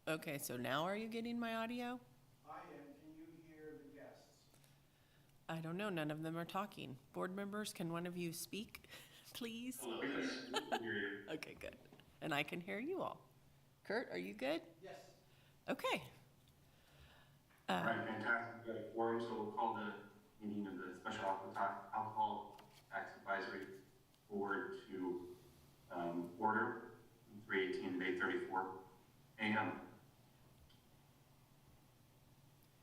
Okay, so now are you getting my audio? I am. Can you hear the guests? I don't know, none of them are talking. Board members, can one of you speak, please? Hello, yes, we can hear you. Okay, good. And I can hear you all. Kurt, are you good? Yes. Okay. All right, fantastic. We've got a quorum, so we'll call the meeting of the Special Alcohol Tax Advisory Board to order, 3/18 to 8:34 a.m.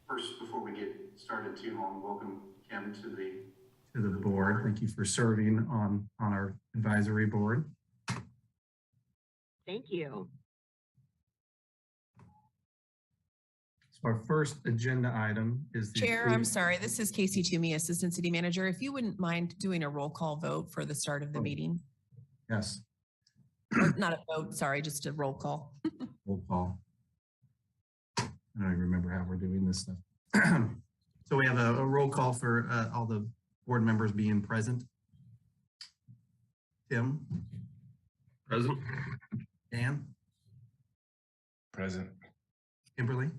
First, before we get started too long, welcome Kim to the board. Thank you for serving on our advisory board. Thank you. So our first agenda item is the Chair, I'm sorry, this is Casey Toomey, Assistant City Manager. If you wouldn't mind doing a roll call vote for the start of the meeting. Yes. Or not a vote, sorry, just a roll call. Roll call. I don't even remember how we're doing this stuff. So we have a roll call for all the board members being present. Tim? Present. Dan? Present. Kimberly?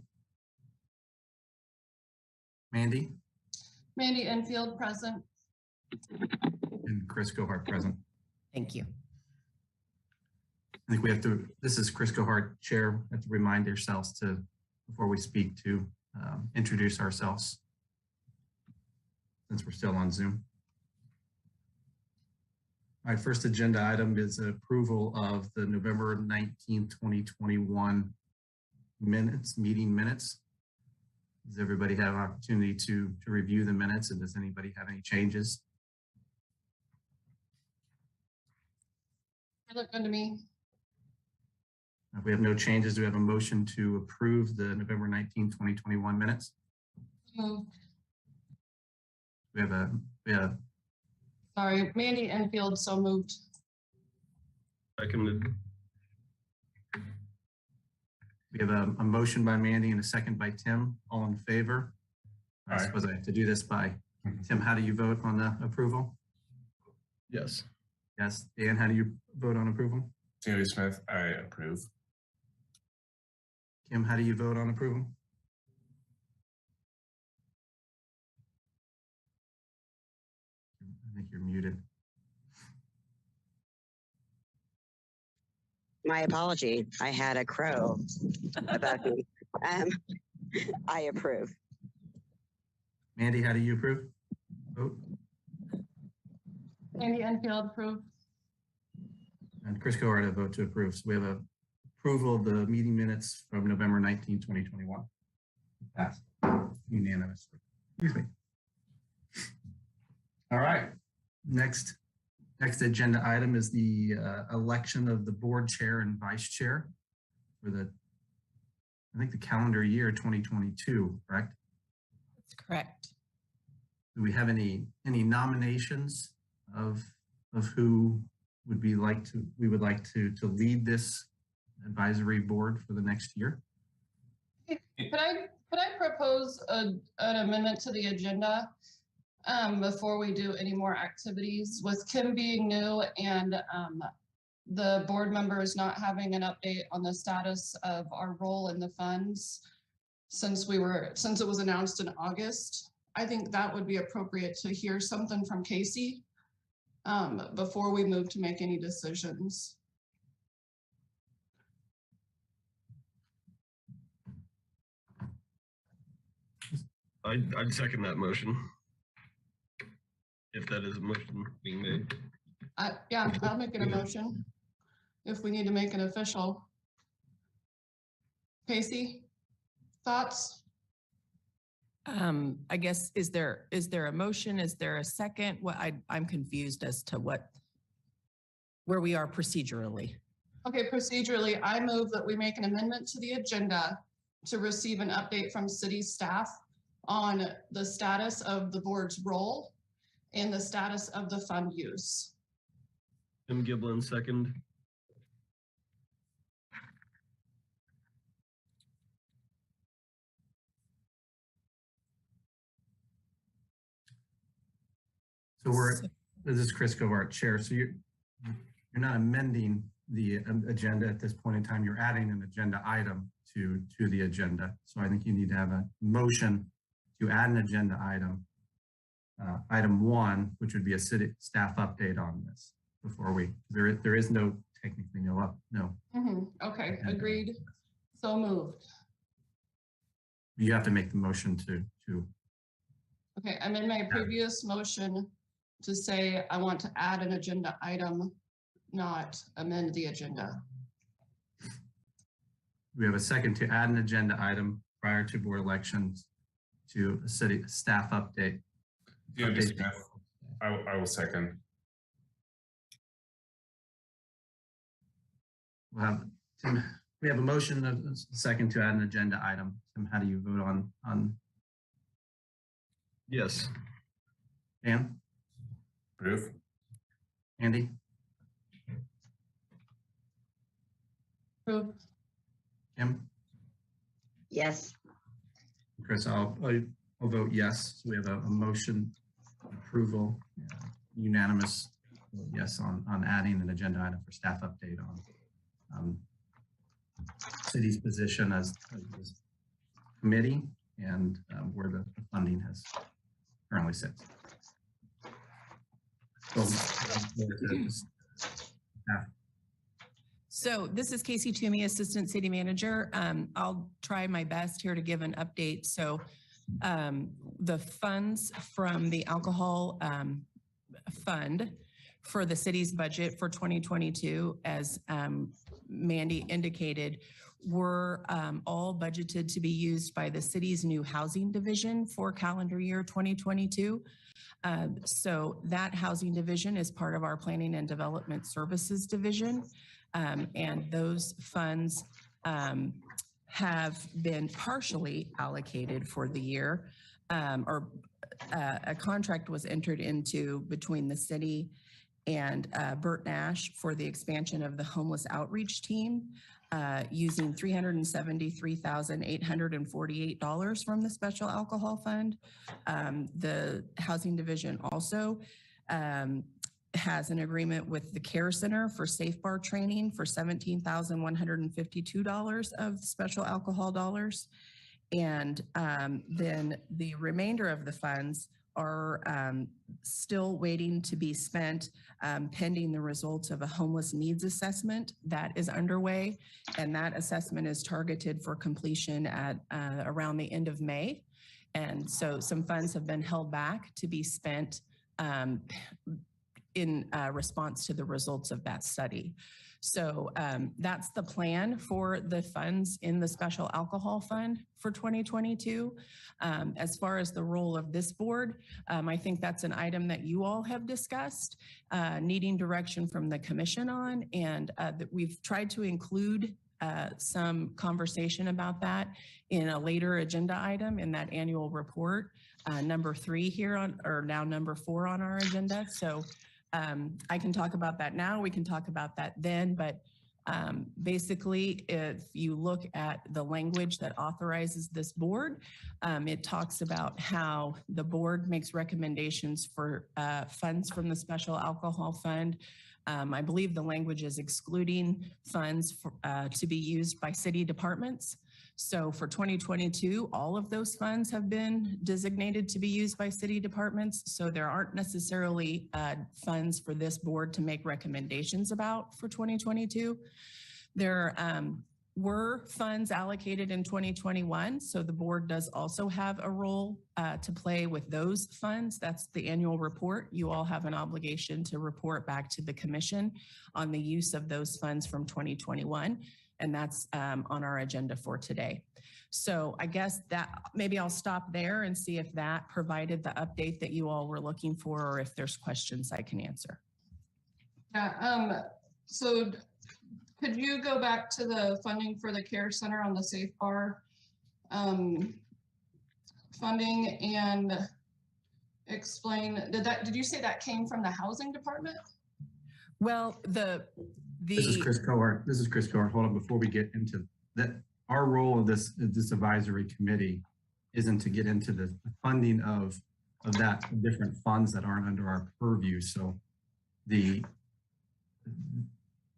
Mandy? Mandy Enfield, present. And Chris Gohart, present. Thank you. I think we have to, this is Chris Gohart, Chair, have to remind yourselves to, before we speak, to introduce ourselves since we're still on Zoom. All right, first agenda item is approval of the November 19th, 2021 meeting minutes. Does everybody have an opportunity to review the minutes, and does anybody have any changes? They look good to me. If we have no changes, do we have a motion to approve the November 19th, 2021 minutes? Moved. We have Sorry, Mandy Enfield, so moved. Seconded. we have a motion by Mandy and a second by Tim. All in favor? I Aye. suppose I have to do this by Tim. How do you vote on the approval? Yes. Yes. Dan, how do you vote on approval? Sandy Smith, I approve. Kim, how do you vote on approval? I think you're muted. My apology. I had a crow about me. I approve. Mandy, how do you approve? Vote. Mandy Enfield, approved. And Chris Gohart, a vote to approve. So we have a approval of the meeting minutes from November 19, 2021. Passed unanimously. Excuse me. All right. Next agenda item is the election of the board chair and vice chair for I think the calendar year 2022, correct? That's correct. Do we have any nominations of who we would like to lead this advisory board for the next year? Could I propose an amendment to the agenda before we do any more activities? With Kim being new and the board members not having an update on the status of our role in the funds since it was announced in August, I think that would be appropriate to hear something from Casey before we move to make any decisions. I'd second that motion. If that is a motion being made. Yeah, I'll make it a motion if we need to make it official. Casey, thoughts? I guess, is there a motion? Is there a second? I'm confused as to where we are procedurally. Okay, procedurally, I move that we make an amendment to the agenda to receive an update from city staff on the status of the board's role and the status of the fund use. Tim Giblin, second. So this is Chris Gohart, chair. So you're not amending the agenda at this point in time. You're adding an agenda item to the agenda. So I think you need to have a motion to add an agenda item, item 1, which would be a city staff update on this before there is no, technically no. Okay, agreed. So moved. You have to make the motion to Okay, I'm in my previous motion to say I want to add an agenda item, not amend the agenda. we have a second to add an agenda item prior to board elections to a city staff update. I will second. We'll have, Tim, we have a motion and a second to add an agenda item. Tim, how do you vote on Yes. Dan? Approve. Andy? Approve. Kim? Yes. Chris, I'll vote yes. So we have a motion approval, unanimous yes on adding an agenda item for staff update on city's position as committee and where the funding has currently sits. So this is Casey Toomey, Assistant City Manager. I'll try my best here to give an update. So the funds from the alcohol fund for the city's budget for 2022, as Mandy indicated, were all budgeted to be used by the city's new housing division for calendar year 2022. So that housing division is part of our Planning and Development Services division. And those funds have been partially allocated for the year, or a contract was entered into between the city and Bert Nash for the expansion of the homeless outreach team, using $373,848 from the special alcohol fund. The housing division also has an agreement with the Care Center for Safe Bar training for $17,152 of special alcohol dollars. And then the remainder of the funds are still waiting to be spent pending the results of a homeless needs assessment that is underway. And that assessment is targeted for completion at around the end of May. And so some funds have been held back to be spent in response to the results of that study. So that's the plan for the funds in the special alcohol fund for 2022. As far as the role of this board, I think that's an item that you all have discussed, needing direction from the commission on, and that we've tried to include some conversation about that in a later agenda item in that annual report, number 3 here on, or now number 4 on our agenda. So I can talk about that now, we can talk about that then, but basically, if you look at the language that authorizes this board, it talks about how the board makes recommendations for funds from the special alcohol fund. I believe the language is excluding funds for, to be used by city departments. So for 2022, all of those funds have been designated to be used by city departments. So there aren't necessarily funds for this board to make recommendations about for 2022. There were funds allocated in 2021. So the board does also have a role to play with those funds. That's the annual report. You all have an obligation to report back to the commission on the use of those funds from 2021. And that's on our agenda for today. So I guess that maybe I'll stop there and see if that provided the update that you all were looking for, or if there's questions I can answer. Yeah, so could you go back to the funding for the Care Center on the Safe Bar funding and explain, did you say that came from the housing department? Well, This is Chris Cohart. Hold on, before we get into that, our role of this advisory committee isn't to get into the funding of that different funds that aren't under our purview. So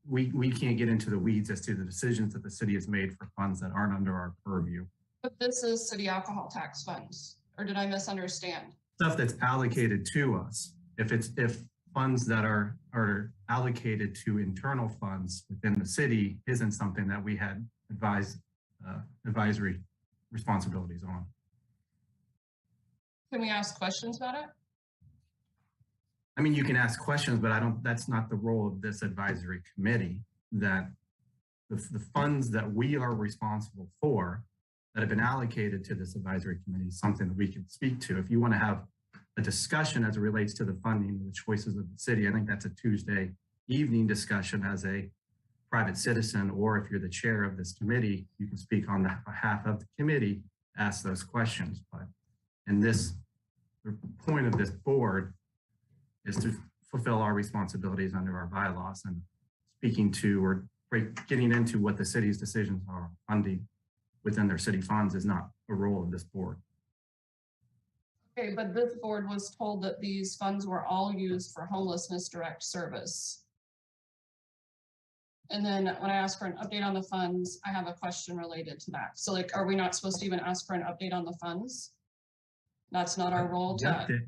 we can't get into the weeds as to the decisions that the city has made for funds that aren't under our purview. But this is city alcohol tax funds, or did I misunderstand? Stuff that's allocated to us. If funds that are allocated to internal funds within the city isn't something that we had advisory responsibilities on. Can we ask questions about it? I mean, you can ask questions, but that's not the role of this advisory committee. That the funds that we are responsible for that have been allocated to this advisory committee is something that we can speak to. If you want to have a discussion as it relates to the funding and the choices of the city, I think that's a Tuesday evening discussion as a private citizen, or if you're the chair of this committee, you can speak on behalf of the committee, ask those questions. But in this, the point of this board is to fulfill our responsibilities under our bylaws, and speaking to or getting into what the city's decisions are funding within their city funds is not a role of this board. Okay, but this board was told that these funds were all used for homelessness direct service. And then when I asked for an update on the funds, I have a question related to that. So like, are we not supposed to even ask for an update on the funds? That's not our role to.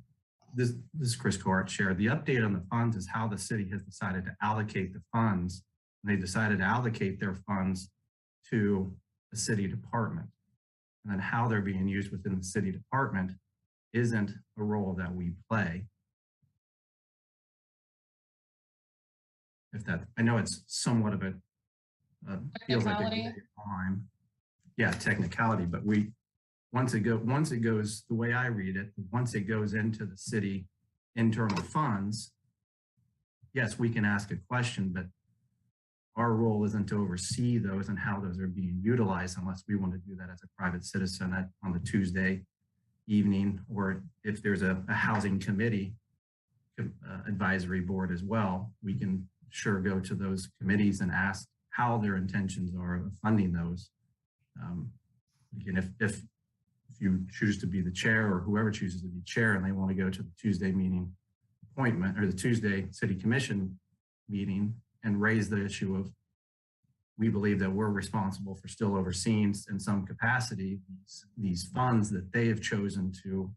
This is Chris Court, Chair. The update on the funds is how the city has decided to allocate the funds. And they decided to allocate their funds to the city department. And then how they're being used within the city department isn't a role that we play. If that, I know it's somewhat of a, feels like a time. Yeah, technicality, but once it goes, the way I read it, once it goes into the city internal funds, yes, we can ask a question, but our role isn't to oversee those and how those are being utilized unless we want to do that as a private citizen on the Tuesday evening, or if there's a housing committee advisory board as well, we can sure go to those committees and ask how their intentions are of funding those. Again, if you choose to be the chair, or whoever chooses to be chair, and they want to go to the Tuesday meeting appointment or the Tuesday city commission meeting and raise the issue of, we believe that we're responsible for still overseeing in some capacity these funds that they have chosen to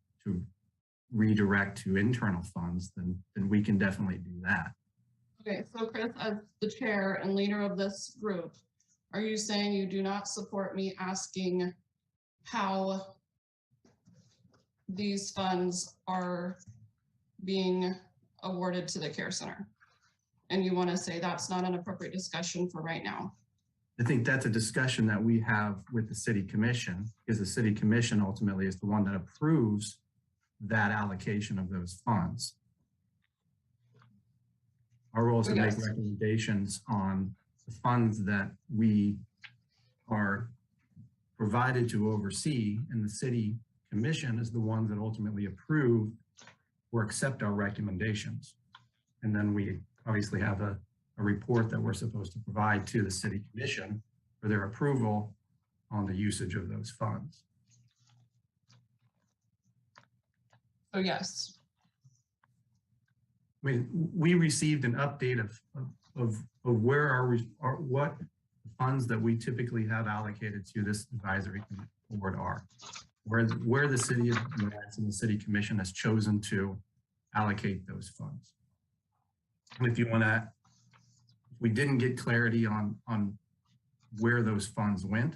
redirect to internal funds, then we can definitely do that. Okay, so Chris, as the chair and leader of this group, are you saying you do not support me asking how these funds are being awarded to the care center? And you want to say that's not an appropriate discussion for right now? I think that's a discussion that we have with the city commission, because the city commission ultimately is the one that approves that allocation of those funds. Our role is to make recommendations on the funds that we are provided to oversee, and the city commission is the ones that ultimately approve or accept our recommendations. And then we obviously have a report that we're supposed to provide to the city commission for their approval on the usage of those funds. So yes. I mean, we received an update of where what funds that we typically have allocated to this advisory board are, where the city and the city commission has chosen to allocate those funds. And if you want to, we didn't get clarity on where those funds went,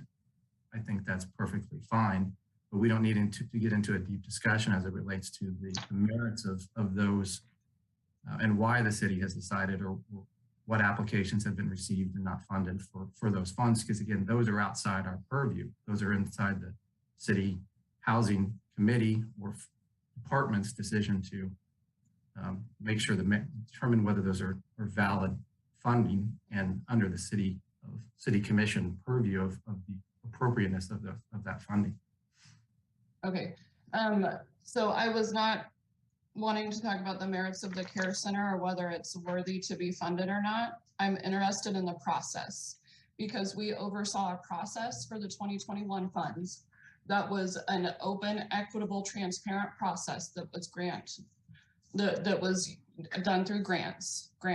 I think that's perfectly fine, but we don't need to get into a deep discussion as it relates to the merits of those and why the city has decided, or what applications have been received and not funded for those funds. Because again, those are outside our purview. Those are inside the city housing committee or department's decision to make sure determine whether those are valid funding and under the city commission purview of the appropriateness of that funding. Okay, so I was not wanting to talk about the merits of the care center or whether it's worthy to be funded or not. I'm interested in the process, because we oversaw a process for the 2021 funds that was an open, equitable, transparent process that was that was done through grant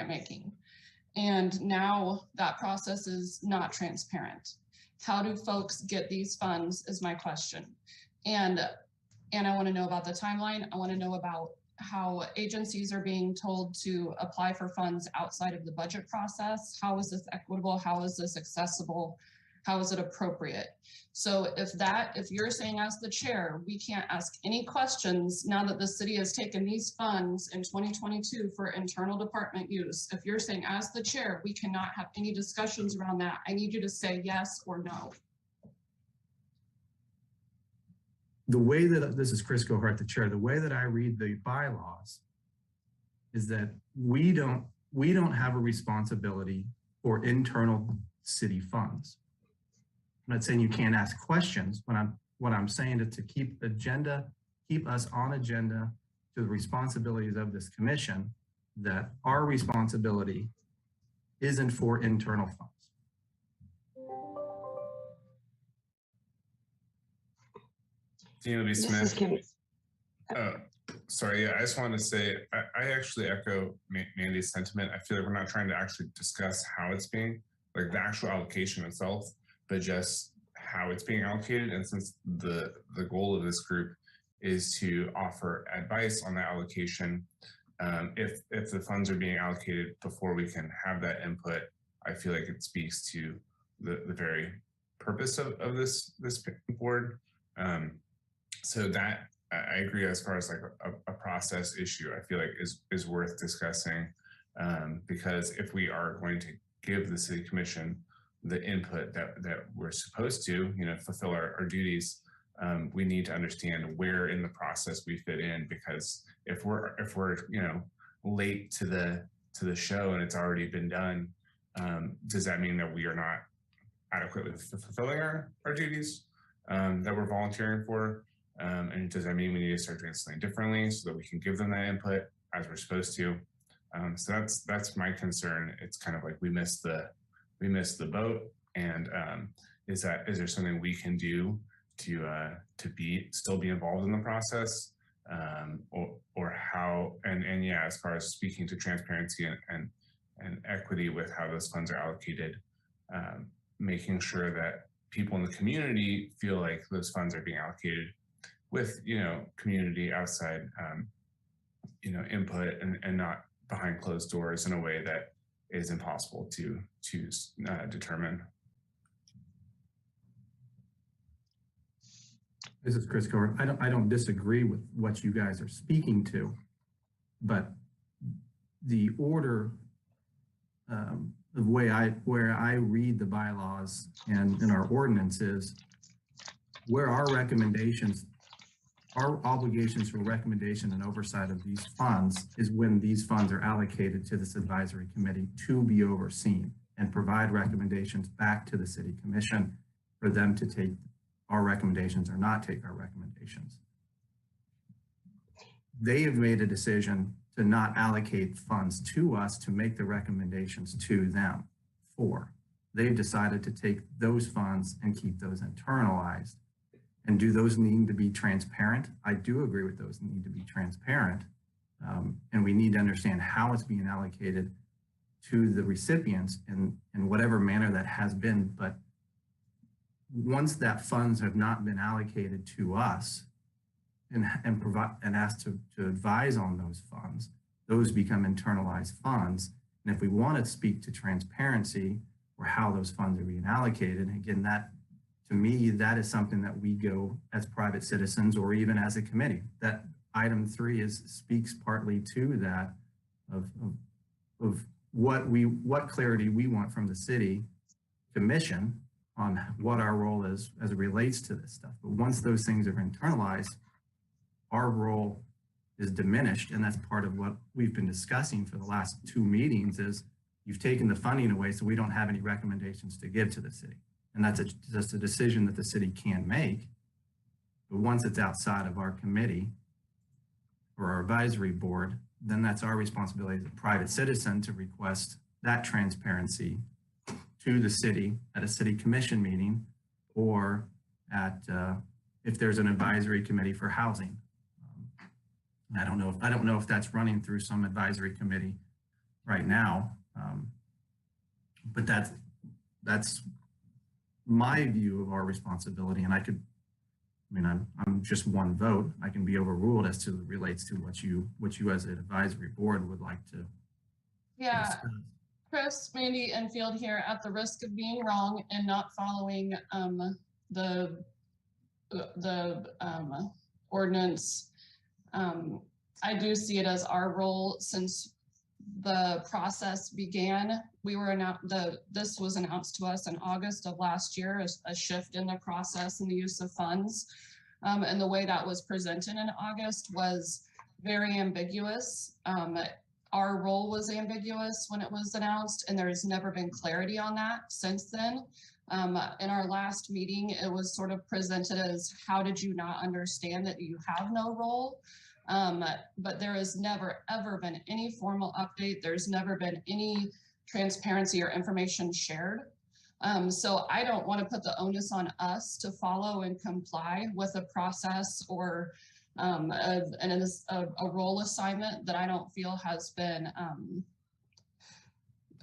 making. And now that process is not transparent. How do folks get these funds is my question. And I want to know about the timeline. I want to know about how agencies are being told to apply for funds outside of the budget process. How is this equitable? How is this accessible? How is it appropriate? So if you're saying as the chair, we can't ask any questions now that the city has taken these funds in 2022 for internal department use. If you're saying as the chair, we cannot have any discussions around that, I need you to say yes or no. The way that, this is Chris Gohart, the chair, the way that I read the bylaws is that we don't have a responsibility for internal city funds. I'm not saying you can't ask questions. What I'm saying is to keep us on agenda to the responsibilities of this commission, that our responsibility isn't for internal funds. Dean Smith. Sorry, yeah, I just wanted to say, I actually echo Mandy's sentiment. I feel like we're not trying to actually discuss how it's being, like the actual allocation itself, but just how it's being allocated. And since the goal of this group is to offer advice on that allocation, if the funds are being allocated before we can have that input, I feel like it speaks to the very purpose of this board. So that I agree as far as like a process issue, I feel like is worth discussing, because if we are going to give the city commission the input that we're supposed to, fulfill our duties, we need to understand where in the process we fit in, because if we're late to the show and it's already been done, does that mean that we are not adequately fulfilling our duties that we're volunteering for? And does that mean we need to start doing something differently so that we can give them that input as we're supposed to? So that's my concern. It's kind of like we missed the boat, and is there something we can do to still be involved in the process, or how? And yeah, as far as speaking to transparency and equity with how those funds are allocated, making sure that people in the community feel like those funds are being allocated with community outside input, and not behind closed doors in a way that is impossible to determine. This is Chris Covert. I don't disagree with what you guys are speaking to, but the order, the way where I read the bylaws and in our ordinances, where our recommendations, our obligations for recommendation and oversight of these funds is when these funds are allocated to this advisory committee to be overseen and provide recommendations back to the city commission for them to take our recommendations or not take our recommendations. They have made a decision to not allocate funds to us to make the recommendations to them for. They've decided to take those funds and keep those internalized. And do those need to be transparent? I do agree with those need to be transparent. And we need to understand how it's being allocated to the recipients in whatever manner that has been. But once that funds have not been allocated to us and provide and asked to advise on those funds, those become internalized funds. And if we want to speak to transparency or how those funds are being allocated, again, that to me, that is something that we go as private citizens or even as a committee. That item 3 speaks partly to that of what clarity we want from the city commission on what our role is as it relates to this stuff. But once those things are internalized, our role is diminished. And that's part of what we've been discussing for the last 2 meetings is you've taken the funding away, so we don't have any recommendations to give to the city. And that's just a decision that the city can make. But once it's outside of our committee or our advisory board, then that's our responsibility as a private citizen to request that transparency to the city at a city commission meeting, or at if there's an advisory committee for housing. I don't know if that's running through some advisory committee right now. but that's my view of our responsibility. And I'm just one vote. I can be overruled as to relates to what you as an advisory board would like to Yeah, discuss. Chris, Mandy, and Field here, at the risk of being wrong and not following the ordinance. I do see it as our role since the process began. This was announced to us in August of last year, a shift in the process and the use of funds. And the way that was presented in August was very ambiguous. Our role was ambiguous when it was announced, and there has never been clarity on that since then. In our last meeting, it was sort of presented as, how did you not understand that you have no role? But there has never, ever been any formal update. There's never been any transparency or information shared. So I don't want to put the onus on us to follow and comply with a process or a role assignment that I don't feel has been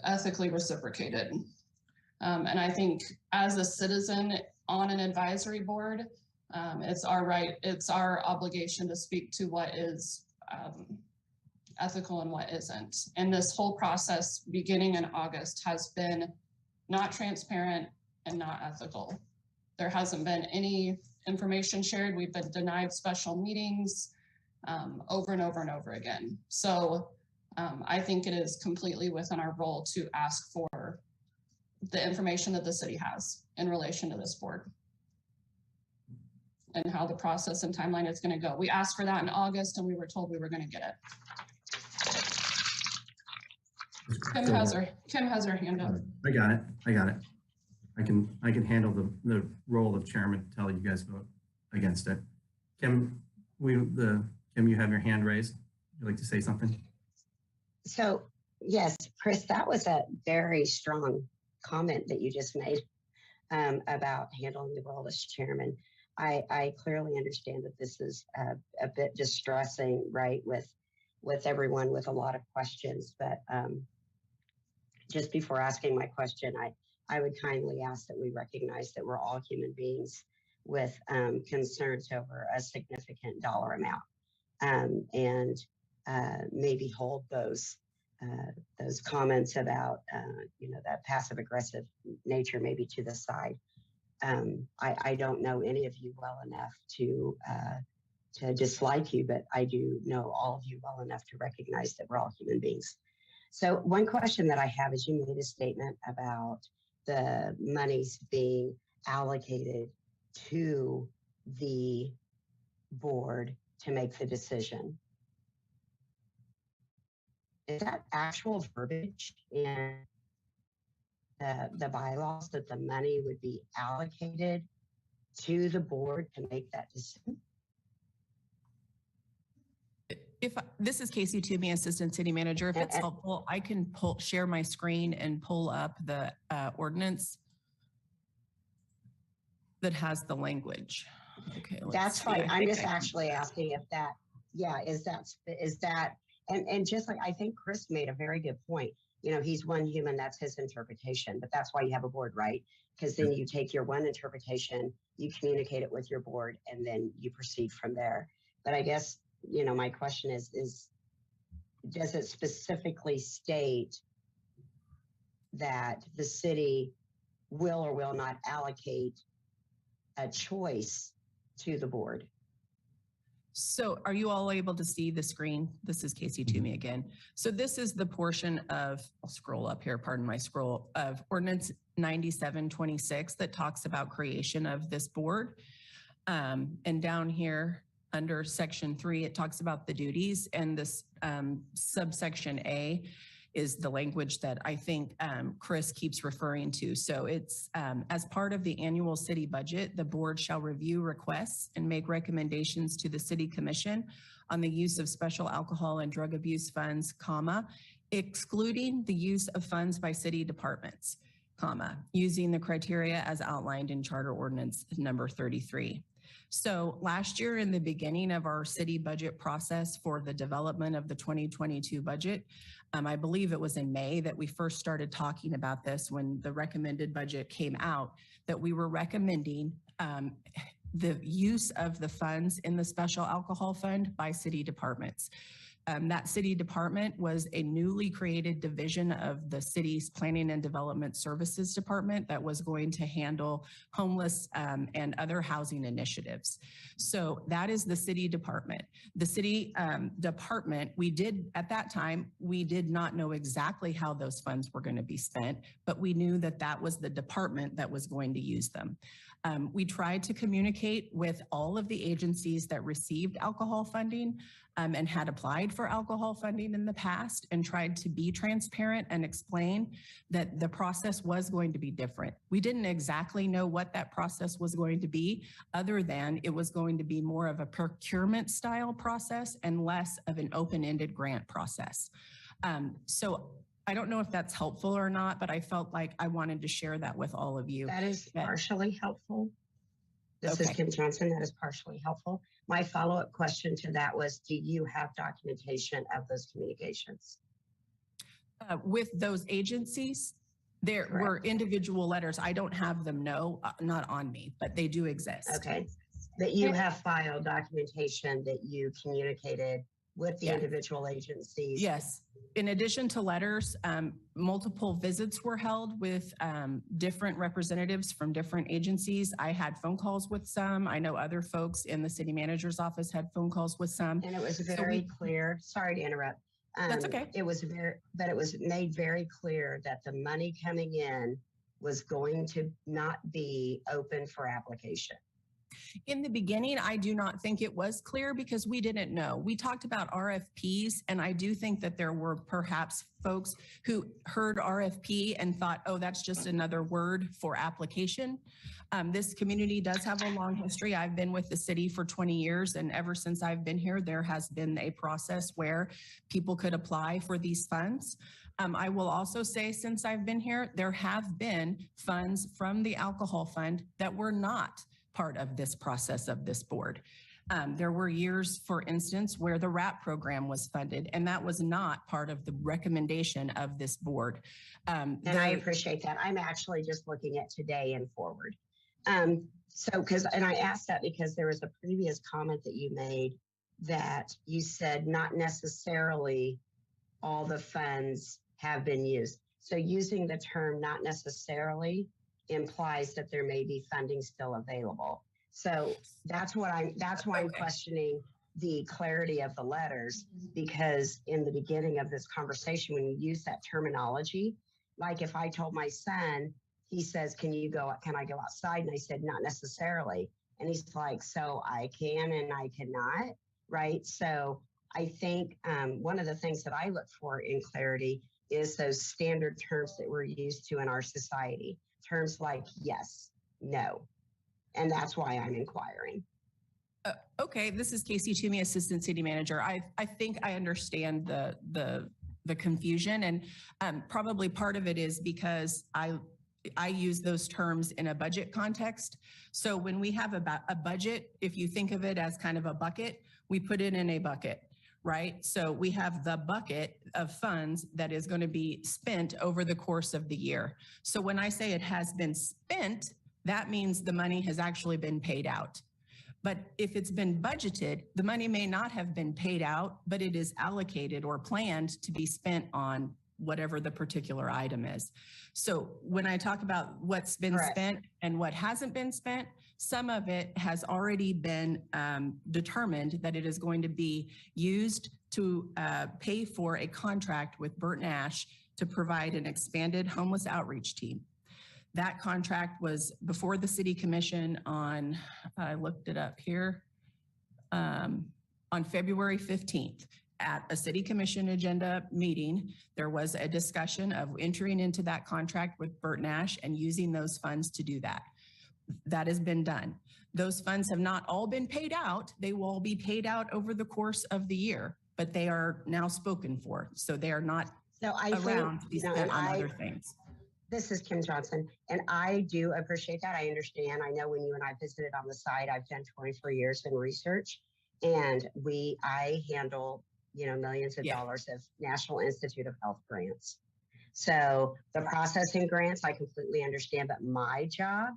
ethically reciprocated. And I think as a citizen on an advisory board, it's our right, it's our obligation to speak to what is ethical and what isn't. And this whole process beginning in August has been not transparent and not ethical. There hasn't been any information shared. We've been denied special meetings over and over and over again. So I think it is completely within our role to ask for the information that the city has in relation to this board and how the process and timeline is going to go. We asked for that in August and we were told we were going to get it. Kim has her hand up. I got it. I can handle the role of chairman until you guys vote against it. Kim, Kim, you have your hand raised. Would you like to say something? So yes, Chris, that was a very strong comment that you just made about handling the role as chairman. I clearly understand that this is a bit distressing, right, with everyone with a lot of questions. But just before asking my question, I would kindly ask that we recognize that we're all human beings with concerns over a significant dollar amount, and maybe hold those comments about that passive aggressive nature maybe to the side. I don't know any of you well enough to dislike you, but I do know all of you well enough to recognize that we're all human beings. So one question that I have is, you made a statement about the monies being allocated to the board to make the decision. Is that actual verbiage in the bylaws, that the money would be allocated to the board to make that decision? This is Casey Toomey, Assistant City Manager. If it's helpful, I can share my screen and pull up the ordinance that has the language. Okay, that's fine. I'm just actually asking if that, is that, and just like, I think Chris made a very good point. He's one human, that's his interpretation, but that's why you have a board, right? Because then you take your one interpretation, you communicate it with your board, and then you proceed from there. But I guess, my question is does it specifically state that the city will or will not allocate a choice to the board? So are you all able to see the screen? This is Casey Toomey again. So this is the portion of, I'll scroll up here, pardon my scroll, of Ordinance 9726 that talks about creation of this board. And down here under section 3, it talks about the duties, and this subsection A is the language that I think Chris keeps referring to. So it's as part of the annual city budget, the board shall review requests and make recommendations to the city commission on the use of special alcohol and drug abuse funds, comma, excluding the use of funds by city departments, comma, using the criteria as outlined in Charter Ordinance number 33. So last year, in the beginning of our city budget process for the development of the 2022 budget, I believe it was in May that we first started talking about this when the recommended budget came out, that we were recommending the use of the funds in the special alcohol fund by city departments. That city department was a newly created division of the city's Planning and Development Services Department that was going to handle homeless and other housing initiatives. So that is the city department. The city department, at that time, we did not know exactly how those funds were going to be spent, but we knew that that was the department that was going to use them. We tried to communicate with all of the agencies that received alcohol funding and had applied for alcohol funding in the past, and tried to be transparent and explain that the process was going to be different. We didn't exactly know what that process was going to be, other than it was going to be more of a procurement style process and less of an open-ended grant process. So I don't know if that's helpful or not, but I felt like I wanted to share that with all of you. That is partially helpful. This is Okay. Kim Johnson. That is partially helpful. My follow-up question to that was, do you have documentation of those communications? With those agencies, there Correct. were individual letters. I don't have them, not on me, but they do exist. Okay. That you have filed documentation that you communicated with the Yeah. individual agencies? Yes. In addition to letters, multiple visits were held with different representatives from different agencies. I had phone calls with some. I know other folks in the city manager's office had phone calls with some. And it was very clear, sorry to interrupt. That's okay. It was made very clear that the money coming in was going to not be open for application. In the beginning, I do not think it was clear because we didn't know. We talked about RFPs, and I do think that there were perhaps folks who heard RFP and thought, oh, that's just another word for application. This community does have a long history. I've been with the city for 20 years, and ever since I've been here, there has been a process where people could apply for these funds. I will also say, since I've been here, there have been funds from the alcohol fund that were not part of this process of this board. There were years, for instance, where the RAP program was funded, and that was not part of the recommendation of this board. And I appreciate that. I'm actually just looking at today and forward. And I asked that because there was a previous comment that you made that you said not necessarily all the funds have been used. So using the term not necessarily implies that there may be funding still available. So that's why I'm questioning the clarity of the letters, because in the beginning of this conversation, when you use that terminology, like if I told my son, he says, can I go outside? And I said, not necessarily. And he's like, so I can and I cannot, right? So I think one of the things that I look for in clarity is those standard terms that we're used to in our society. Terms like yes, no. And that's why I'm inquiring. Okay, this is Casey Toomey, Assistant City Manager. I think I understand the confusion, and probably part of it is because I use those terms in a budget context. So when we have a budget, if you think of it as kind of a bucket, we put it in a bucket, right? So we have the bucket of funds that is going to be spent over the course of the year. So when I say it has been spent, that means the money has actually been paid out. But if it's been budgeted, the money may not have been paid out, but it is allocated or planned to be spent on whatever the particular item is. So when I talk about what's been Correct. spent and what hasn't been spent, some of it has already been determined that it is going to be used to pay for a contract with Burt Nash to provide an expanded homeless outreach team. That contract was before the City Commission on, I looked it up here, on February 15th. At a City Commission agenda meeting, there was a discussion of entering into that contract with Burt Nash and using those funds to do that. That has been done. Those funds have not all been paid out. They will all be paid out over the course of the year, but they are now spoken for. So they are not around to be spent on other things. This is Kim Johnson, and I do appreciate that. I understand. I know when you and I visited on the site, I've done 24 years in research, and I handle, millions of dollars of National Institute of Health grants. So the processing grants, I completely understand, but my job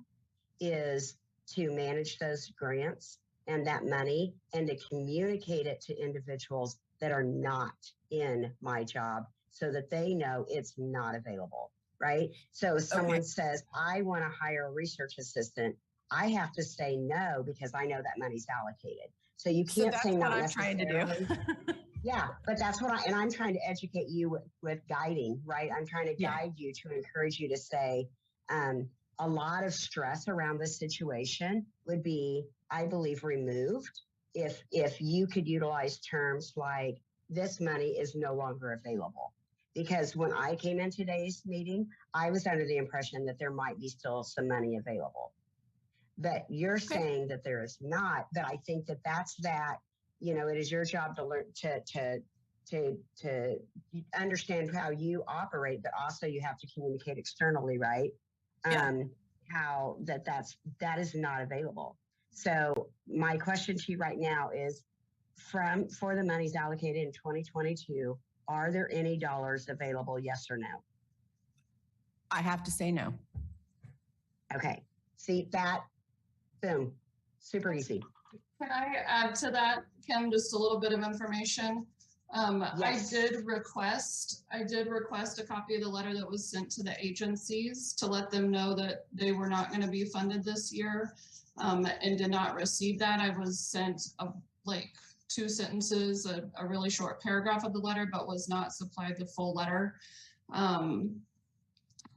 is to manage those grants and that money and to communicate it to individuals that are not in my job so that they know it's not available. Right? So if someone says, I want to hire a research assistant, I have to say no because I know that money's allocated. So you can't say not necessarily. That's what I'm trying to do. Yeah, but that's what I'm trying to educate you with guiding, right? I'm trying to guide you to encourage you to say, a lot of stress around this situation would be, I believe, removed if you could utilize terms like this money is no longer available. Because when I came in today's meeting, I was under the impression that there might be still some money available. But you're saying that there is not, but I think that it is your job to learn to understand how you operate, but also you have to communicate externally, right? How that is not available. So my question to you right now is for the monies allocated in 2022, are there any dollars available, yes or no? I have to say no. Okay. See that? Boom. Super easy. Can I add to that, Kim, just a little bit of information? Yes. I did request a copy of the letter that was sent to the agencies to let them know that they were not going to be funded this year, and did not receive that. I was sent two sentences, a really short paragraph of the letter, but was not supplied the full letter. And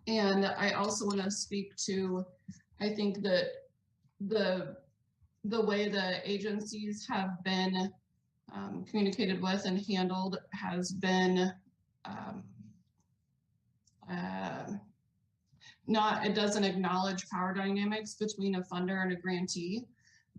I also want to speak to, I think that the way the agencies have been communicated with and handled has been it doesn't acknowledge power dynamics between a funder and a grantee.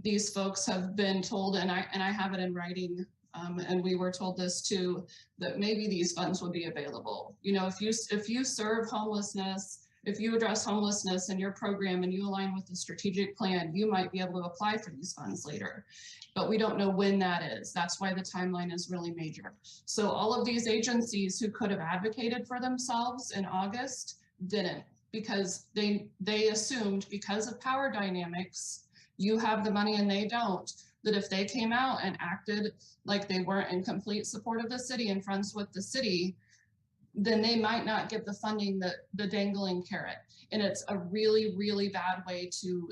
These folks have been told, and I have it in writing, and we were told this too, that maybe these funds would be available. If you serve homelessness, if you address homelessness in your program and you align with the strategic plan, you might be able to apply for these funds later. But we don't know when that is. That's why the timeline is really major. So all of these agencies who could have advocated for themselves in August didn't, because they assumed, because of power dynamics, you have the money and they don't, that if they came out and acted like they weren't in complete support of the city and friends with the city, then they might not get the funding, the dangling carrot. And it's a really, really bad way to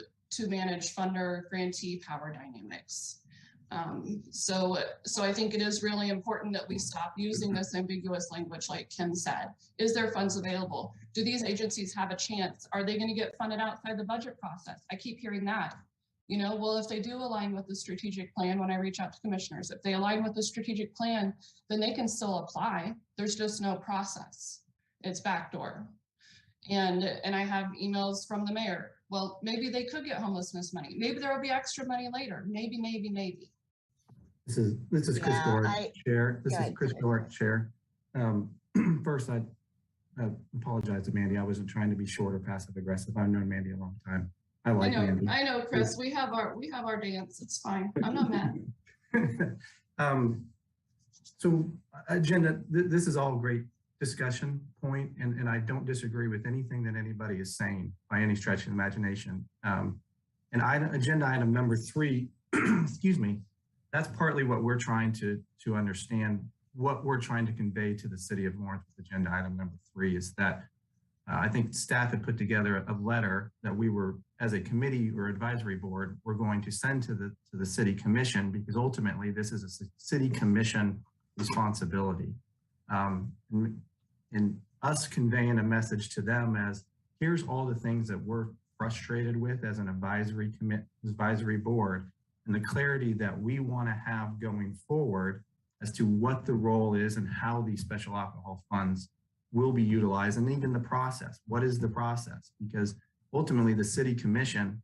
manage funder grantee power dynamics. So I think it is really important that we stop using this ambiguous language, like Kim said. Is there funds available? Do these agencies have a chance? Are they going to get funded outside the budget process? I keep hearing that. Well, if they do align with the strategic plan, when I reach out to commissioners, if they align with the strategic plan, then they can still apply. There's just no process. It's backdoor. And I have emails from the mayor. Well, maybe they could get homelessness money. Maybe there will be extra money later. Maybe. This is Chris Dorick, Chair. This is Chris Dorick, Chair. First, I apologize to Mandy. I wasn't trying to be short or passive aggressive. I've known Mandy a long time. I like Mandy. I know, Chris. We have our dance. It's fine. I'm not mad. So agenda, this is all great discussion point, and I don't disagree with anything that anybody is saying by any stretch of the imagination. And agenda item number 3, excuse me, that's partly what we're trying to understand, what we're trying to convey to the city of Lawrence with agenda item number 3 is that I think staff had put together a letter that we were, as a committee or advisory board, we're going to send to the city commission, because ultimately this is a city commission responsibility. And us conveying a message to them as, here's all the things that we're frustrated with as an advisory board, and the clarity that we want to have going forward as to what the role is and how these special alcohol funds will be utilized, and even the process. What is the process? Because ultimately the city commission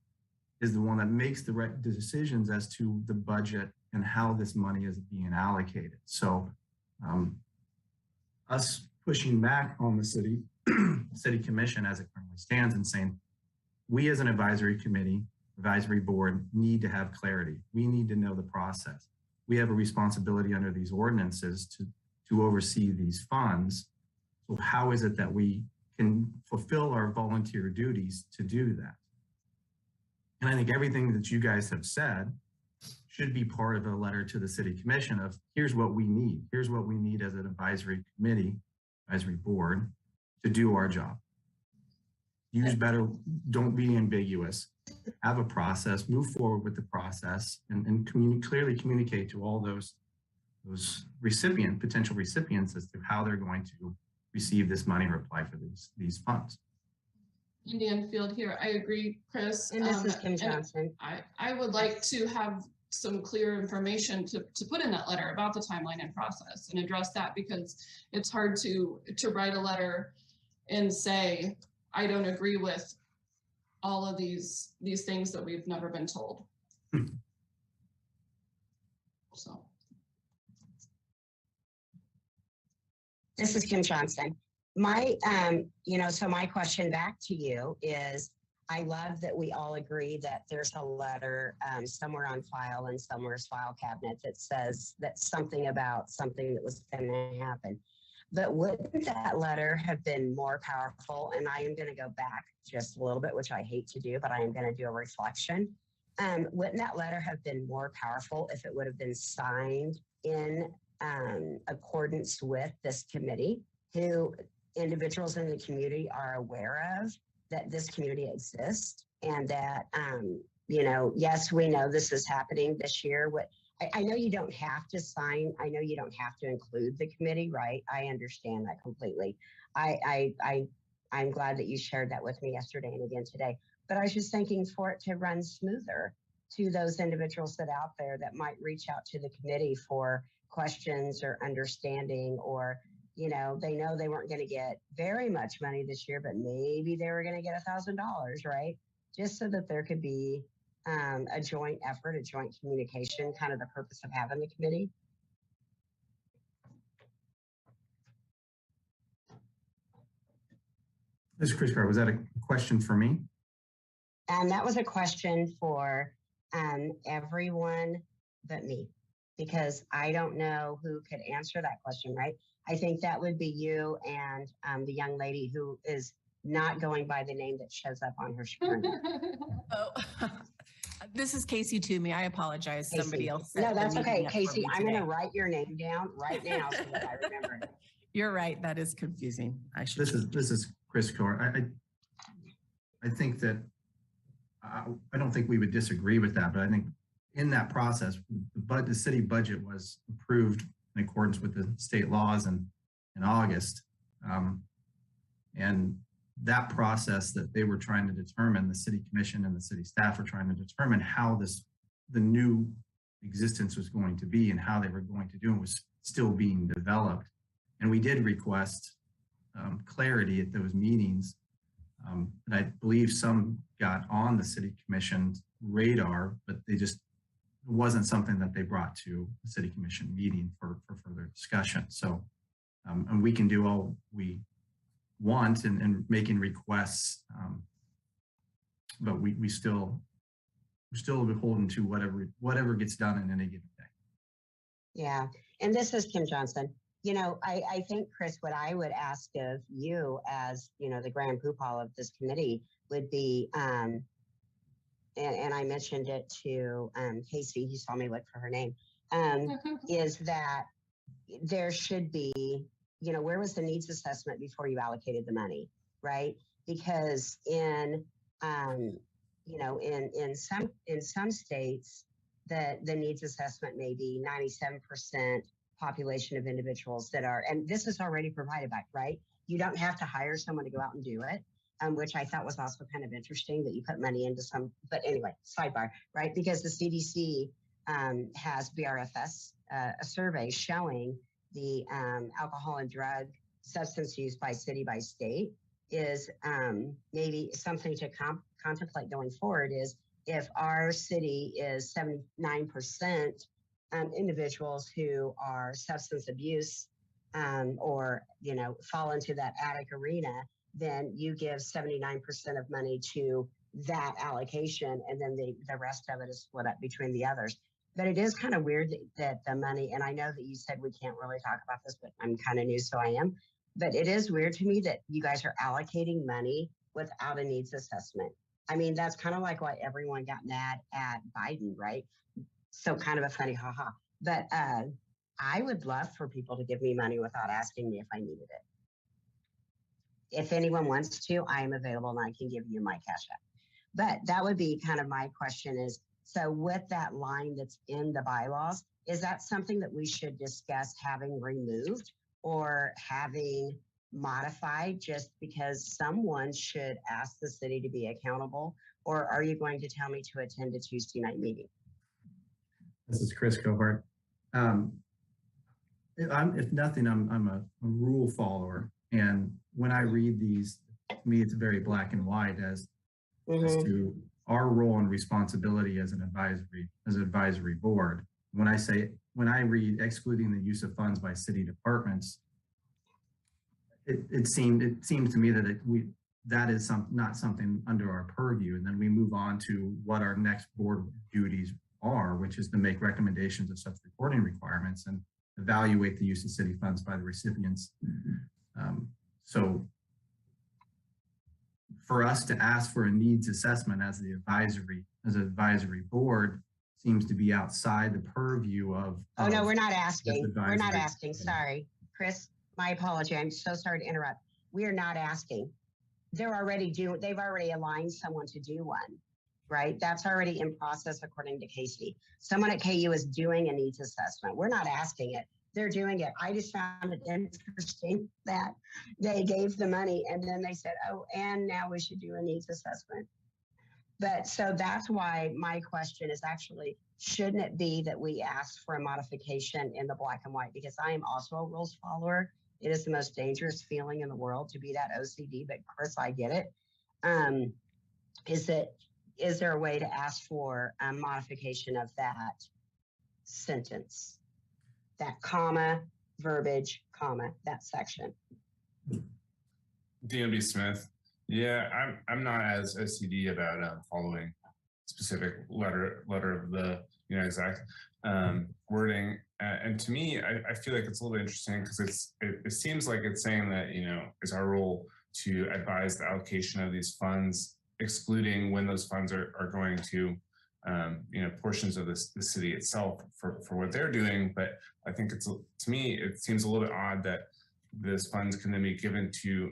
is the one that makes the decisions as to the budget and how this money is being allocated. So us pushing back on the city, city commission as it currently stands and saying, we as an advisory committee, advisory board need to have clarity. We need to know the process. We have a responsibility under these ordinances to oversee these funds. So how is it that we can fulfill our volunteer duties to do that? And I think everything that you guys have said should be part of a letter to the city commission of here's what we need. Here's what we need as an advisory committee, advisory board to do our job. Use better, don't be ambiguous, have a process, move forward with the process and clearly communicate to all those potential recipients as to how they're going to receive this money or apply for these funds. Indian Field here. I agree, Chris. And this is Kim Johnson. I would like to have some clear information to put in that letter about the timeline and process and address that, because it's hard to write a letter and say, I don't agree with all of these things that we've never been told. So. This is Kim Johnson. My, so my question back to you is, I love that we all agree that there's a letter somewhere on file in somewhere's file cabinet that says that something about something that was going to happen. But wouldn't that letter have been more powerful? And I am going to go back just a little bit, which I hate to do, but I am going to do a reflection. Wouldn't that letter have been more powerful if it would have been signed in accordance with this committee, who individuals in the community are aware of, that this community exists, and that, yes, we know this is happening this year. I know you don't have to sign. I know you don't have to include the committee, right? I understand that completely. I'm glad that you shared that with me yesterday and again today. But I was just thinking for it to run smoother to those individuals that out there that might reach out to the committee for questions or understanding, or they know they weren't going to get very much money this year, but maybe they were going to get $1,000, right? Just so that there could be a joint effort, a joint communication, kind of the purpose of having the committee. This is Chris Carr. Was that a question for me? And that was a question for everyone but me, because I don't know who could answer that question, right? I think that would be you and the young lady who is not going by the name that shows up on her screen. Oh, this is Casey Toomey. I apologize. Casey. Somebody else. No, that's okay. up for Casey, me I'm going to today. write your name down right now so that I remember it. You're right. That is confusing. This is Chris Carr. I think that I don't think we would disagree with that, but I think in that process, the city budget was approved in accordance with the state laws in August. And that process that they were trying to determine, the city commission and the city staff were trying to determine how the new existence was going to be and how they were going to do it, was still being developed. And we did request clarity at those meetings. And I believe some got on the city commission's radar, but it wasn't something that they brought to the city commission meeting for further discussion. So, and we can do all we want and making requests, but we're still beholden to whatever gets done in any given day. Yeah, and this is Kim Johnson. I think, Chris, what I would ask of you as, the grand poobah of this committee would be, and I mentioned it to Casey, he saw me look for her name, is that there should be, where was the needs assessment before you allocated the money, right? Because in some states, the needs assessment may be 97% population of individuals that are, and this is already provided by, right? You don't have to hire someone to go out and do it, which I thought was also kind of interesting that you put money into some, but anyway, sidebar, right? Because the CDC has BRFS, a survey showing the alcohol and drug substance use by city by state is maybe something to contemplate going forward. Is if our city is 79% individuals who are substance abuse or fall into that addict arena, then you give 79% of money to that allocation, and then the rest of it is split up between the others. But it is kind of weird that the money, and I know that you said we can't really talk about this, but I'm kind of new, so I am. But it is weird to me that you guys are allocating money without a needs assessment. I mean, that's kind of like why everyone got mad at Biden, right? So kind of a funny haha. But I would love for people to give me money without asking me if I needed it. If anyone wants to, I am available and I can give you my cash app. But that would be kind of my question is, so with that line that's in the bylaws, is that something that we should discuss having removed or having modified just because someone should ask the city to be accountable? Or are you going to tell me to attend a Tuesday night meeting? This is Chris Covart. If nothing, I'm a rule follower. And when I read these, to me, it's very black and white as to our role and responsibility as an advisory board. When I read excluding the use of funds by city departments, it seems to me that that is not something under our purview. And then we move on to what our next board duties are, which is to make recommendations of such reporting requirements and evaluate the use of city funds by the recipients. So for us to ask for a needs assessment as an advisory board seems to be outside the purview of. Oh, no, we're not asking. We're not asking. Sorry, Chris, my apology. I'm so sorry to interrupt. We are not asking. They've already aligned someone to do one, right? That's already in process according to Casey. Someone at KU is doing a needs assessment. We're not asking it. They're doing it. I just found it interesting that they gave the money and then they said, oh, and now we should do a needs assessment. But so that's why my question is actually, shouldn't it be that we ask for a modification in the black and white? Because I am also a rules follower. It is the most dangerous feeling in the world to be that OCD, but Chris, I get it. Is there a way to ask for a modification of that sentence? That comma, verbiage, comma, that section. DMB Smith. Yeah, I'm not as OCD about following specific letter of the exact wording. And to me, I feel like it's a little bit interesting because it seems like it's saying that it's our role to advise the allocation of these funds, excluding when those funds are going to portions of the city itself for what they're doing. But I think to me, it seems a little bit odd that those funds can then be given to,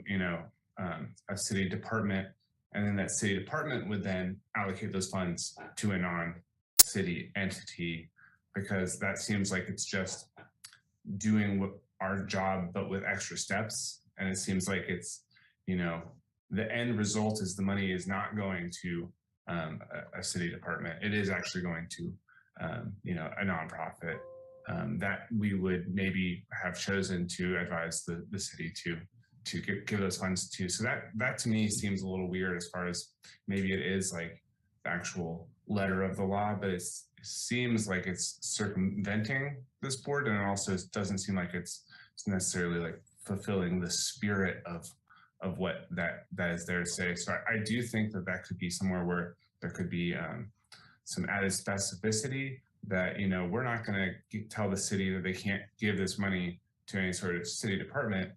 a city department, and then that city department would then allocate those funds to a non-city entity, because that seems like it's just doing our job, but with extra steps. And it seems like it's, the end result is the money is not going to a city department. It is actually going to, a nonprofit that we would maybe have chosen to advise the city to give those funds to. So that to me seems a little weird, as far as maybe it is like the actual letter of the law, but it seems like it's circumventing this board, and it also doesn't seem like it's necessarily like fulfilling the spirit of what that is there to say. So I do think that could be somewhere where there could be some added specificity that, we're not going to tell the city that they can't give this money to any sort of city department.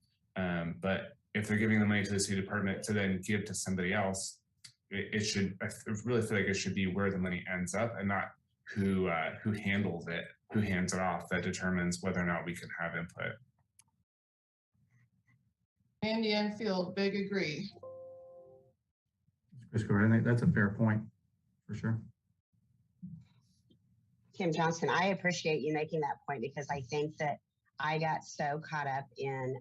But if they're giving the money to the city department to then give to somebody else, I really feel like it should be where the money ends up, and not who handles it, who hands it off, that determines whether or not we can have input. Andy Enfield, big agree. Chris, I think that's a fair point, for sure. Kim Johnson, I appreciate you making that point, because I think that I got so caught up in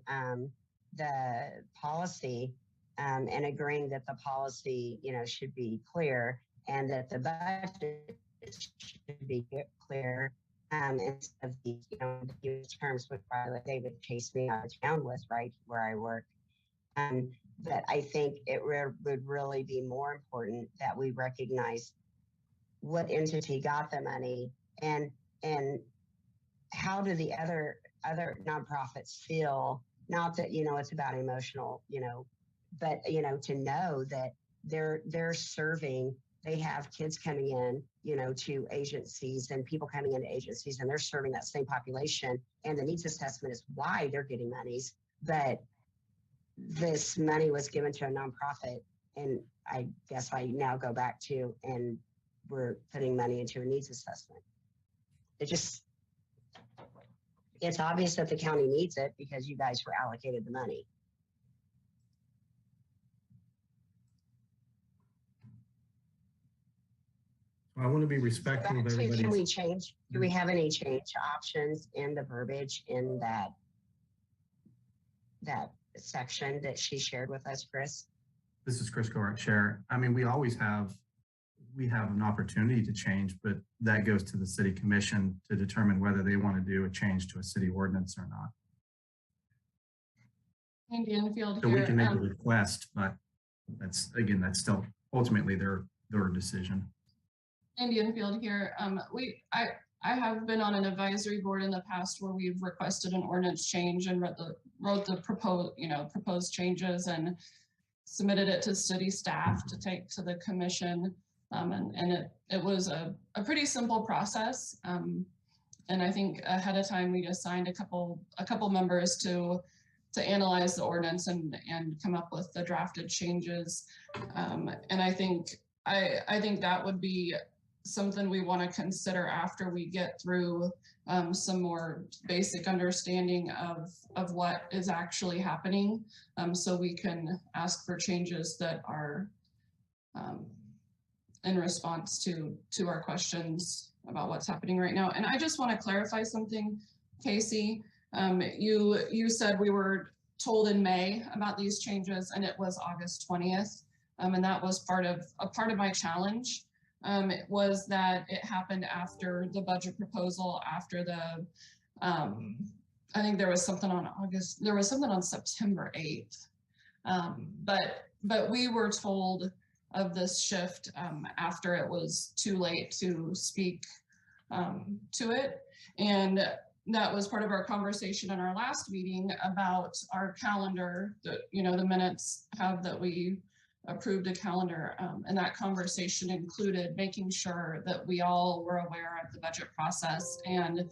the policy and agreeing that the policy, should be clear, and that the budget should be clear, instead of the terms, which they would chase me out of town with, right where I work. But I think it would really be more important that we recognize what entity got the money, and how do the other nonprofits feel. Not that it's about emotional but you know, to know that they're serving, they have kids coming in, you know, to agencies and people coming into agencies, and they're serving that same population. And the needs assessment is why they're getting monies, but this money was given to a nonprofit, and I guess I now go back to, and we're putting money into a needs assessment. It's obvious that the county needs it because you guys were allocated the money. I want to be respectful of everybody's. Can we change? Do we have any change options in the verbiage in that section that she shared with us, Chris? This is Chris Gorek, Chair. I mean, we have an opportunity to change, but that goes to the city commission to determine whether they want to do a change to a city ordinance or not. Andy Enfield So here. we can make a request, but that's still ultimately their decision. Andy Enfield here. I have been on an advisory board in the past where we've requested an ordinance change and wrote the proposed changes and submitted it to city staff to take to the commission. And it was a pretty simple process. And I think ahead of time, we assigned a couple members to analyze the ordinance and come up with the drafted changes. And I think that would be something we want to consider after we get through some more basic understanding of what is actually happening, so we can ask for changes that are in response to our questions about what's happening right now. And I just want to clarify something, Casey. You said we were told in May about these changes, and it was August 20th, and that was part of my challenge. It was that it happened after the budget proposal, after the, I think there was something on September 8th. But we were told of this shift after it was too late to speak to it. And that was part of our conversation in our last meeting about our calendar. The minutes have that we approved a calendar, and that conversation included making sure that we all were aware of the budget process and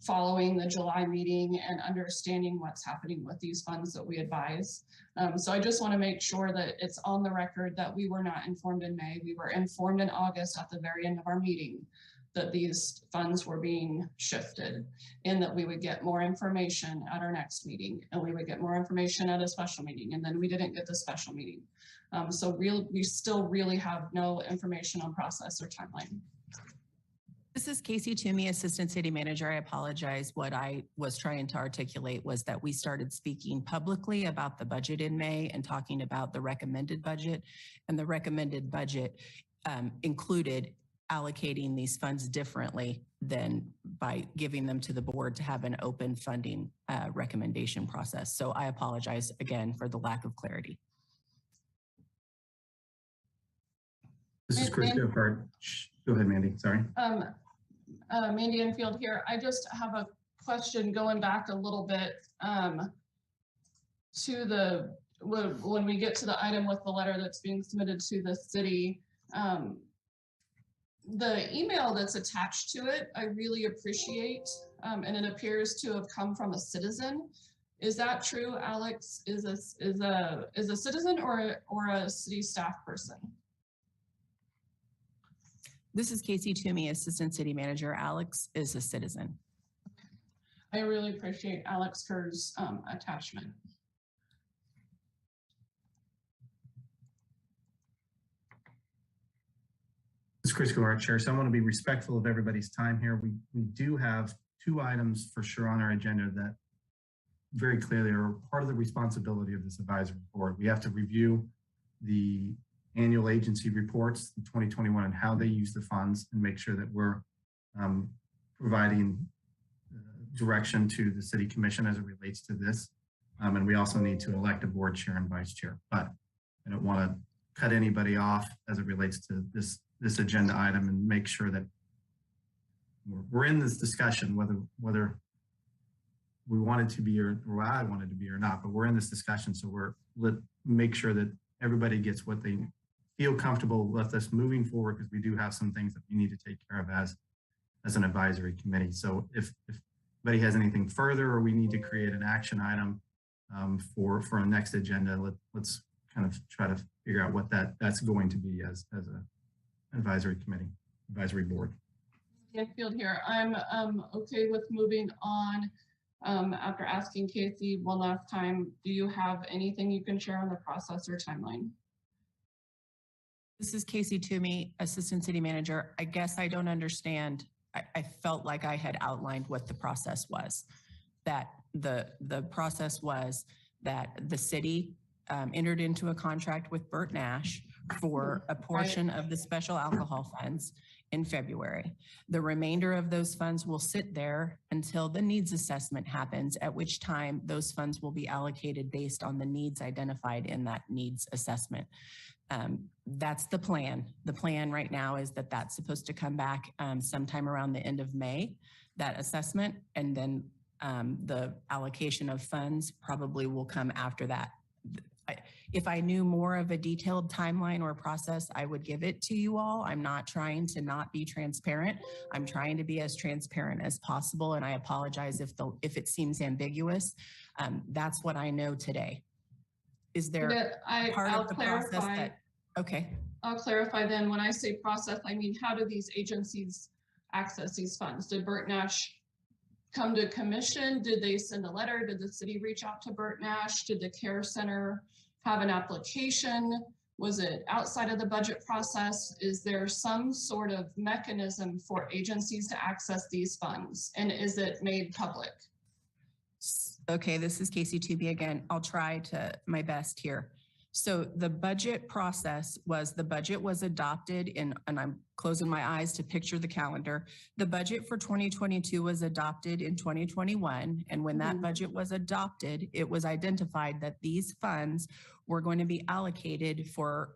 following the July meeting and understanding what's happening with these funds that we advise. So I just want to make sure that it's on the record that we were not informed in May. We were informed in August at the very end of our meeting that these funds were being shifted, and that we would get more information at our next meeting, and we would get more information at a special meeting, and then we didn't get the special meeting. So we still really have no information on process or timeline. This is Casey Toomey, Assistant City Manager. I apologize. What I was trying to articulate was that we started speaking publicly about the budget in May and talking about the recommended budget, and the recommended budget included allocating these funds differently than by giving them to the board to have an open funding recommendation process. So I apologize again for the lack of clarity. This is Chris Gephardt. Go ahead, Mandy. Sorry. Mandy Enfield here. I just have a question going back a little bit to when we get to the item with the letter that's being submitted to the city. The email that's attached to it, I really appreciate, and it appears to have come from a citizen. Is that true, Alex? Is a citizen or a city staff person? This is Casey Toomey, Assistant City Manager. Alex is a citizen. I really appreciate Alex Kerr's attachment. This is Chris Gorek, Chair. So I want to be respectful of everybody's time here. We do have two items for sure on our agenda that very clearly are part of the responsibility of this advisory board. We have to review the annual agency reports, the 2021, and how they use the funds, and make sure that we're providing direction to the city commission as it relates to this. And we also need to elect a board chair and vice chair. But I don't want to cut anybody off as it relates to this agenda item, and make sure that we're in this discussion, whether we want it to be or I want it to be or not, but we're in this discussion. So let's make sure that everybody gets what they feel comfortable with us moving forward, because we do have some things that we need to take care of as an advisory committee. So if anybody has anything further, or we need to create an action item for a next agenda, let's kind of try to figure out what that's going to be as an advisory committee, advisory board. Field here. I'm okay with moving on. After asking Casey one last time, do you have anything you can share on the process or timeline? This is Casey Toomey, Assistant City Manager. I guess I don't understand. I felt like I had outlined what the process was. That the process was that the city entered into a contract with Bert Nash for a portion of the special alcohol funds in February. The remainder of those funds will sit there until the needs assessment happens, at which time those funds will be allocated based on the needs identified in that needs assessment. That's the plan. The plan right now is that that's supposed to come back sometime around the end of May, that assessment, and then the allocation of funds probably will come after that. If I knew more of a detailed timeline or process, I would give it to you all. I'm not trying to not be transparent. I'm trying to be as transparent as possible, and I apologize if it seems ambiguous. That's what I know today. Is there part of the process that, okay. I'll clarify then. When I say process, I mean, how do these agencies access these funds? Did Bert Nash come to commission? Did they send a letter? Did the city reach out to Bert Nash? Did the care center have an application? Was it outside of the budget process? Is there some sort of mechanism for agencies to access these funds? And is it made public? Okay, this is Casey Toomey again. I'll try to my best here. So the budget process was, the budget was adopted in, and I'm closing my eyes to picture the calendar. The budget for 2022 was adopted in 2021. And when that budget was adopted, it was identified that these funds were going to be allocated for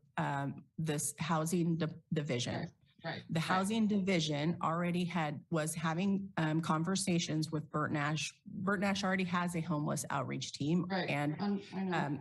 this housing division. Right. The housing division already was having conversations with Bert Nash. Bert Nash already has a homeless outreach team, and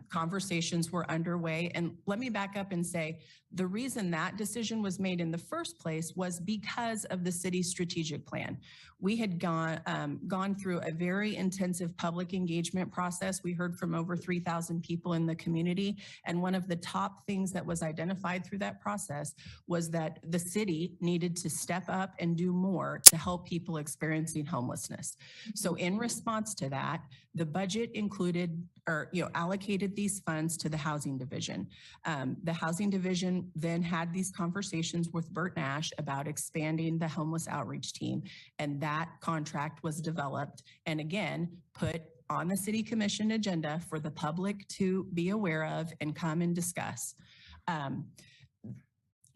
conversations were underway. And let me back up and say, the reason that decision was made in the first place was because of the city's strategic plan. We had gone through a very intensive public engagement process. We heard from over 3,000 people in the community. And one of the top things that was identified through that process was that the city needed to step up and do more to help people experiencing homelessness. So in response to that, the budget included or allocated these funds to the housing division. The housing division then had these conversations with Bert Nash about expanding the homeless outreach team, and that contract was developed and again put on the city commission agenda for the public to be aware of and come and discuss.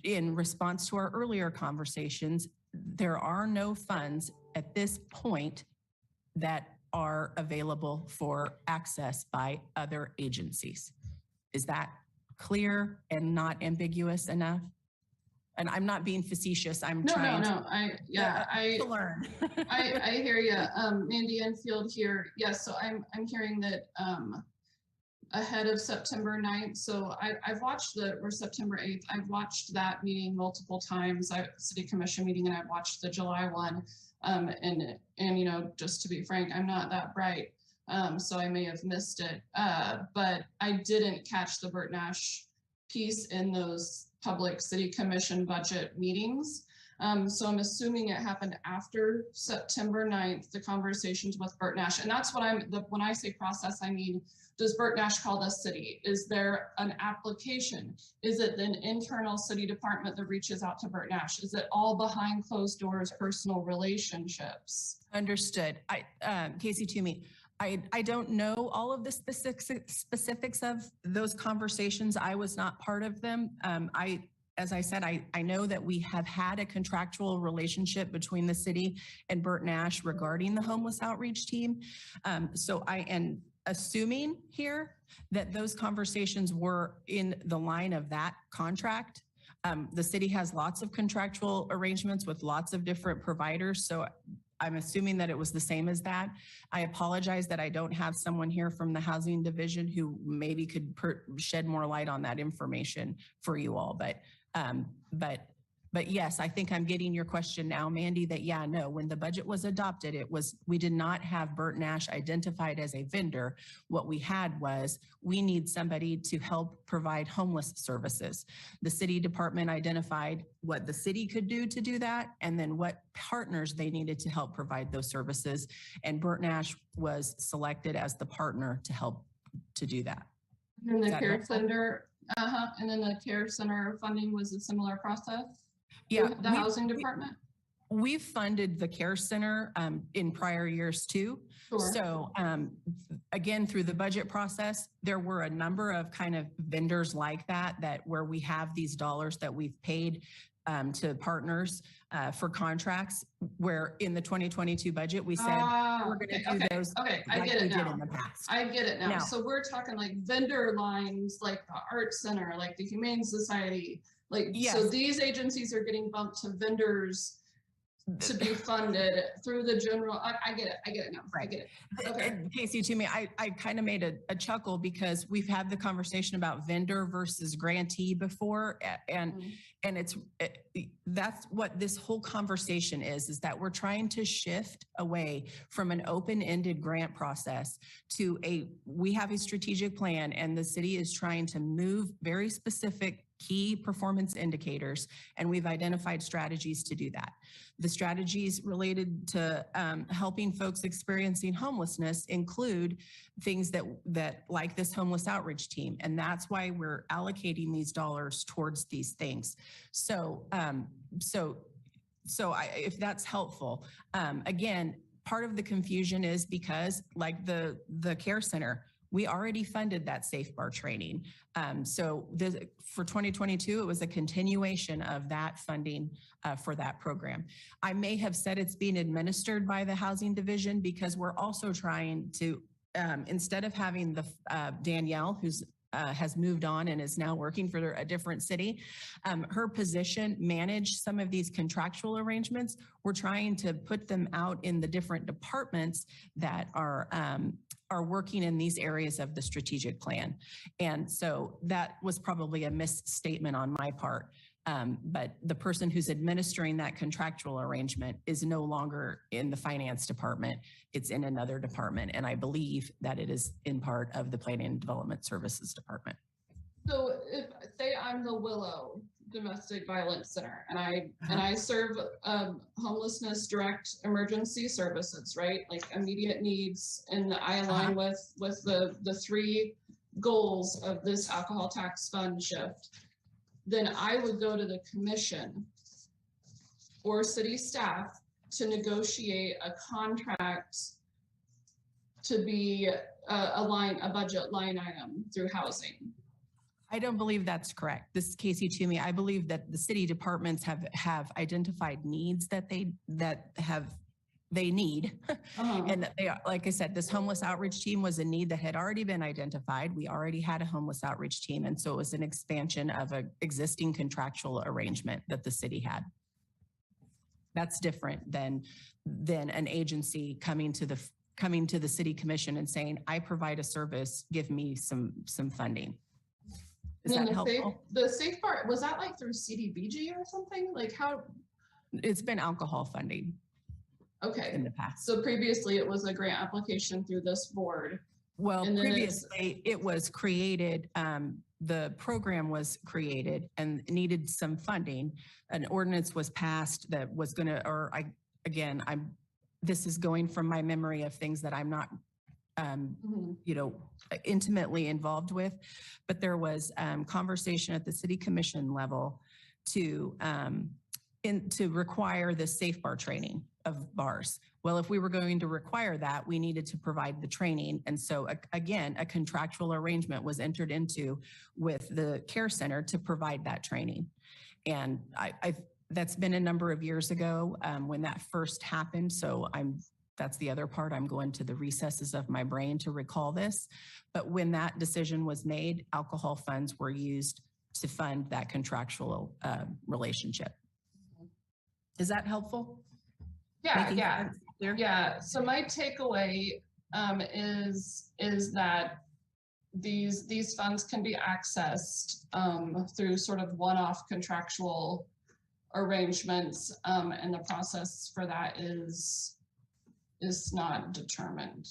In response to our earlier conversations, there are no funds at this point that are available for access by other agencies. Is that clear and not ambiguous enough? And I'm not being facetious. I'm trying to learn. I hear you. Mandy Enfield here. Yes, so I'm hearing that ahead of September 9th. So I've watched or September 8th, I've watched that meeting multiple times. City Commission meeting, and I've watched the July one. And just to be frank, I'm not that bright. So I may have missed it. But I didn't catch the Bert Nash piece in those public city commission budget meetings. So I'm assuming it happened after September 9th, the conversations with Bert Nash. And that's what when I say process, I mean, does Bert Nash call the city? Is there an application? Is it an internal city department that reaches out to Bert Nash? Is it all behind closed doors, personal relationships? Understood. Casey Toomey, I don't know all of the specifics of those conversations. I was not part of them. As I said, I know that we have had a contractual relationship between the city and Bert Nash regarding the homeless outreach team. So I am assuming here that those conversations were in the line of that contract. The city has lots of contractual arrangements with lots of different providers. So I'm assuming that it was the same as that. I apologize that I don't have someone here from the housing division who maybe could shed more light on that information for you all. But yes, I think I'm getting your question now, Mandy, that yeah, no, when the budget was adopted, we did not have Burt Nash identified as a vendor. What we had was, we need somebody to help provide homeless services. The city department identified what the city could do to do that, and then what partners they needed to help provide those services. And Burt Nash was selected as the partner to help to do that. And the care center, and then the care center funding was a similar process? Yeah, the housing department? We've funded the care center in prior years too. Sure. So again, through the budget process, there were a number of kind of vendors like that where we have these dollars that we've paid to partners for contracts, where in the 2022 budget, we said we're going to do those I like get we it did now. in the past. I get it now. Now- So we're talking like vendor lines, like the Art Center, like the Humane Society, like, Yes. so these agencies are getting bumped to vendors to be funded through the general, I get it now, I Right. get it. Okay. And Casey, to me, I kind of made a chuckle because we've had the conversation about vendor versus grantee before, and that's what this whole conversation is that we're trying to shift away from an open-ended grant process to we have a strategic plan, and the city is trying to move very specific key performance indicators, and we've identified strategies to do that. The strategies related to helping folks experiencing homelessness include things that like this homeless outreach team, and that's why we're allocating these dollars towards these things. So, if that's helpful, again, part of the confusion is because, like the care center, we already funded that Safe Bar training. For 2022, it was a continuation of that funding for that program. I may have said it's being administered by the housing division because we're also trying to, instead of having the Danielle, who's has moved on and is now working for a different city, her position manage some of these contractual arrangements. We're trying to put them out in the different departments that are working in these areas of the strategic plan. And so that was probably a misstatement on my part. But the person who's administering that contractual arrangement is no longer in the finance department. It's in another department. And I believe that it is in part of the Planning and Development Services Department. So if, say I'm the Willow Domestic Violence Center, and I serve homelessness direct emergency services, right? Like immediate needs, and I align with the three goals of this alcohol tax fund shift, then I would go to the commission or city staff to negotiate a contract to be a budget line item through housing. I don't believe that's correct. This is Casey Toomey. I believe that the city departments have identified needs that they need. And that they are, like I said, this homeless outreach team was a need that had already been identified. We already had a homeless outreach team. And so it was an expansion of an existing contractual arrangement that the city had. That's different than an agency coming to the city commission and saying, I provide a service, give me some funding. Is that helpful? The safe part, was that like through CDBG or something? Like how? It's been alcohol funding. Okay. In the past. So previously it was a grant application through this board. Well, previously it was created, the program was created and needed some funding. An ordinance was passed that was going to, this is going from my memory of things that I'm not, intimately involved with, but there was conversation at the city commission level to require the safe bar training of bars. Well, if we were going to require that, we needed to provide the training. And so again, a contractual arrangement was entered into with the care center to provide that training. And that's been a number of years ago when that first happened. So that's the other part. I'm going to the recesses of my brain to recall this. But when that decision was made, alcohol funds were used to fund that contractual relationship. Is that helpful? Yeah, Clear? Yeah, so my takeaway is that these funds can be accessed through sort of one-off contractual arrangements, and the process for that is not determined.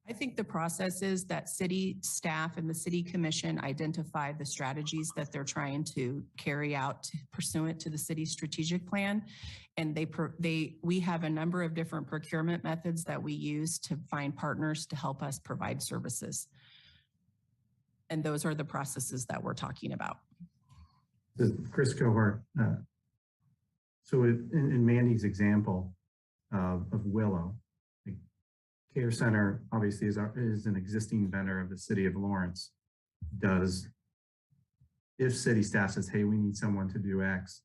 I think the process is that city staff and the city commission identify the strategies that they're trying to carry out pursuant to the city's strategic plan. And we have a number of different procurement methods that we use to find partners to help us provide services. And those are the processes that we're talking about. Chris Cohart, so in Mandy's example of Willow, the Care Center obviously is an existing vendor of the city of Lawrence. If city staff says, hey, we need someone to do X,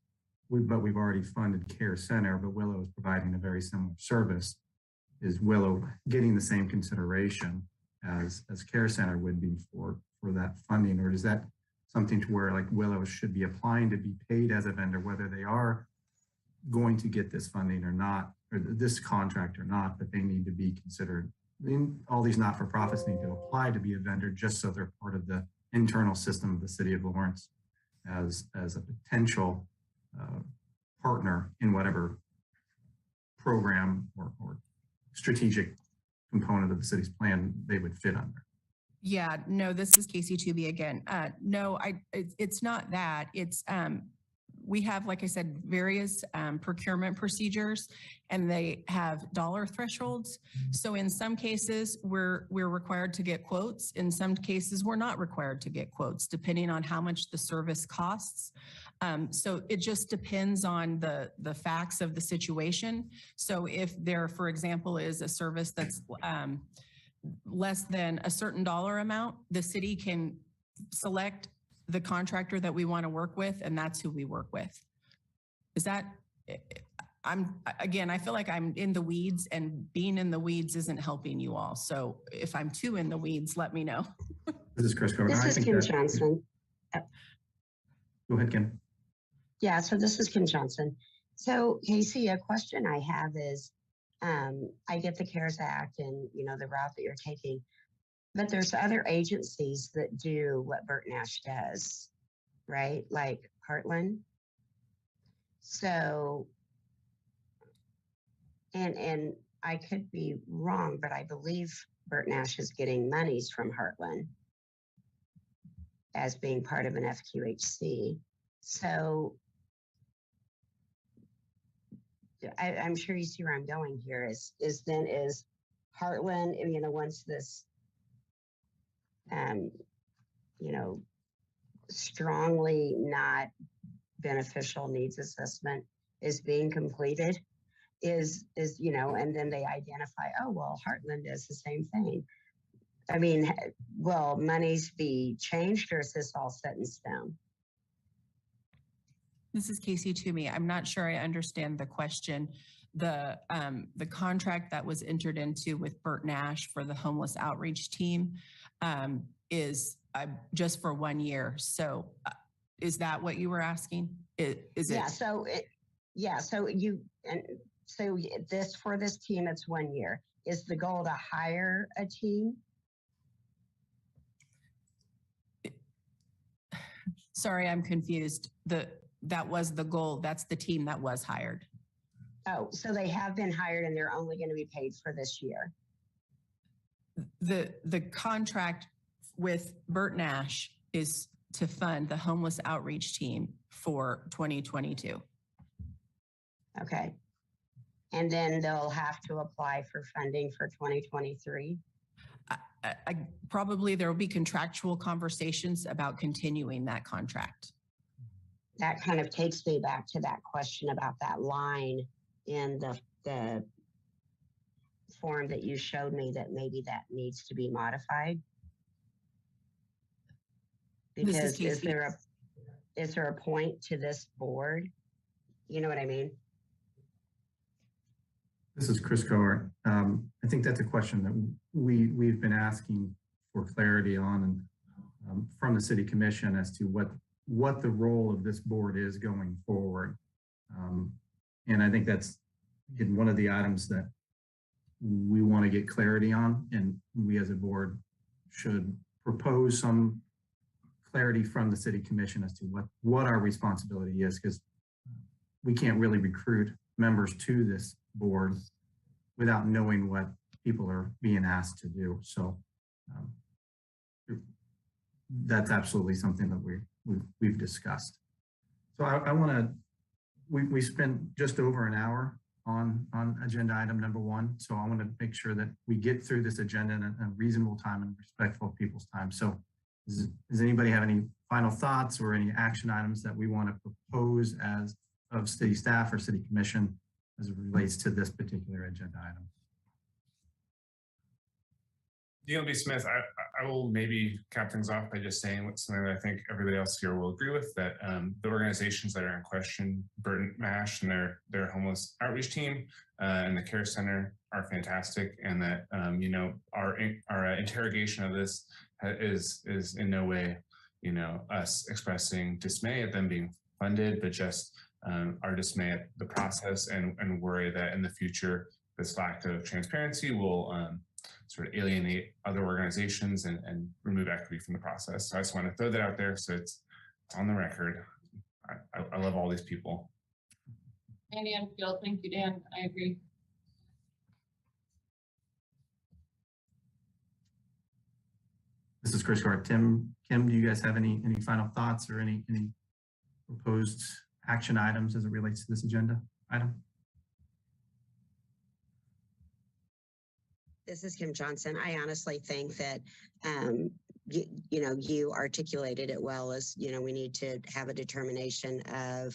but we've already funded Care Center, but Willow is providing a very similar service, is Willow getting the same consideration as Care Center would be for that funding? Or is that something to where like Willow should be applying to be paid as a vendor, whether they are going to get this funding or not, or this contract or not, but they need to be considered? All these not-for-profits need to apply to be a vendor just so they're part of the internal system of the city of Lawrence as a potential partner in whatever program or strategic component of the city's plan they would fit under. Yeah, no, this is Casey Tooby again. No, it's not that. It's we have, like I said, various procurement procedures, and they have dollar thresholds. So in some cases, we're required to get quotes. In some cases, we're not required to get quotes, depending on how much the service costs. So it just depends on the facts of the situation. So if there, for example, is a service that's less than a certain dollar amount, the city can select the contractor that we want to work with, and that's who we work with. Is that, I feel like I'm in the weeds, and being in the weeds isn't helping you all. So if I'm too in the weeds, let me know. This is Chris Cohart. This is Kim Johnson. Go ahead, Kim. Yeah, so this is Kim Johnson. So Casey, a question I have is, I get the CARES Act and, you know, the route that you're taking, but there's other agencies that do what Bert Nash does, right? Like Heartland. So, and I could be wrong, but I believe Bert Nash is getting monies from Heartland as being part of an FQHC. So I'm sure you see where I'm going here is Heartland, you know, once this, you know, strongly not beneficial needs assessment is being completed, is, you know, and then they identify, oh, well, Heartland does the same thing. I mean, will monies be changed, or is this all set in stone? This is Casey Toomey. I'm not sure I understand the question. The contract that was entered into with Bert Nash for the homeless outreach team is just for 1 year. So is that what you were asking? Yeah. So this, for this team, it's 1 year. Is the goal to hire a team? Sorry, I'm confused. That was the goal. That's the team that was hired. Oh, so they have been hired and they're only going to be paid for this year. The contract with Bert Nash is to fund the homeless outreach team for 2022. Okay. And then they'll have to apply for funding for 2023. Probably there will be contractual conversations about continuing that contract. That kind of takes me back to that question about that line in the form that you showed me, that maybe that needs to be modified. Because is there a point to this board? You know what I mean? This is Chris Cohart. I think that's a question that we've been asking for clarity on, and from the city commission, as to what the role of this board is going forward. And I think that's one of the items that we want to get clarity on, and we as a board should propose some clarity from the city commission as to what our responsibility is, because we can't really recruit members to this board without knowing what people are being asked to do. So that's absolutely something that we've discussed. So I want to, we spent just over an hour on agenda item number 1. So I want to make sure that we get through this agenda in a reasonable time and respectful of people's time. So does anybody have any final thoughts or any action items that we want to propose as of city staff or city commission as it relates to this particular agenda item? DLB Smith, I will maybe cap things off by just saying something that I think everybody else here will agree with, that the organizations that are in question, Burton Mash and their homeless outreach team and the care center are fantastic, and that you know, our interrogation of this is in no way, you know, us expressing dismay at them being funded, but just our dismay at the process and worry that in the future this lack of transparency will sort of alienate other organizations and remove equity from the process. So I just want to throw that out there so it's on the record. I love all these people. Andy Enfield, thank you, Dan. I agree. This is Chris Gart. Kim, do you guys have any final thoughts or any proposed action items as it relates to this agenda item? This is Kim Johnson. I honestly think that, you know, you articulated it well as, you know, we need to have a determination of,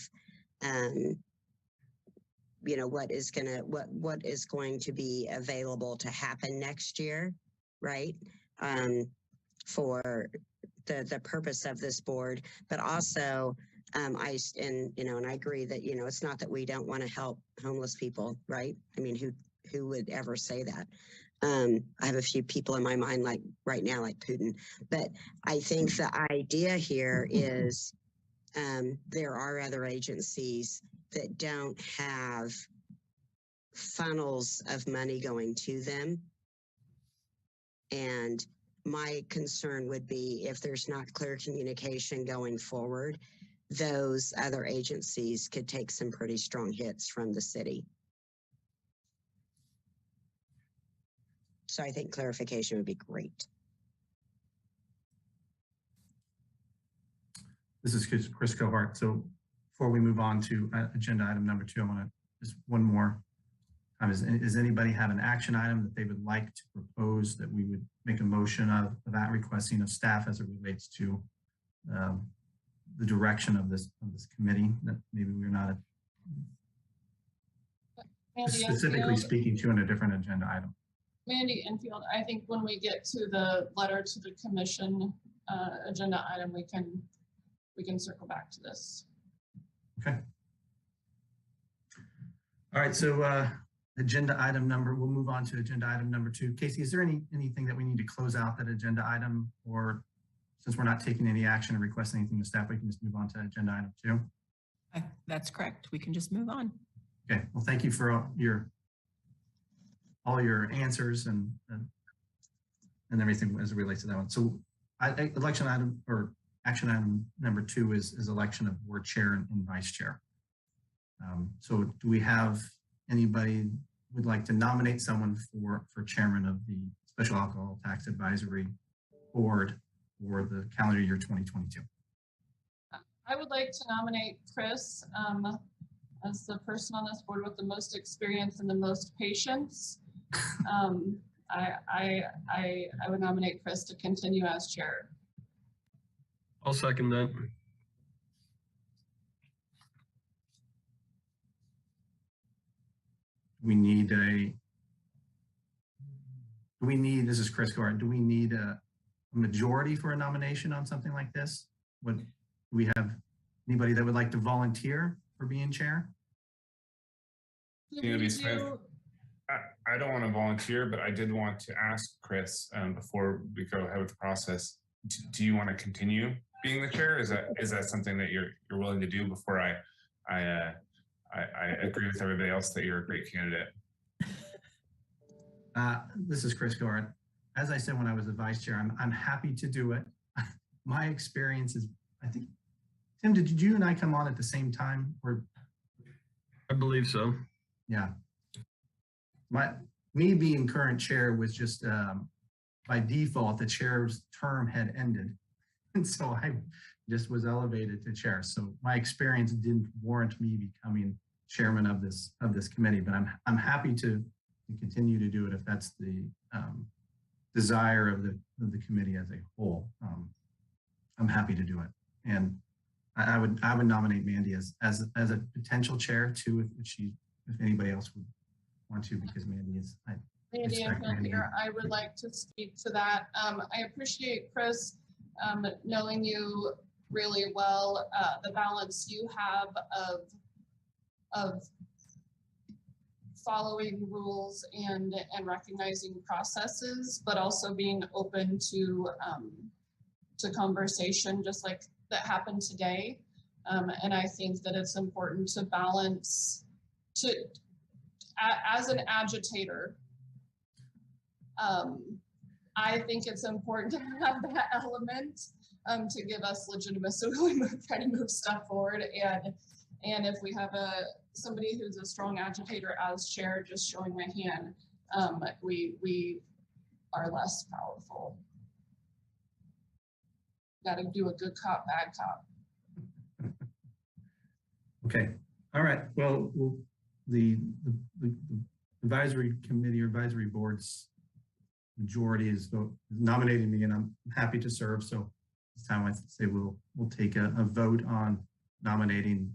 you know, what is going to be available to happen next year, right? For the purpose of this board, but also, and I agree that, you know, it's not that we don't want to help homeless people, right? I mean, who would ever say that? I have a few people in my mind, like right now, like Putin, but I think the idea here is there are other agencies that don't have funnels of money going to them. And my concern would be if there's not clear communication going forward, those other agencies could take some pretty strong hits from the city. So I think clarification would be great. This is Chris Cohart. So before we move on to agenda item number 2, I want to just one more time. Does anybody have an action item that they would like to propose that we would make a motion of that requesting of staff as it relates to the direction of this committee that maybe we're not specifically speaking to in a different agenda item? Mandy Enfield, I think when we get to the letter to the commission agenda item, we can circle back to this. Okay. All right, so we'll move on to agenda item number 2. Casey, is there anything that we need to close out that agenda item, or since we're not taking any action or requesting anything to staff, we can just move on to agenda item 2? That's correct. We can just move on. Okay, well, thank you for all your answers and everything as it relates to that one. So election item or action item number 2 is election of board chair and vice chair. So do we have anybody would like to nominate someone for chairman of the Special Alcohol Tax Advisory Board for the calendar year 2022? I would like to nominate Chris as the person on this board with the most experience and the most patience. I would nominate Chris to continue as chair. I'll second that. This is Chris Gordon, do we need a majority for a nomination on something like this? Do we have anybody that would like to volunteer for being chair? I don't want to volunteer, but I did want to ask Chris before we go ahead with the process. Do you want to continue being the chair? Is that something that you're willing to do before I agree with everybody else that you're a great candidate? This is Chris Gord. As I said when I was the vice chair, I'm happy to do it. My experience is, I think, Tim, did you and I come on at the same time? Or I believe so. yeah, me being current chair was just by default, the chair's term had ended, and so I just was elevated to chair. So my experience didn't warrant me becoming chairman of this committee, but I'm happy to continue to do it if that's the desire of the committee as a whole. I'm happy to do it, and I would nominate Mandy as a potential chair too, if anybody else would want to, because Mandy is. Mandy and here, I would like to speak to that. I appreciate, Chris, knowing you really well, the balance you have of following rules and recognizing processes, but also being open to conversation, just like that happened today. And I think that it's important to balance, as an agitator, I think it's important to have that element to give us legitimacy when we try to move stuff forward. And if we have somebody who's a strong agitator as chair, just showing my hand, we are less powerful. Got to do a good cop, bad cop. Okay. All right. Well, the advisory committee or advisory board's majority is nominating me, and I'm happy to serve. So this time I say we'll take a vote on nominating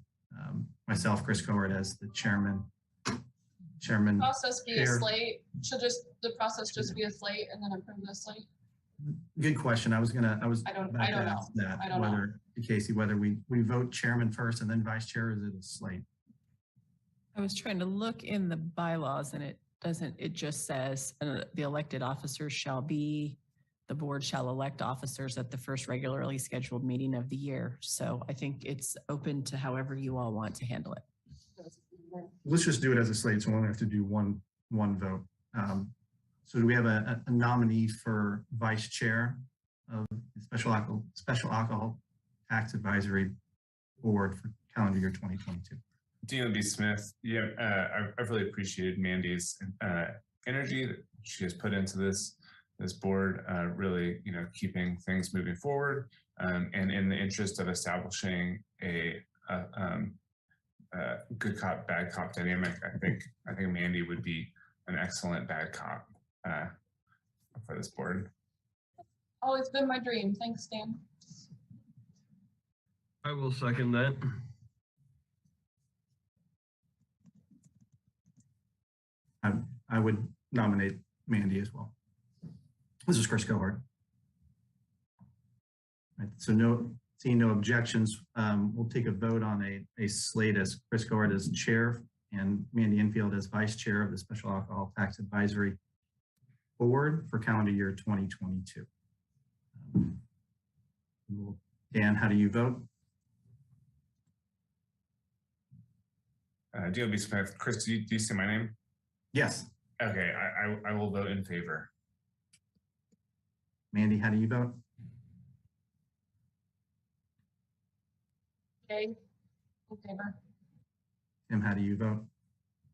myself, Chris Coward, as the chairman. Process be a slate. Should the process just be a slate and then approve the slate? Good question. I don't know. Casey, whether we vote chairman first and then vice chair, or is it a slate? I was trying to look in the bylaws, and it doesn't, it just says the elected officers the board shall elect officers at the first regularly scheduled meeting of the year. So I think it's open to however you all want to handle it. Let's just do it as a slate, so we only have to do one vote. So do we have a nominee for vice chair of the Special Alcohol Tax Advisory Board for calendar year 2022? Dean B. Smith. Yeah, I've really appreciated Mandy's energy that she has put into this board, really, keeping things moving forward, and in the interest of establishing a good cop, bad cop dynamic. I think Mandy would be an excellent bad cop for this board. Always been my dream. Thanks, Dan. I will second that. I would nominate Mandy as well. This is Chris Cohart. Right, so seeing no objections, we'll take a vote on a slate as Chris Cohart as chair and Mandy Enfield as vice chair of the Special Alcohol Tax Advisory Board for calendar year 2022. Dan, how do you vote? DLB Smith. Chris, do you see my name? Yes. Okay, I will vote in favor. Mandy, how do you vote? Okay. In favor. Tim, how do you vote?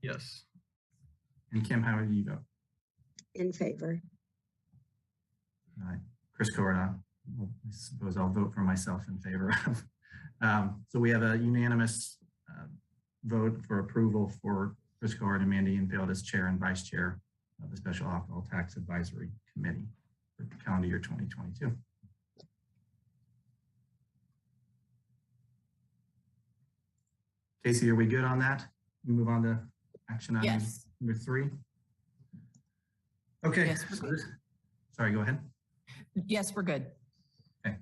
Yes. And Kim, how do you vote? In favor. All right. Chris Corda, well, I suppose I'll vote for myself in favor of. So we have a unanimous vote for approval for Chris Corda and Mandy Enfield as chair and vice chair of the Special Alcohol Tax Advisory Committee for calendar year 2022. Casey, are we good on that? We move on to action item number 3. Okay. Yes, sorry, go ahead. Yes, we're good. Okay.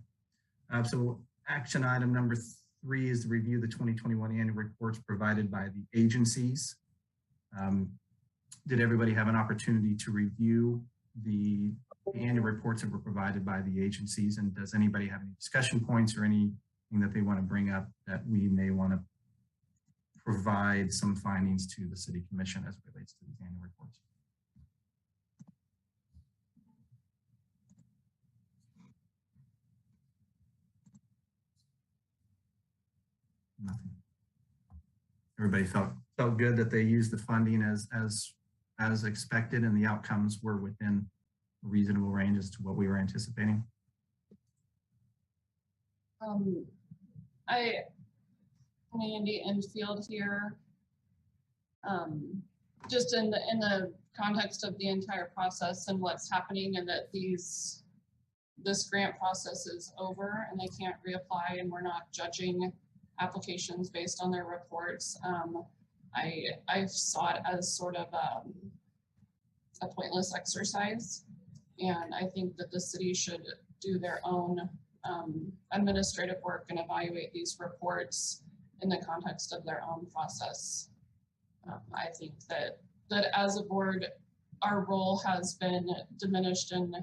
So action item number 3 is to review the 2021 annual reports provided by the agencies. Did everybody have an opportunity to review the annual reports that were provided by the agencies? And does anybody have any discussion points or anything that they want to bring up that we may want to provide some findings to the City Commission as it relates to these annual reports? Nothing. Everybody felt good that they used the funding as expected, and the outcomes were within a reasonable range as to what we were anticipating. Mandy Enfield here. Just in the context of the entire process and what's happening, and that this grant process is over and they can't reapply, and we're not judging applications based on their reports. I saw it as sort of a pointless exercise, and I think that the city should do their own administrative work and evaluate these reports in the context of their own process. I think that as a board, our role has been diminished, and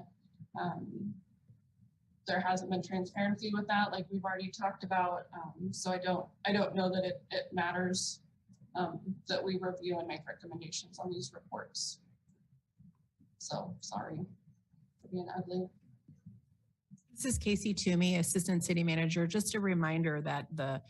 there hasn't been transparency with that, like we've already talked about. So I don't know that it matters that we review and make recommendations on these reports. So sorry for being ugly. This is Casey Toomey, Assistant City Manager. Just a reminder that the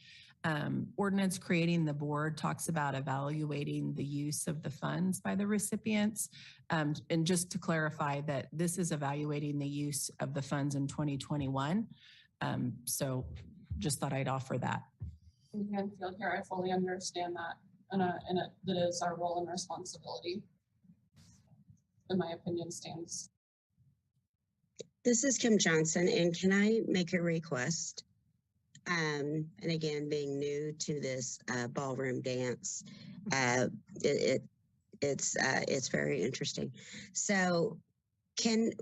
ordinance creating the board talks about evaluating the use of the funds by the recipients. And just to clarify that this is evaluating the use of the funds in 2021. So just thought I'd offer that. Enfield here, I fully understand that. And that is our role and responsibility. In my opinion, stands. This is Kim Johnson, and can I make a request? And again, being new to this ballroom dance, it's very interesting. So can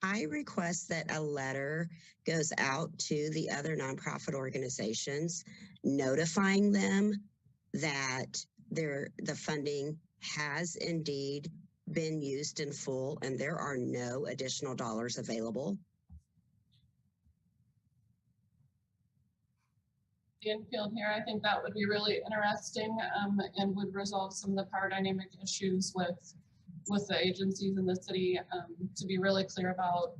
I request that a letter goes out to the other nonprofit organizations, notifying them that the funding has indeed been used in full and there are no additional dollars available? Infield here, I think that would be really interesting and would resolve some of the power dynamic issues with the agencies in the city, to be really clear about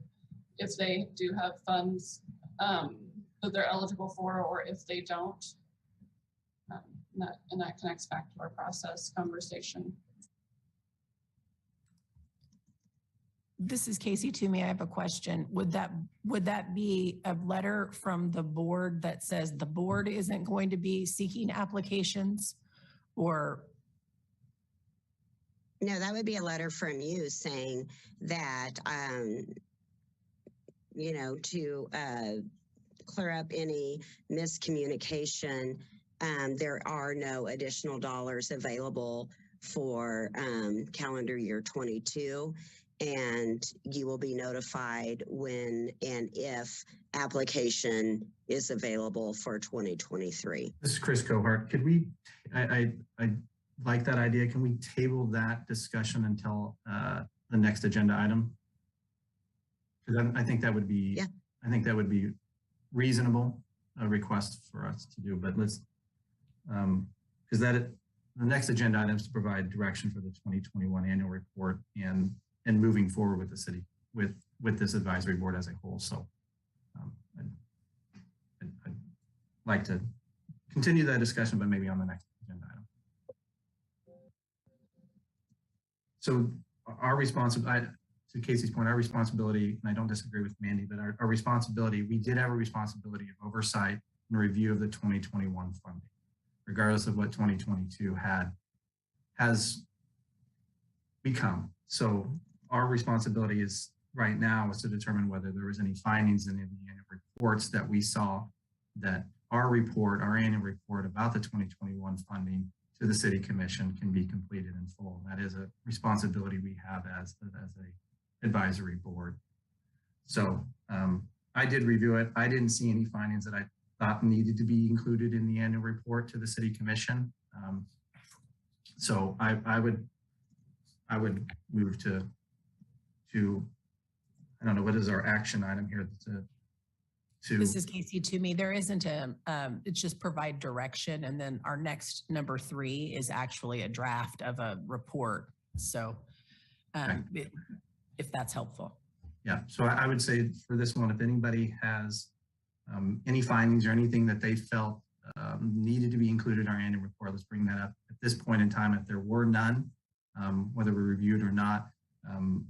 if they do have funds that they're eligible for, or if they don't. And that connects back to our process conversation. This is Casey Toomey. I have a question. Would that be a letter from the board that says the board isn't going to be seeking applications, or? No, that would be a letter from you saying that, you know, to clear up any miscommunication. There are no additional dollars available for calendar year 22. And you will be notified when and if application is available for 2023. This is Chris Cohart. Could we, I like that idea. Can we table that discussion until the next agenda item? Because I think that would be, yeah. I think that would be reasonable, a request for us to do, but let's, because the next agenda item is to provide direction for the 2021 annual report and moving forward with the city, with this advisory board as a whole. So I'd like to continue that discussion, but maybe on the next agenda item. So our responsibility, to Casey's point, our responsibility, and I don't disagree with Mandy, but our responsibility, we did have a responsibility of oversight and review of the 2021 funding, regardless of what 2022 has become. So our responsibility is right now is to determine whether there was any findings in the annual reports that we saw that our annual report about the 2021 funding to the City Commission can be completed in full. That is a responsibility we have as a advisory board. So I did review it. I didn't see any findings that I thought needed to be included in the annual report to the City Commission. So I would move to I don't know, what is our action item here to This is Casey Toomey. There isn't it's just provide direction. And then our next number 3 is actually a draft of a report. So if that's helpful. Yeah, so I would say for this one, if anybody has any findings or anything that they felt needed to be included in our annual report. Let's bring that up at this point in time. If there were none, whether we reviewed or not,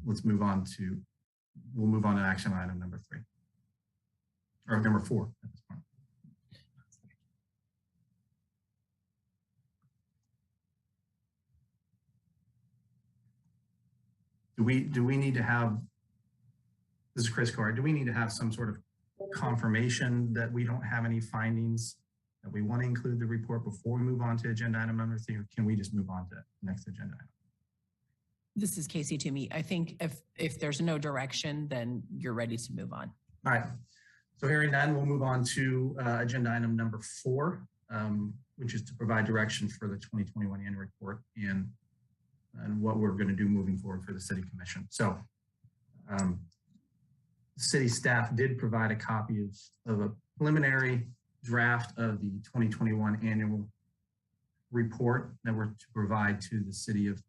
we'll move on to action item number 3 or number 4 at this point. Do we need to have, this is Chris Carr, do we need to have some sort of confirmation that we don't have any findings that we want to include the report before we move on to agenda item number 3, or can we just move on to the next agenda item? This is Casey Toomey. I think if there's no direction, then you're ready to move on. All right. So hearing none, we'll move on to agenda item number 4, which is to provide direction for the 2021 annual report and what we're going to do moving forward for the City Commission. So city staff did provide a copy of a preliminary draft of the 2021 annual report that we're to provide to the City of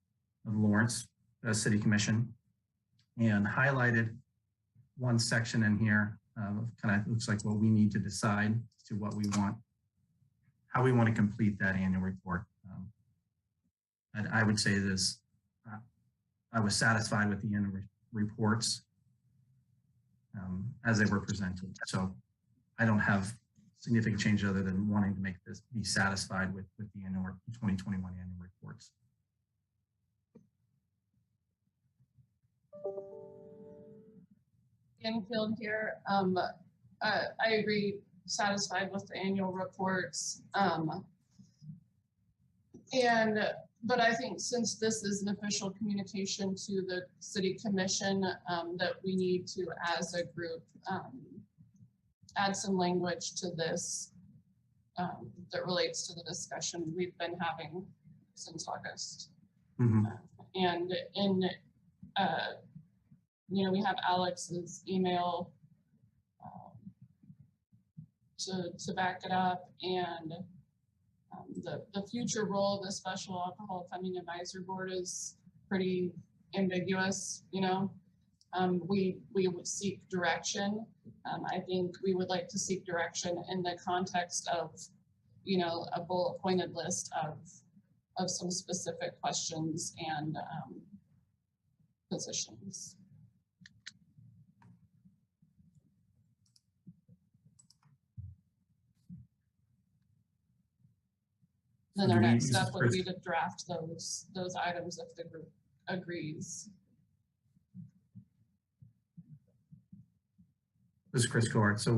Lawrence City Commission, and highlighted one section in here, kind of looks like what we need to decide as to what we want, how we want to complete that annual report. And I would say this, I was satisfied with the annual reports as they were presented. So I don't have significant change other than wanting to make this be satisfied with the 2021 annual reports. Infield here. I agree, satisfied with the annual reports. But I think since this is an official communication to the City Commission, that we need to, as a group, add some language to this that relates to the discussion we've been having since August. Mm-hmm. And in, we have Alex's email to back it up, and the future role of the Special Alcohol Funding Advisory Board is pretty ambiguous. We would seek direction. I think we would like to seek direction in the context of, a bullet pointed list of some specific questions and positions. Then our next step would be to draft those items if the group agrees. This is Chris Card. So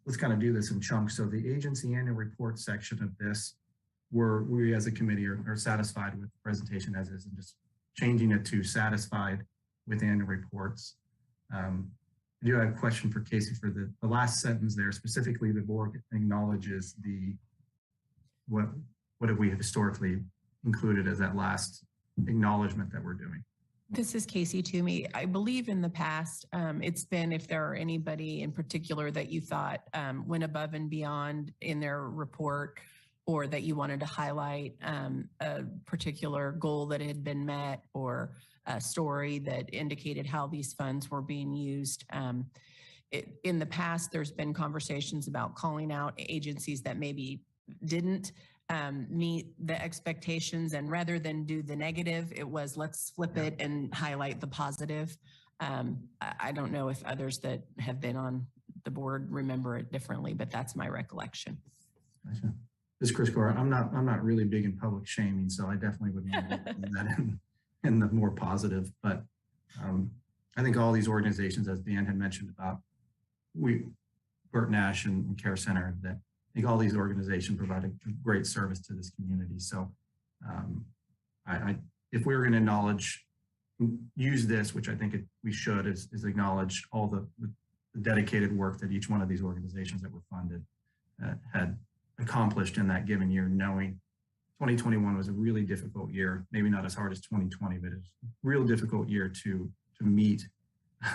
let's kind of do this in chunks. So the agency annual report section of this, we as a committee are satisfied with the presentation as is, and just changing it to satisfied with annual reports. I do have a question for Casey for the last sentence there. Specifically, the board acknowledges what have we historically included as that last acknowledgement that we're doing? This is Casey Toomey. I believe in the past, it's been if there are anybody in particular that you thought went above and beyond in their report, or that you wanted to highlight a particular goal that had been met, or a story that indicated how these funds were being used. In the past, there's been conversations about calling out agencies that maybe didn't meet the expectations, and rather than do the negative, it was let's flip it and highlight the positive. I don't know if others that have been on the board remember it differently, but that's my recollection. Gotcha. This is Chris Gore. I'm not really big in public shaming, so I definitely would want to do that in the more positive. But I think all these organizations, as Dan had mentioned about Burt Nash and Care Center, that I think all these organizations provide a great service to this community. So if we were going to use this, which I think we should, is acknowledge all the dedicated work that each one of these organizations that were funded had accomplished in that given year, knowing 2021 was a really difficult year, maybe not as hard as 2020, but it's a real difficult year to meet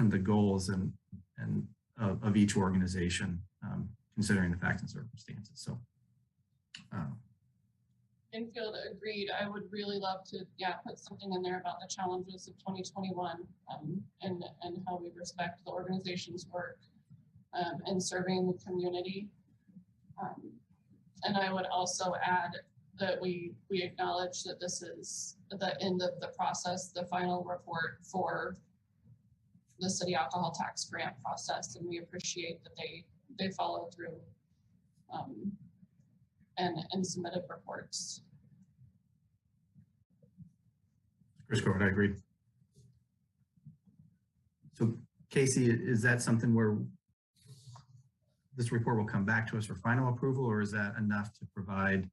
the goals and of each organization, considering the facts and circumstances. So Infield agreed. I would really love to, put something in there about the challenges of 2021 and how we respect the organization's work in serving the community. And I would also add that we acknowledge that this is the end of the process, the final report for the city alcohol tax grant process, and we appreciate that they follow through and submitted reports. Chris Corbett, I agree. So Casey, is that something where this report will come back to us for final approval, or is that enough to provide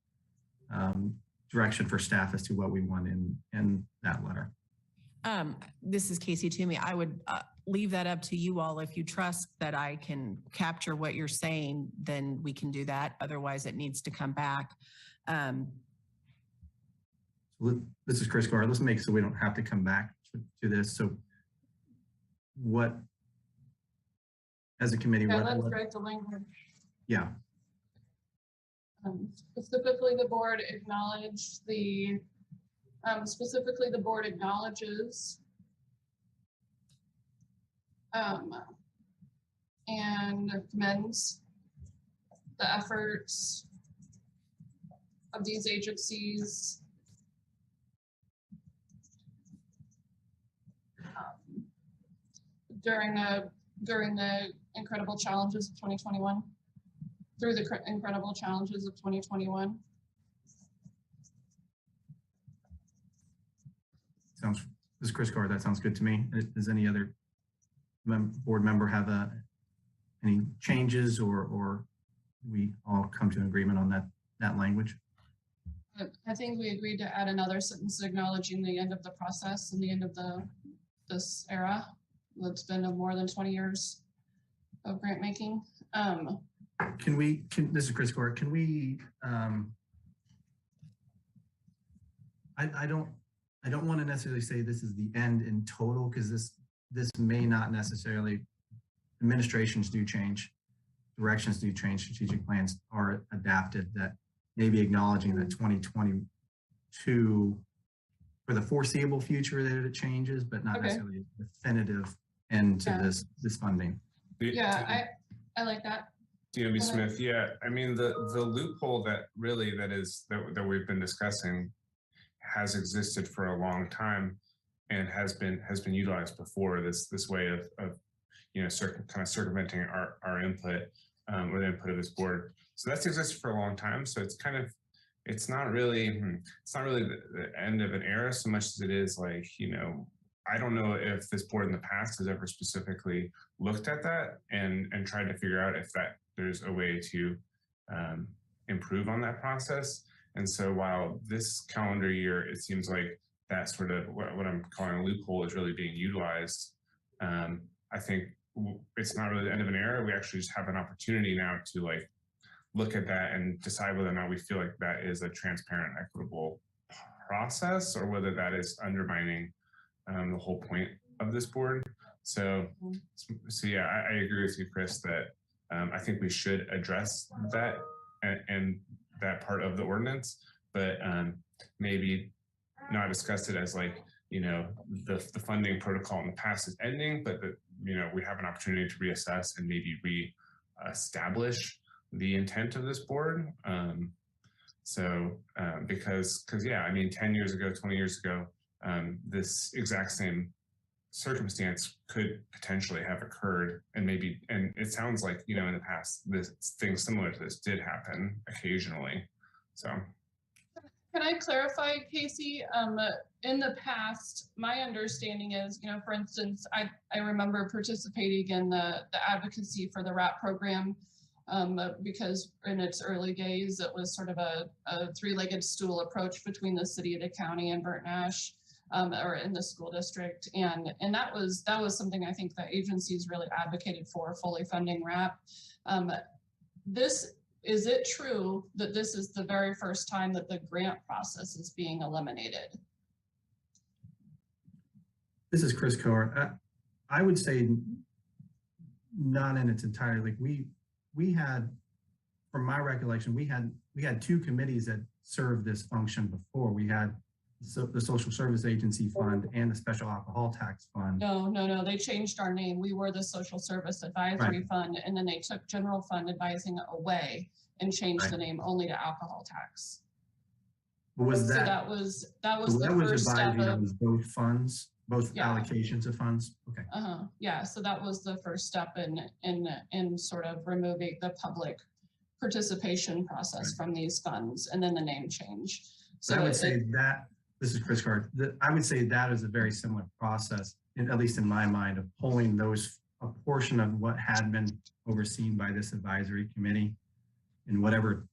direction for staff as to what we want in that letter? This is Casey Toomey. I would leave that up to you all. If you trust that I can capture what you're saying, then we can do that. Otherwise, it needs to come back. This is Chris Carr. Let's make so we don't have to come back to this. So what, as a committee, yeah, let's write the language. Yeah. Specifically, the board acknowledged the specifically the board acknowledges and commends the efforts of these agencies during the incredible challenges of 2021, through the incredible challenges of 2021. This is Chris Carr. That sounds good to me. Does any other board member have any changes, or we all come to an agreement on that language? I think we agreed to add another sentence acknowledging the end of the process and the end of this era. That's been more than 20 years of grant making. This is Chris Carr. Can we? I don't want to necessarily say this is the end in total, because this may not necessarily. Administrations do change, directions do change, strategic plans are adapted. That maybe acknowledging that 2022 for the foreseeable future that it changes, but not necessarily a definitive end to this funding. Yeah, I like that. DMB Smith, yeah, I mean the loophole that we've been discussing has existed for a long time and has been utilized before, this way of circumventing our input or the input of this board. So that's existed for a long time. So it's not really the end of an era so much as it is like, I don't know if this board in the past has ever specifically looked at that and tried to figure out if there's a way to improve on that process. And so while this calendar year, it seems like that sort of what I'm calling a loophole is really being utilized, I think it's not really the end of an era. We actually just have an opportunity now to look at that and decide whether or not we feel like that is a transparent, equitable process, or whether that is undermining the whole point of this board. So yeah, I agree with you, Chris, that I think we should address that and that part of the ordinance, but maybe not discuss it as the funding protocol in the past is ending, but that we have an opportunity to reassess and maybe re-establish the intent of this board. Because yeah, I mean, 10 years ago, 20 years ago, this exact same circumstance could potentially have occurred, and it sounds like, in the past, things similar to this did happen occasionally. So. Can I clarify, Casey? In the past, my understanding is, for instance, I remember participating in the advocacy for the RAP program because in its early days, it was sort of a three-legged stool approach between the city, the county, and Burton Ash, or in the school district, and that was something I think the agencies really advocated for, fully funding RAP. Is it true that this is the very first time that the grant process is being eliminated? This is Chris Carr. I would say not in its entirety. We had, from my recollection, we had two committees that served this function before. We had the Social Service Agency Fund and the Special Alcohol Tax Fund. No, they changed our name. We were the Social Service Advisory Fund, and then they took General Fund Advising away and change Right. the name only to alcohol tax. Was So that, that was so the that was first step advisory on of, both funds, both Yeah. allocations of funds? Okay. yeah, so that was the first step in sort of removing the public participation process from these funds, and then the name change. So I would say that, this is Chris Card, I would say that is a very similar process, at least in my mind, of pulling a portion of what had been overseen by this advisory committee in whatever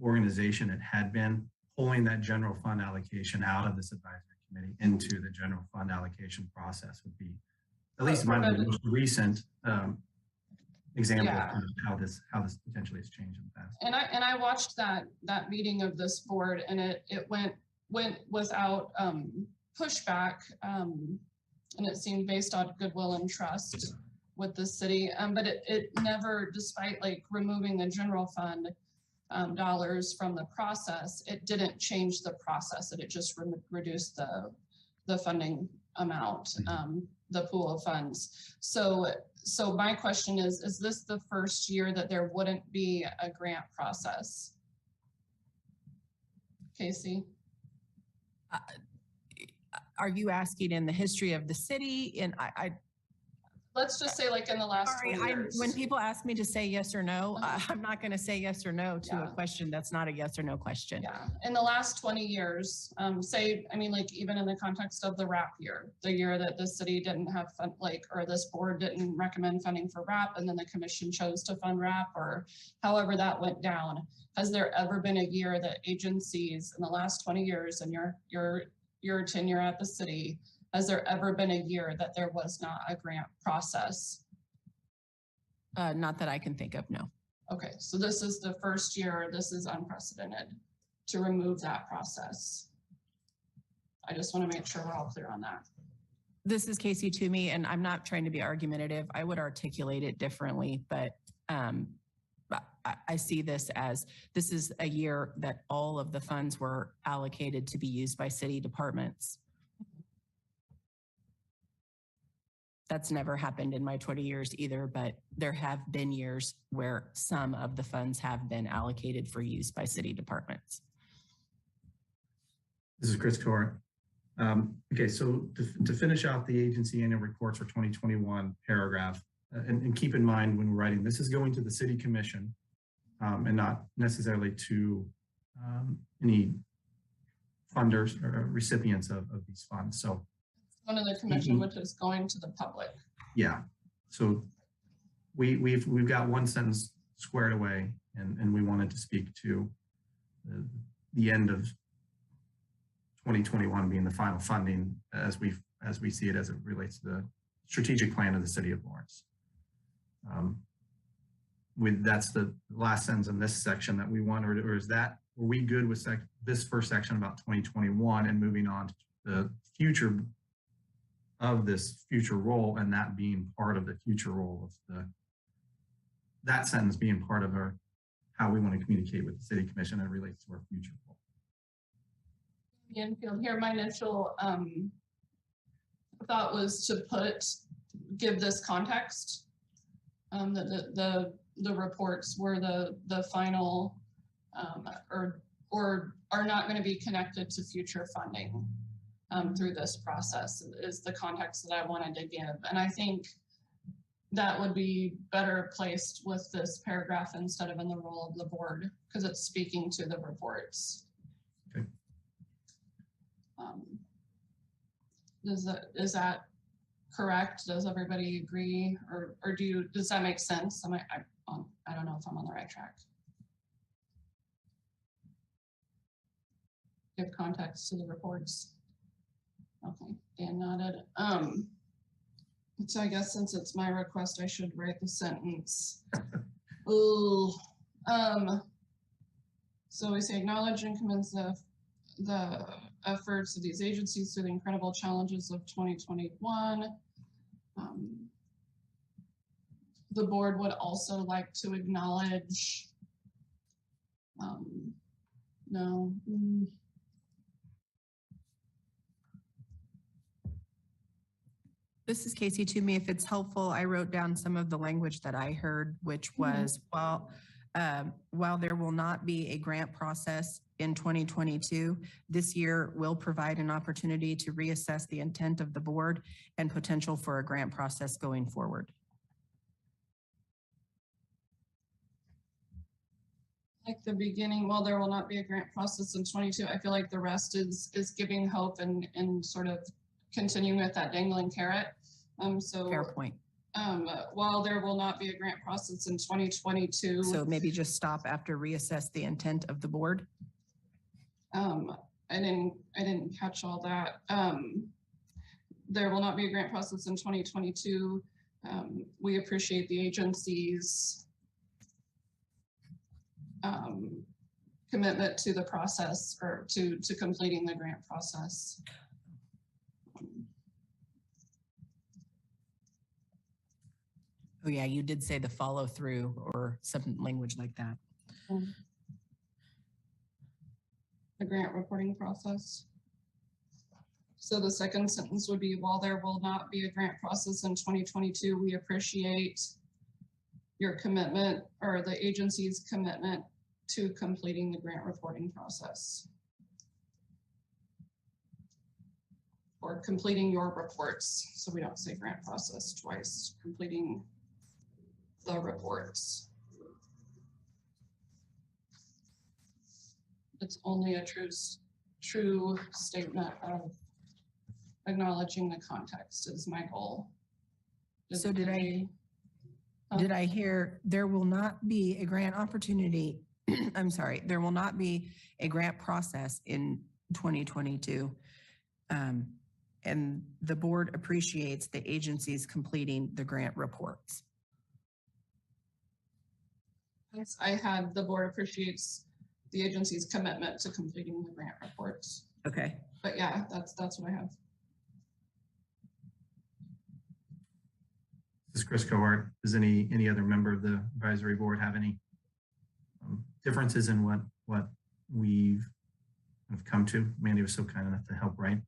organization it had been, pulling that general fund allocation out of this advisory committee into the general fund allocation process would be, at least in my mind, the most recent example of kind of how this potentially has changed in the past. And I watched that meeting of this board, and it went without pushback, and it seemed based on goodwill and trust with the city. But it never, despite like removing the general fund dollars from the process, it didn't change the process. It just reduced the funding amount, the pool of funds. So my question is this the first year that there wouldn't be a grant process? Casey? Are you asking in the history of the city? And Let's just say like in the last 20 years. when people ask me to say yes or no, I'm not going to say yes or no to a question that's not a yes or no question. Yeah, in the last 20 years, like even in the context of the RAP year, the year that the city didn't have fund, or this board didn't recommend funding for RAP, and then the commission chose to fund RAP, or however that went down. Has there ever been a year that agencies in the last 20 years and your tenure at the city, has there ever been a year that there was not a grant process? Not that I can think of, no. Okay, so this is the first year, this is unprecedented to remove that process. I just want to make sure we're all clear on that. This is Casey Toomey, and I'm not trying to be argumentative. I would articulate it differently, but I see this is a year that all of the funds were allocated to be used by city departments. That's never happened in my 20 years either, but there have been years where some of the funds have been allocated for use by city departments. This is Chris Cor. Okay, so to finish out the agency annual reports for 2021 paragraph, and keep in mind when we're writing, this is going to the city commission and not necessarily to any funders or recipients of these funds. So one of the commission, which is going to the public. Yeah, so we've got one sentence squared away, and we wanted to speak to the end of 2021 being the final funding as we see it as it relates to the strategic plan of the city of Lawrence. That's the last sentence in this section that we want, or were we good with this first section about 2021 and moving on to the future of this future role, and that being part of the future role of that sentence being part of how we want to communicate with the city commission and relates to our future role. Infield here, my initial thought was to give this context, that the reports were the final or are not going to be connected to future funding through this process is the context that I wanted to give. And I think that would be better placed with this paragraph instead of in the role of the board, because it's speaking to the reports. Okay. Is that correct? Does everybody agree, or does that make sense? I don't know if I'm on the right track. Give context to the reports. Okay, Dan nodded. So I guess since it's my request, I should write the sentence. Ooh. So we say acknowledge and commend the efforts of these agencies through the incredible challenges of 2021. The board would also like to acknowledge, no. This is Casey Toomey. If it's helpful, I wrote down some of the language that I heard, which was, well, While there will not be a grant process in 2022, this year will provide an opportunity to reassess the intent of the board and potential for a grant process going forward. Like the beginning, while there will not be a grant process in 22, I feel like the rest is giving hope and sort of continuing with that dangling carrot. Fair point. While there will not be a grant process in 2022. So maybe just stop after reassess the intent of the board. I didn't catch all that. There will not be a grant process in 2022. We appreciate the agency's commitment to the process, or to completing the grant process. Oh yeah, you did say the follow through or some language like that. The grant reporting process. So the second sentence would be, while there will not be a grant process in 2022, we appreciate your commitment, or the agency's commitment, to completing the grant reporting process. Or completing your reports. So we don't say grant process twice, completing the reports. It's only a true statement of acknowledging the context is my goal. So did I hear there will not be a grant opportunity? I'm sorry, there will not be a grant process in 2022. And the board appreciates the agencies completing the grant reports. Yes, I had the board appreciates the agency's commitment to completing the grant reports. Okay. But yeah, that's what I have. This is Chris Cohart. Does any other member of the advisory board have any differences in what we've come to? Mandy was so kind enough to help write.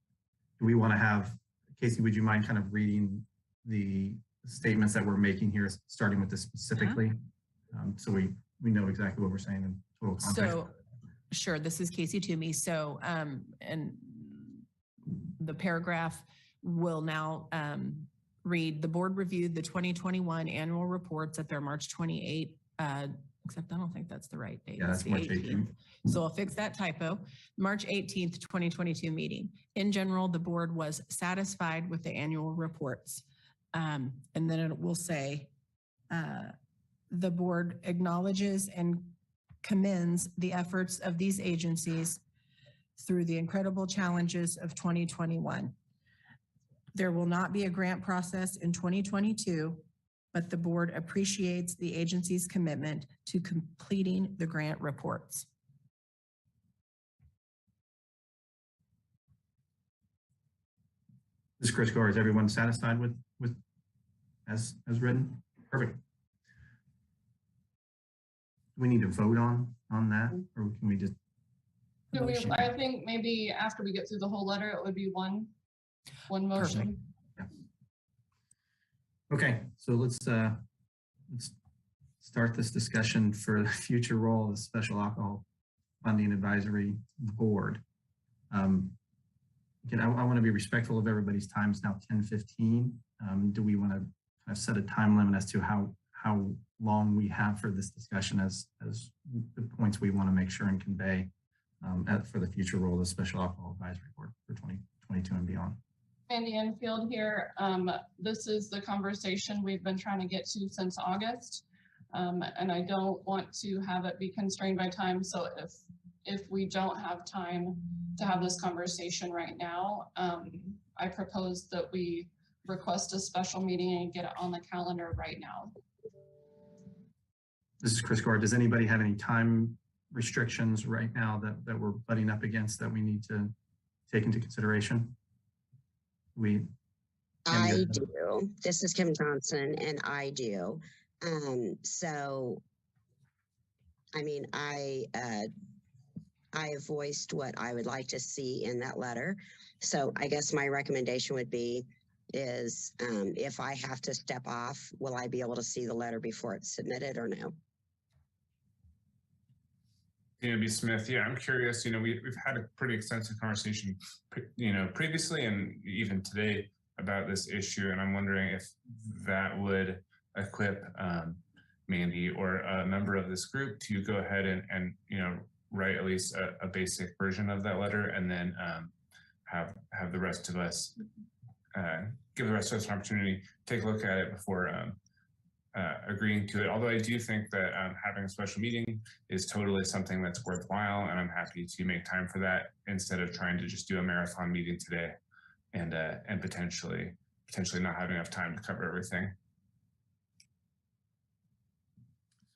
Do we want to have, Casey, would you mind kind of reading the statements that we're making here, starting with this specifically? So we know exactly what we're saying in total context. So, sure, this is Casey Toomey. So, and the paragraph will now read, the board reviewed the 2021 annual reports at their March 28, except I don't think that's the right date. Yeah, that's March 18th. So I'll fix that typo. March 18th, 2022 meeting. In general, the board was satisfied with the annual reports. And then it will say, the board acknowledges and commends the efforts of these agencies through the incredible challenges of 2021. There will not be a grant process in 2022, but the board appreciates the agency's commitment to completing the grant reports. This is Chris Gore. Is everyone satisfied with as written? Perfect. Do we need to vote on that, or can we just? I think maybe after we get through the whole letter, it would be one motion. Yeah. Okay, so let's start this discussion for the future role of the Special Alcohol Funding Advisory Board. Again, I want to be respectful of everybody's time. It's now 10:15. Do we want to kind of set a time limit as to how long we have for this discussion as the points we want to make sure and convey for the future role of the Special Alcohol Advisory Board for 2022 and beyond? Mandy Enfield here. This is the conversation we've been trying to get to since August. And I don't want to have it be constrained by time. So if we don't have time to have this conversation right now, I propose that we request a special meeting and get it on the calendar right now. This is Chris Gore. Does anybody have any time restrictions right now that we're butting up against that we need to take into consideration? I do. This is Kim Johnson, and I do. So, I mean, I have voiced what I would like to see in that letter. So I guess my recommendation would be is if I have to step off, will I be able to see the letter before it's submitted or no? B. Smith. Yeah, I'm curious. We've had a pretty extensive conversation, previously and even today about this issue, and I'm wondering if that would equip Mandy or a member of this group to go ahead and write at least a basic version of that letter, and then have the rest of us give the rest of us an opportunity to take a look at it before agreeing to it. Although I do think that having a special meeting is totally something that's worthwhile, and I'm happy to make time for that instead of trying to just do a marathon meeting today and potentially not having enough time to cover everything.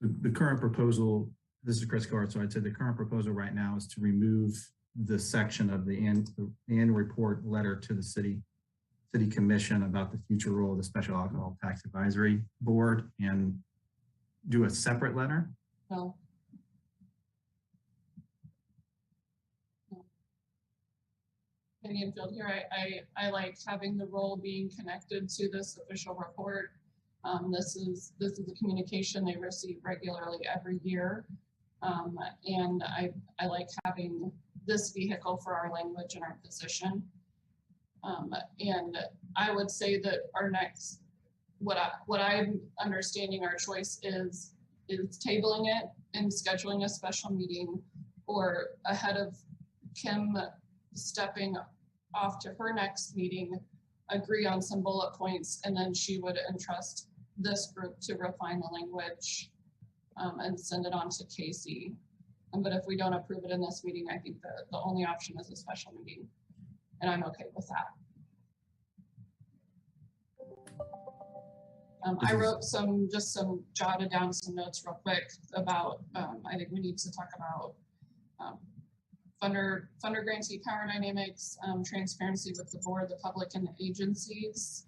So the current proposal, this is Chris Gart, so I'd say the current proposal right now is to remove the section of the annual report letter to the city commission about the future role of the Special Alcohol Tax Advisory Board and do a separate letter? No. Field here, I like having the role being connected to this official report. This is a communication they receive regularly every year. And I like having this vehicle for our language and our position. And I would say that our next, what I'm understanding our choice is tabling it and scheduling a special meeting, or ahead of Kim stepping off to her next meeting, agree on some bullet points, and then she would entrust this group to refine the language and send it on to Casey. But if we don't approve it in this meeting, I think the only option is a special meeting. And I'm okay with that. I wrote jotted down some notes real quick about, I think we need to talk about funder grantee power dynamics, transparency with the board, the public, and the agencies,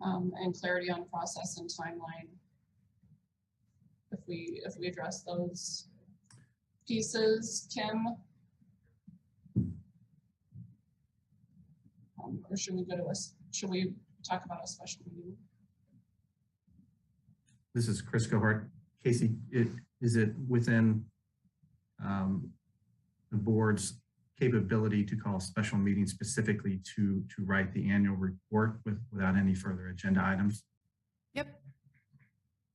and clarity on process and timeline. If we address those pieces, Kim, or should we talk about a special meeting? This is Chris Cohart. Casey, is it within the board's capability to call a special meeting specifically to write the annual report without any further agenda items? Yep.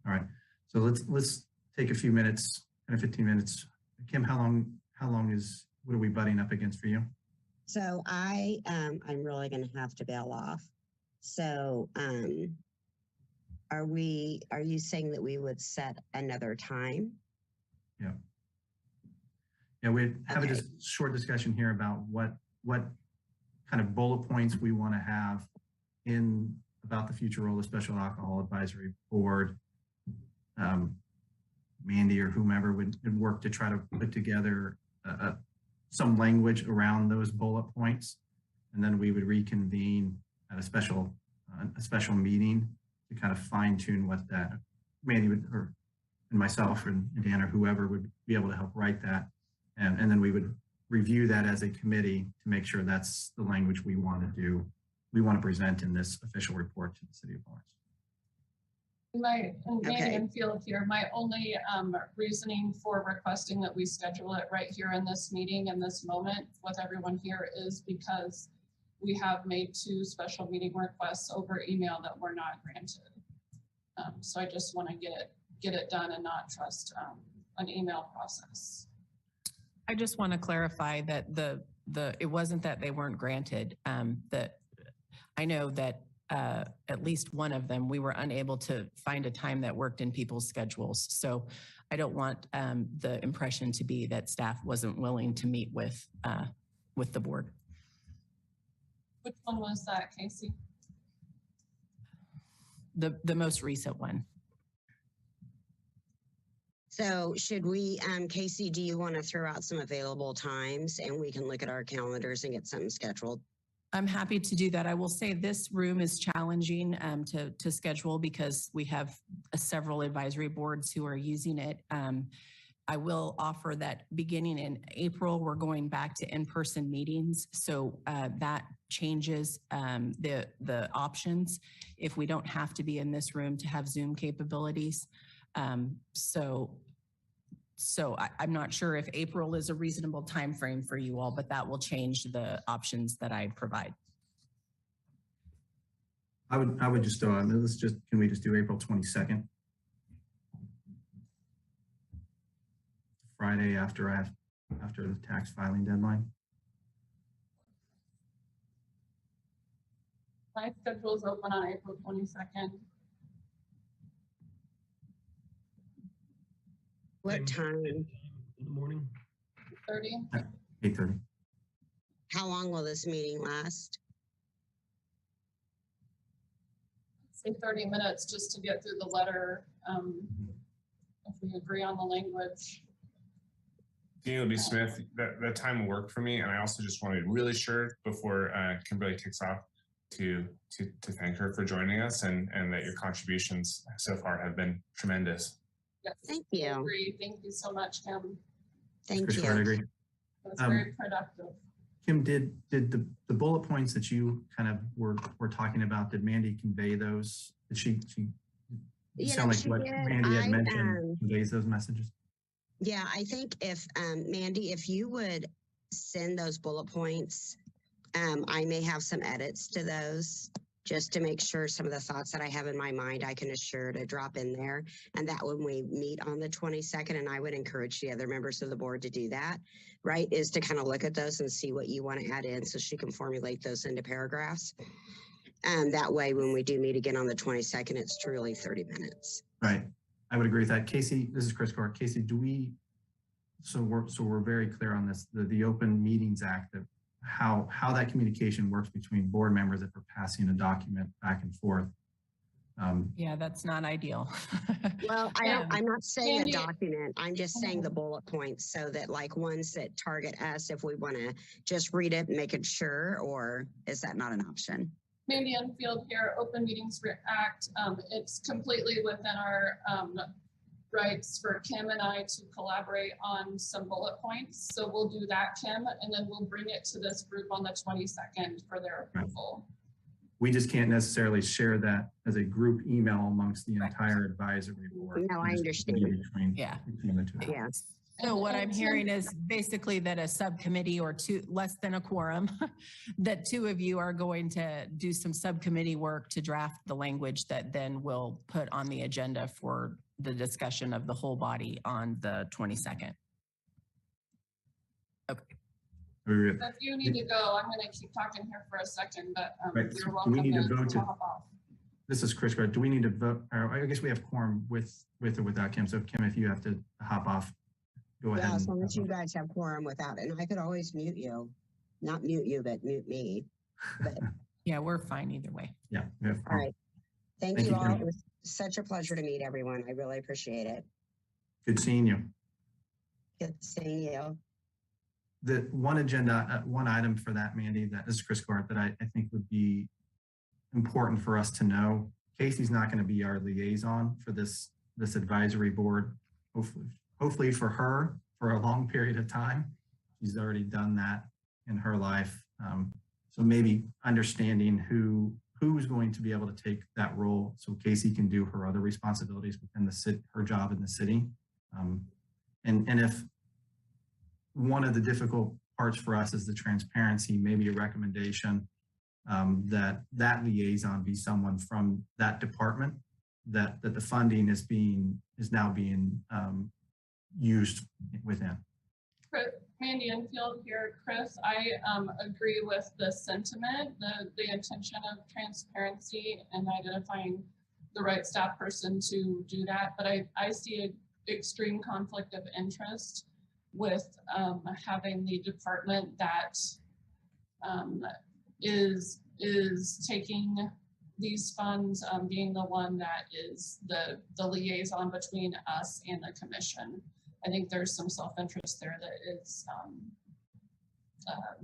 All right. So let's take a few minutes, 10 or 15 minutes. Kim, how long what are we butting up against for you? So I'm really going to have to bail off. So are you saying that we would set another time? Yeah. Yeah, we have a short discussion here about what kind of bullet points we want to have about the future role of the Special Alcohol Advisory Board. Mandy or whomever would work to try to put together some language around those bullet points, and then we would reconvene at a special meeting to kind of fine tune what that Mandy would, and myself and Dan or whoever would be able to help write that, and then we would review that as a committee to make sure that's the language we want to present in this official report to the City of Lawrence. Mandy and Field here. My only reasoning for requesting that we schedule it right here in this meeting in this moment with everyone here is because we have made 2 special meeting requests over email that were not granted. So I just want to get it done and not trust an email process. I just want to clarify that it wasn't that they weren't granted. That I know that at least one of them, we were unable to find a time that worked in people's schedules. So I don't want the impression to be that staff wasn't willing to meet with the board. Which one was that, Casey? The most recent one. So should we, Casey, do you want to throw out some available times and we can look at our calendars and get something scheduled? I'm happy to do that. I will say this room is challenging to schedule because we have several advisory boards who are using it. I will offer that beginning in April, we're going back to in-person meetings. So that changes the options if we don't have to be in this room to have Zoom capabilities. So So I'm not sure if April is a reasonable timeframe for you all, but that will change the options that I provide. I would just, can we just do April 22nd? Friday after the tax filing deadline. My schedule is open on April 22nd. What time? In the morning? 30. 8:30. How long will this meeting last? Say 30 minutes just to get through the letter. If we agree on the language. Daniel B. Smith, that time will work for me. And I also just want to be really sure before Kimberly takes off to thank her for joining us and that your contributions so far have been tremendous. Yes, Thank I you. agree. Thank you so much, Kim. Thank Chris, you. I agree. It was very productive. Kim, did the bullet points that you kind of were talking about, did Mandy convey those? Did she sound like what Mandy had mentioned conveys those messages? Yeah, I think if Mandy, if you would send those bullet points, I may have some edits to those just to make sure some of the thoughts that I have in my mind, I can assure to drop in there. And that when we meet on the 22nd, and I would encourage the other members of the board to do that, right, is to kind of look at those and see what you want to add in so she can formulate those into paragraphs. And that way, when we do meet again on the 22nd, it's truly 30 minutes. Right. I would agree with that. Casey, this is Chris Court. Casey, so we're very clear on this, the Open Meetings Act, that how that communication works between board members if we're passing a document back and forth. Yeah, that's not ideal. Well, I'm not saying Mandy, a document. I'm just saying the bullet points so that like ones that target us, if we want to just read it and make it sure, or is that not an option? Mandy Enfield here, Open Meetings Act. It's completely within our rights for Kim and I to collaborate on some bullet points. So we'll do that, Kim, and then we'll bring it to this group on the 22nd for their approval. We just can't necessarily share that as a group email amongst the entire advisory board. No, I understand. Between the two. Yeah. So what I'm hearing is basically that a subcommittee or two, less than a quorum, that two of you are going to do some subcommittee work to draft the language that then we'll put on the agenda for the discussion of the whole body on the 22nd. Okay. If you need to go, I'm going to keep talking here for a second, but Right. you're welcome we need to vote to hop off. This is Chris. Do we need to vote? Or I guess we have quorum with or without Kim. So Kim, if you have to hop off, go ahead. Yeah, as long as you guys have quorum without it. And I could always mute you. Not mute you, but mute me. But Yeah, we're fine either way. Yeah. We have all quorum. right. Thank you all. It was such a pleasure to meet everyone. I really appreciate it. Good seeing you. Good seeing you. The one agenda, one item for that, Mandy, that is Chris Court, that I think would be important for us to know. Casey's not going to be our liaison for this advisory board. Hopefully for her for a long period of time. She's already done that in her life. So maybe understanding who's going to be able to take that role so Casey can do her other responsibilities within her job in the city. And if one of the difficult parts for us is the transparency, maybe a recommendation that liaison be someone from that department, that the funding is now being used within. Mandy Enfield here, Chris. I agree with the sentiment, the intention of transparency and identifying the right staff person to do that. But I see an extreme conflict of interest with having the department that is taking these funds, being the one that is the liaison between us and the commission. I think there's some self-interest there that is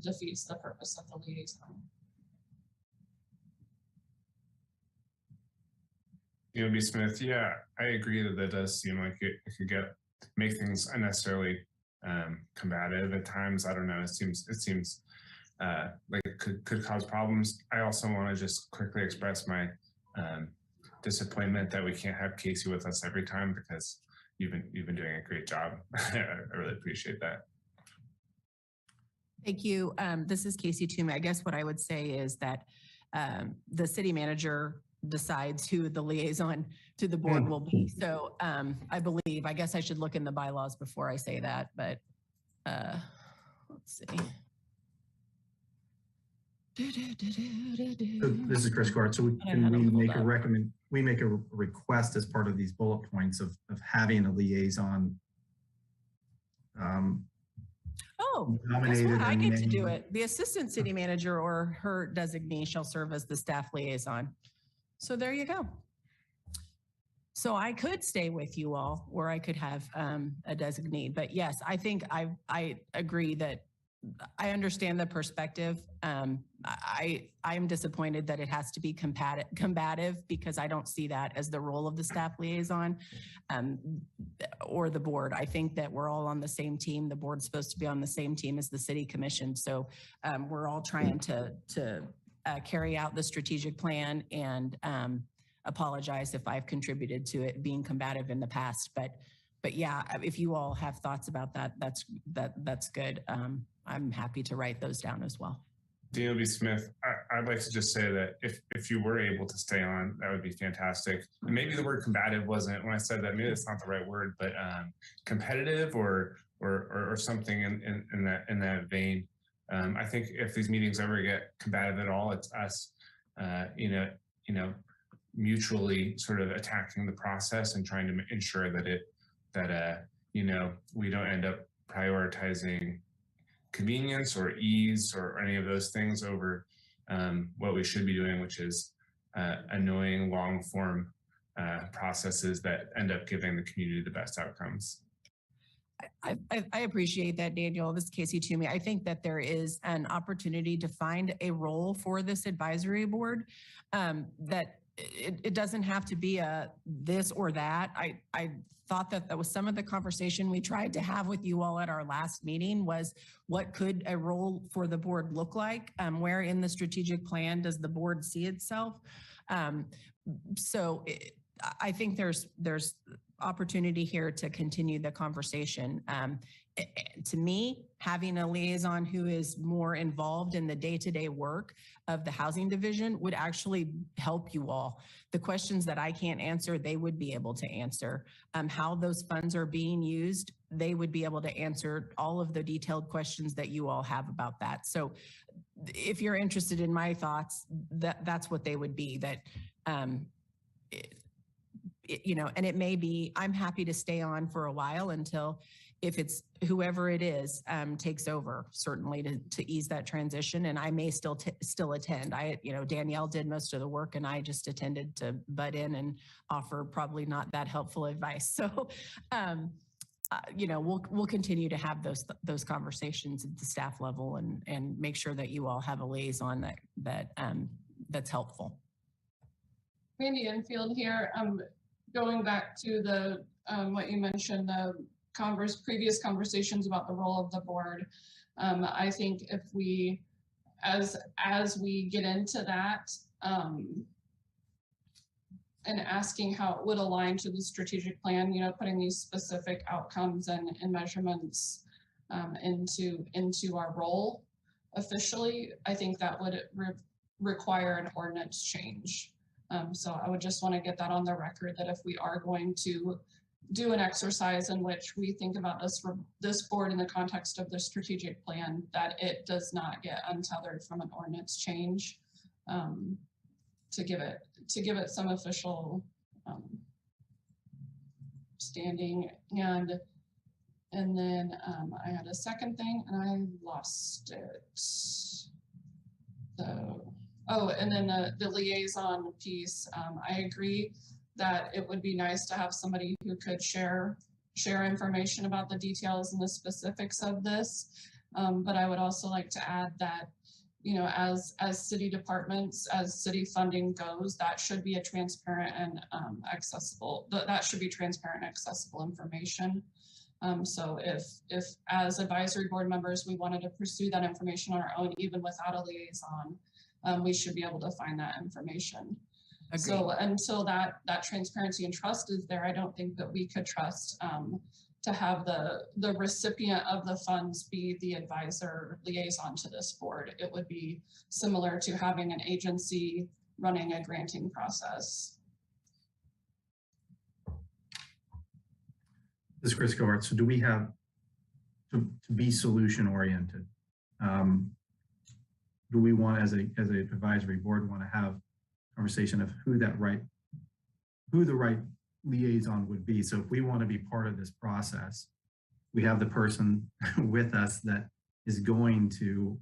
defeats the purpose of the liaison. B. Smith, yeah, I agree that does seem like it could make things unnecessarily combative at times. I don't know. It seems like it could cause problems. I also want to just quickly express my disappointment that we can't have Casey with us every time, because you've been doing a great job. I really appreciate that. Thank you. This is Casey Toomey. I guess what I would say is that the city manager decides who the liaison to the board will be. So I guess I should look in the bylaws before I say that, but let's see. So this is Chris Gard. So we make a request as part of these bullet points of having a liaison Oh, guess nominated. what? I and get to do named. it. The assistant city manager or her designee shall serve as the staff liaison. So there you go. So I could stay with you all, or I could have a designee. But yes, I think I agree that I understand the perspective. I'm disappointed that it has to be combative because I don't see that as the role of the staff liaison or the board. I think that we're all on the same team. The board's supposed to be on the same team as the city commission. So we're all trying to carry out the strategic plan, and apologize if I've contributed to it being combative in the past. But yeah, if you all have thoughts about that, that's good. I'm happy to write those down as well. Daniel B. Smith, I'd like to just say that if you were able to stay on, that would be fantastic. And maybe the word combative wasn't, when I said that, maybe that's not the right word, but competitive or something in that vein. I think if these meetings ever get combative at all, it's us, mutually sort of attacking the process and trying to ensure that we don't end up prioritizing convenience or ease or any of those things over what we should be doing, which is annoying long form processes that end up giving the community the best outcomes. I appreciate that, Daniel. This is Casey Toomey. I think that there is an opportunity to find a role for this advisory board that it doesn't have to be a this or that. I thought that was some of the conversation we tried to have with you all at our last meeting was what could a role for the board look like? Where in the strategic plan does the board see itself? I think there's opportunity here to continue the conversation. To me, having a liaison who is more involved in the day-to-day work of the housing division would actually help you all. The questions that I can't answer, they would be able to answer. How those funds are being used, they would be able to answer all of the detailed questions that you all have about that. So if you're interested in my thoughts, that's what they would be. That and it may be, I'm happy to stay on for a while until, if it's whoever it is takes over, certainly to ease that transition. And I may still attend. Danielle did most of the work and I just attended to butt in and offer probably not that helpful advice. So, we'll continue to have those conversations at the staff level and make sure that you all have a liaison that's helpful. Mandy Enfield here. Going back to the what you mentioned, the previous conversations about the role of the board. I think if we, as we get into that, and asking how it would align to the strategic plan, putting these specific outcomes and measurements into our role officially, I think that would require an ordinance change. So I would just want to get that on the record, that if we are going to do an exercise in which we think about this board in the context of the strategic plan, that it does not get untethered from an ordinance change, to give it some official standing. And then I had a second thing and I lost it. So, and then the liaison piece. I agree that it would be nice to have somebody who could share information about the details and the specifics of this. But I would also like to add that, as city departments, as city funding goes, that should be a transparent and accessible. That should be transparent and accessible information. So if as advisory board members we wanted to pursue that information on our own, even without a liaison, we should be able to find that information. So until that transparency and trust is there, I don't think that we could trust to have the recipient of the funds be the advisor liaison to this board. It would be similar to having an agency running a granting process. This is Chris Gohart. So do we have, to be solution oriented, do we want, as an advisory board, want to have conversation of who the right liaison would be? So if we want to be part of this process, we have the person with us that is going to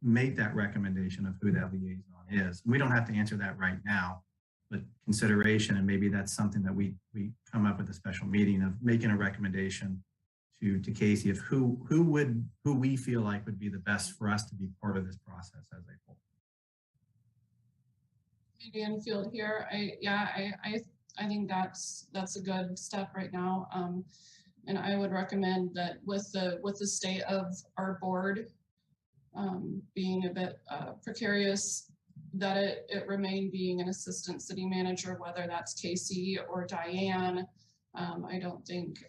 make that recommendation of who that liaison is. We don't have to answer that right now, but consideration, and maybe that's something that we come up with a special meeting of making a recommendation to Casey of who we feel like would be the best for us to be part of this process as a whole. Maybe in field here, I think that's a good step right now. And I would recommend that with the state of our board being a bit precarious, that it remain being an assistant city manager, whether that's Casey or Diane. I don't think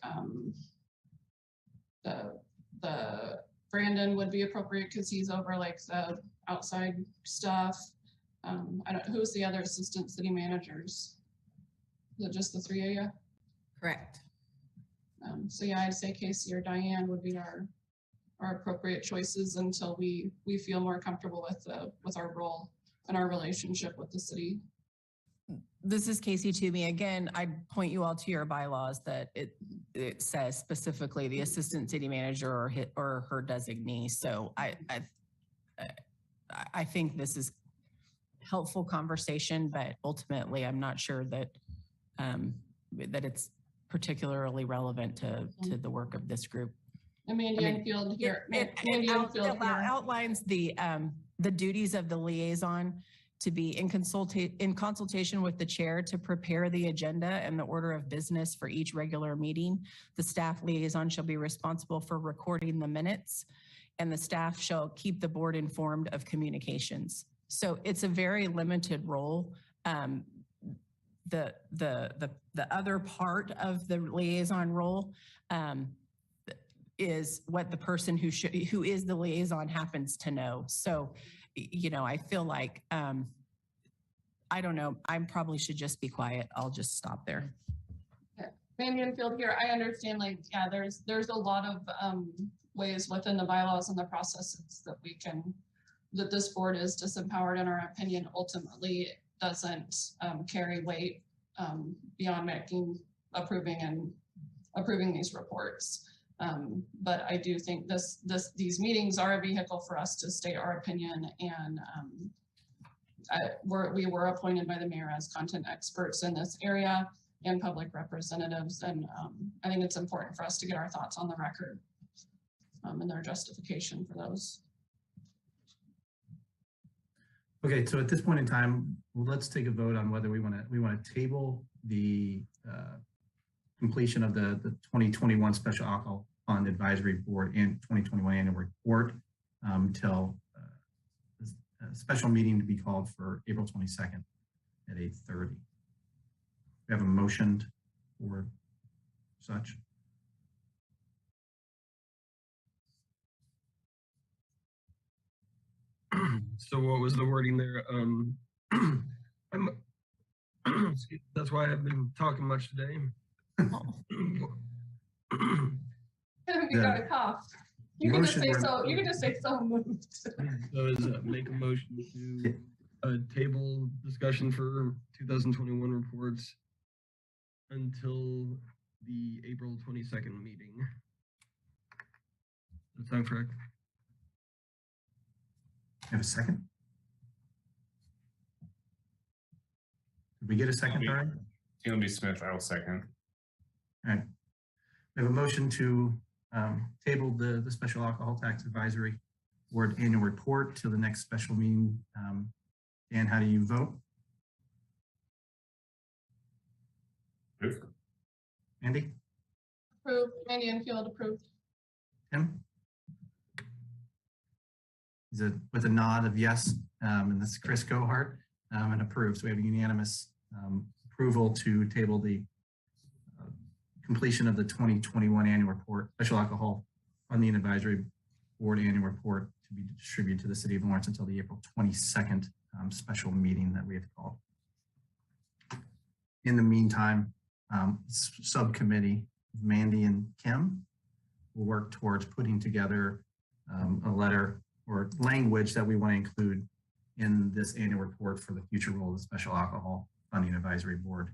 the Brandon would be appropriate because he's over like the outside stuff. Who's the other assistant city managers? Is it just the three of you? Correct. So yeah, I'd say Casey or Diane would be our appropriate choices until we feel more comfortable with our role and our relationship with the city. This is Casey Toomey. Again, I'd point you all to your bylaws that it says specifically the assistant city manager or her designee. So I think this is helpful conversation, but ultimately I'm not sure that that it's particularly relevant to the work of this group. Mandy Enfield here. It outlines the duties of the liaison to be in consultation with the chair to prepare the agenda and the order of business for each regular meeting. The staff liaison shall be responsible for recording the minutes, and the staff shall keep the board informed of communications. So it's a very limited role. The other part of the liaison role is what the person who is the liaison happens to know. So, you know, I feel like, I don't know, I probably should just be quiet. I'll just stop there. Mandy Enfield here. I understand, like, yeah, there's a lot of ways within the bylaws and the processes that this board is disempowered, in our opinion. Ultimately doesn't carry weight beyond approving these reports. But I do think these meetings are a vehicle for us to state our opinion, and we were appointed by the mayor as content experts in this area and public representatives, and I think it's important for us to get our thoughts on the record and their justification for those. Okay, so at this point in time, let's take a vote on whether we want to table the completion of the 2021 Special Alcohol Fund Advisory Board and 2021 Annual Report until a special meeting to be called for April 22nd at 8:30. We have a motion for such. So what was the wording there? That's why I've been talking much today. You got a cough. You can just say so. You can just say so moved. So is make a motion to table discussion for 2021 reports until the April 22nd meeting. Does that sound correct? You have a second? Did we get a second, Barry? T.L.B. Smith, I will second. All right. We have a motion to table the Special Alcohol Tax Advisory Board Annual Report to the next special meeting. Dan, how do you vote? Approved. Andy? Approved. Mandy Enfield approved. Tim? Is it with a nod of yes? And this is Chris Gohart. and approved. So we have a unanimous approval to table the completion of the 2021 annual report, Special Alcohol Funding Advisory Board annual report to be distributed to the City of Lawrence until the April 22nd special meeting that we have called. In the meantime, subcommittee, Mandy and Kim, will work towards putting together a letter or language that we want to include in this annual report for the future role of the Special Alcohol Funding Advisory Board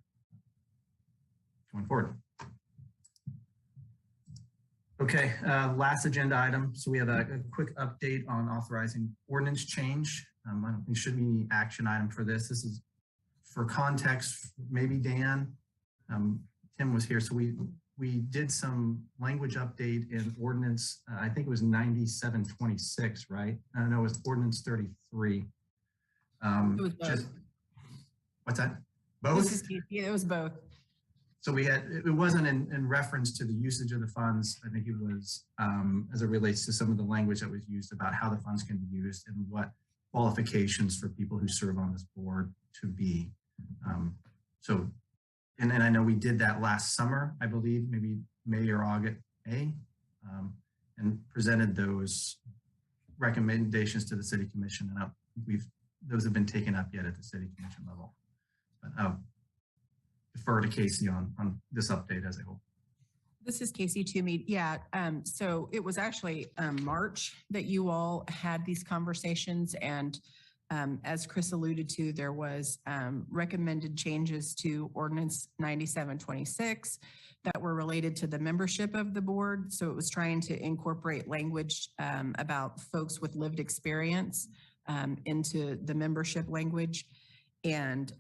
going forward. Okay, last agenda item. So we have a quick update on authorizing ordinance change. I don't think there should be any action item for this. This is for context, maybe Dan, Tim was here. So we did some language update in ordinance, I think it was 9726, right? No, it was ordinance 33. It was both. What's that? Both? It was both. So we had, it wasn't in reference to the usage of the funds. I think it was as it relates to some of the language that was used about how the funds can be used and what qualifications for people who serve on this board to be. And I know we did that last summer, I believe, maybe May or August, and presented those recommendations to the City Commission. And those have been taken up yet at the City Commission level. But I'll defer to Casey on this update as a whole. This is Casey Toomey. Yeah, so it was actually March that you all had these conversations, and as Chris alluded to, there was recommended changes to Ordinance 9726 that were related to the membership of the board. So it was trying to incorporate language about folks with lived experience into the membership language and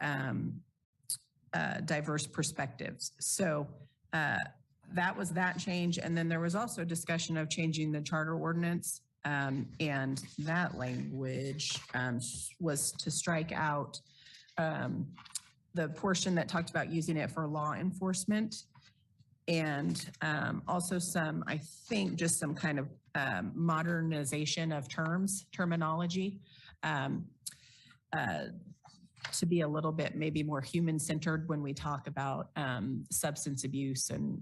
diverse perspectives. So that was that change. And then there was also discussion of changing the charter ordinance. And that language was to strike out the portion that talked about using it for law enforcement, and also some, I think, just some kind of modernization of terminology to be a little bit maybe more human-centered when we talk about substance abuse and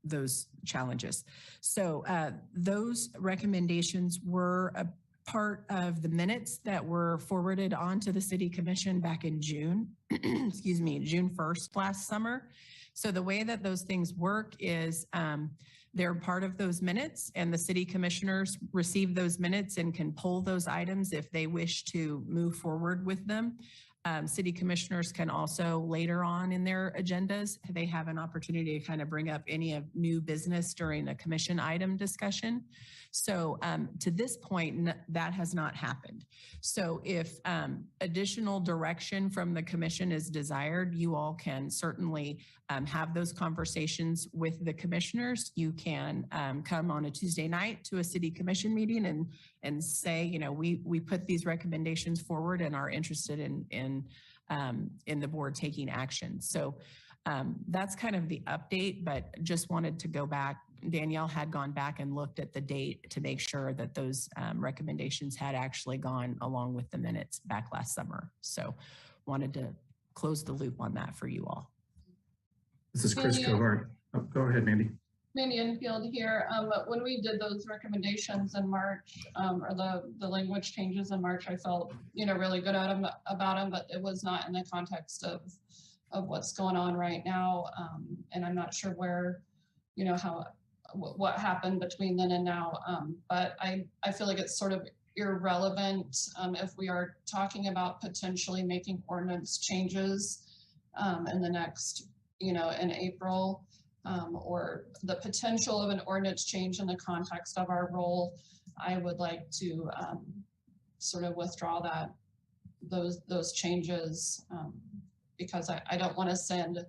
those challenges. So those recommendations were a part of the minutes that were forwarded on to the City Commission back in June, excuse me, June 1st last summer. So the way that those things work is they're part of those minutes, and the City Commissioners receive those minutes and can pull those items if they wish to move forward with them. City Commissioners can also later on in their agendas, they have an opportunity to kind of bring up any of new business during a commission item discussion. So to this point, that has not happened. So if additional direction from the commission is desired, you all can certainly have those conversations with the commissioners. You can come on a Tuesday night to a City Commission meeting and say, you know, we put these recommendations forward and are interested in the board taking action. So that's kind of the update, but just wanted to go back. Danielle had gone back and looked at the date to make sure that those recommendations had actually gone along with the minutes back last summer. So wanted to close the loop on that for you all. This is Chris Covart. Oh, go ahead, Mandy. Mandy Enfield here. When we did those recommendations in March, or the language changes in March, I felt, you know, really good about them, but it was not in the context of what's going on right now. And I'm not sure where, you know, what happened between then and now. But I feel like it's sort of irrelevant if we are talking about potentially making ordinance changes in the next, you know, in April. Or the potential of an ordinance change in the context of our role. I would like to sort of withdraw those changes because I don't want to send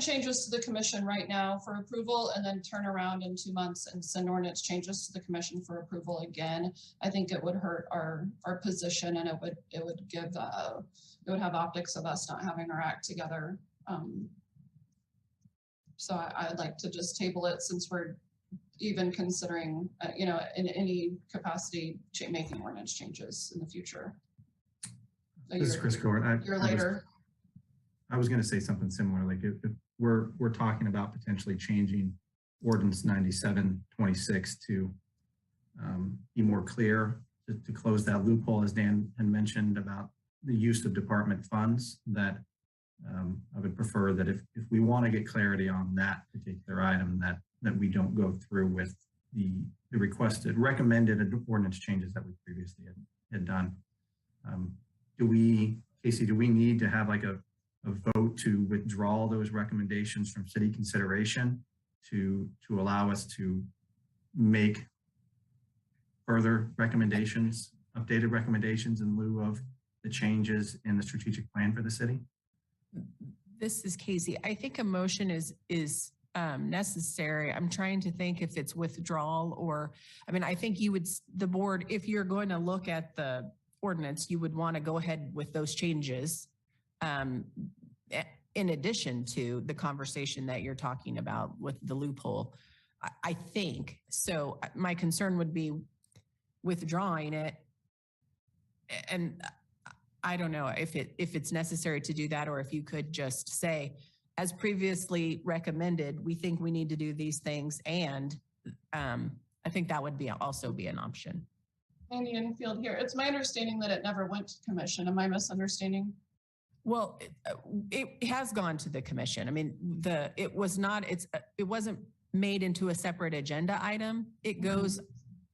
changes to the commission right now for approval and then turn around in 2 months and send ordinance changes to the commission for approval again. I think it would hurt our position, and it would have optics of us not having our act together. So I'd like to just table it since we're even considering, you know, in any capacity making ordinance changes in the future. This is Chris Court. A year later. I was going to say something similar. Like if we're talking about potentially changing Ordinance 9726 to be more clear, to close that loophole, as Dan had mentioned about the use of department funds, that I would prefer that if we want to get clarity on that particular item, that we don't go through with the recommended ordinance changes that we previously had done. Casey, do we need to have like a vote to withdraw those recommendations from city consideration to allow us to make further recommendations, updated recommendations in lieu of the changes in the strategic plan for the city? This is Casey. I think a motion is necessary. I'm trying to think if it's withdrawal or, I mean, I think the board, if you're going to look at the ordinance, you would want to go ahead with those changes in addition to the conversation that you're talking about with the loophole. I think. So my concern would be withdrawing it. And I don't know if it's necessary to do that, or if you could just say, as previously recommended, we think we need to do these things. And I think that would also be an option. Andy Enfield here. It's my understanding that it never went to commission. Am I misunderstanding? Well, it has gone to the commission. I mean, it wasn't made into a separate agenda item. It goes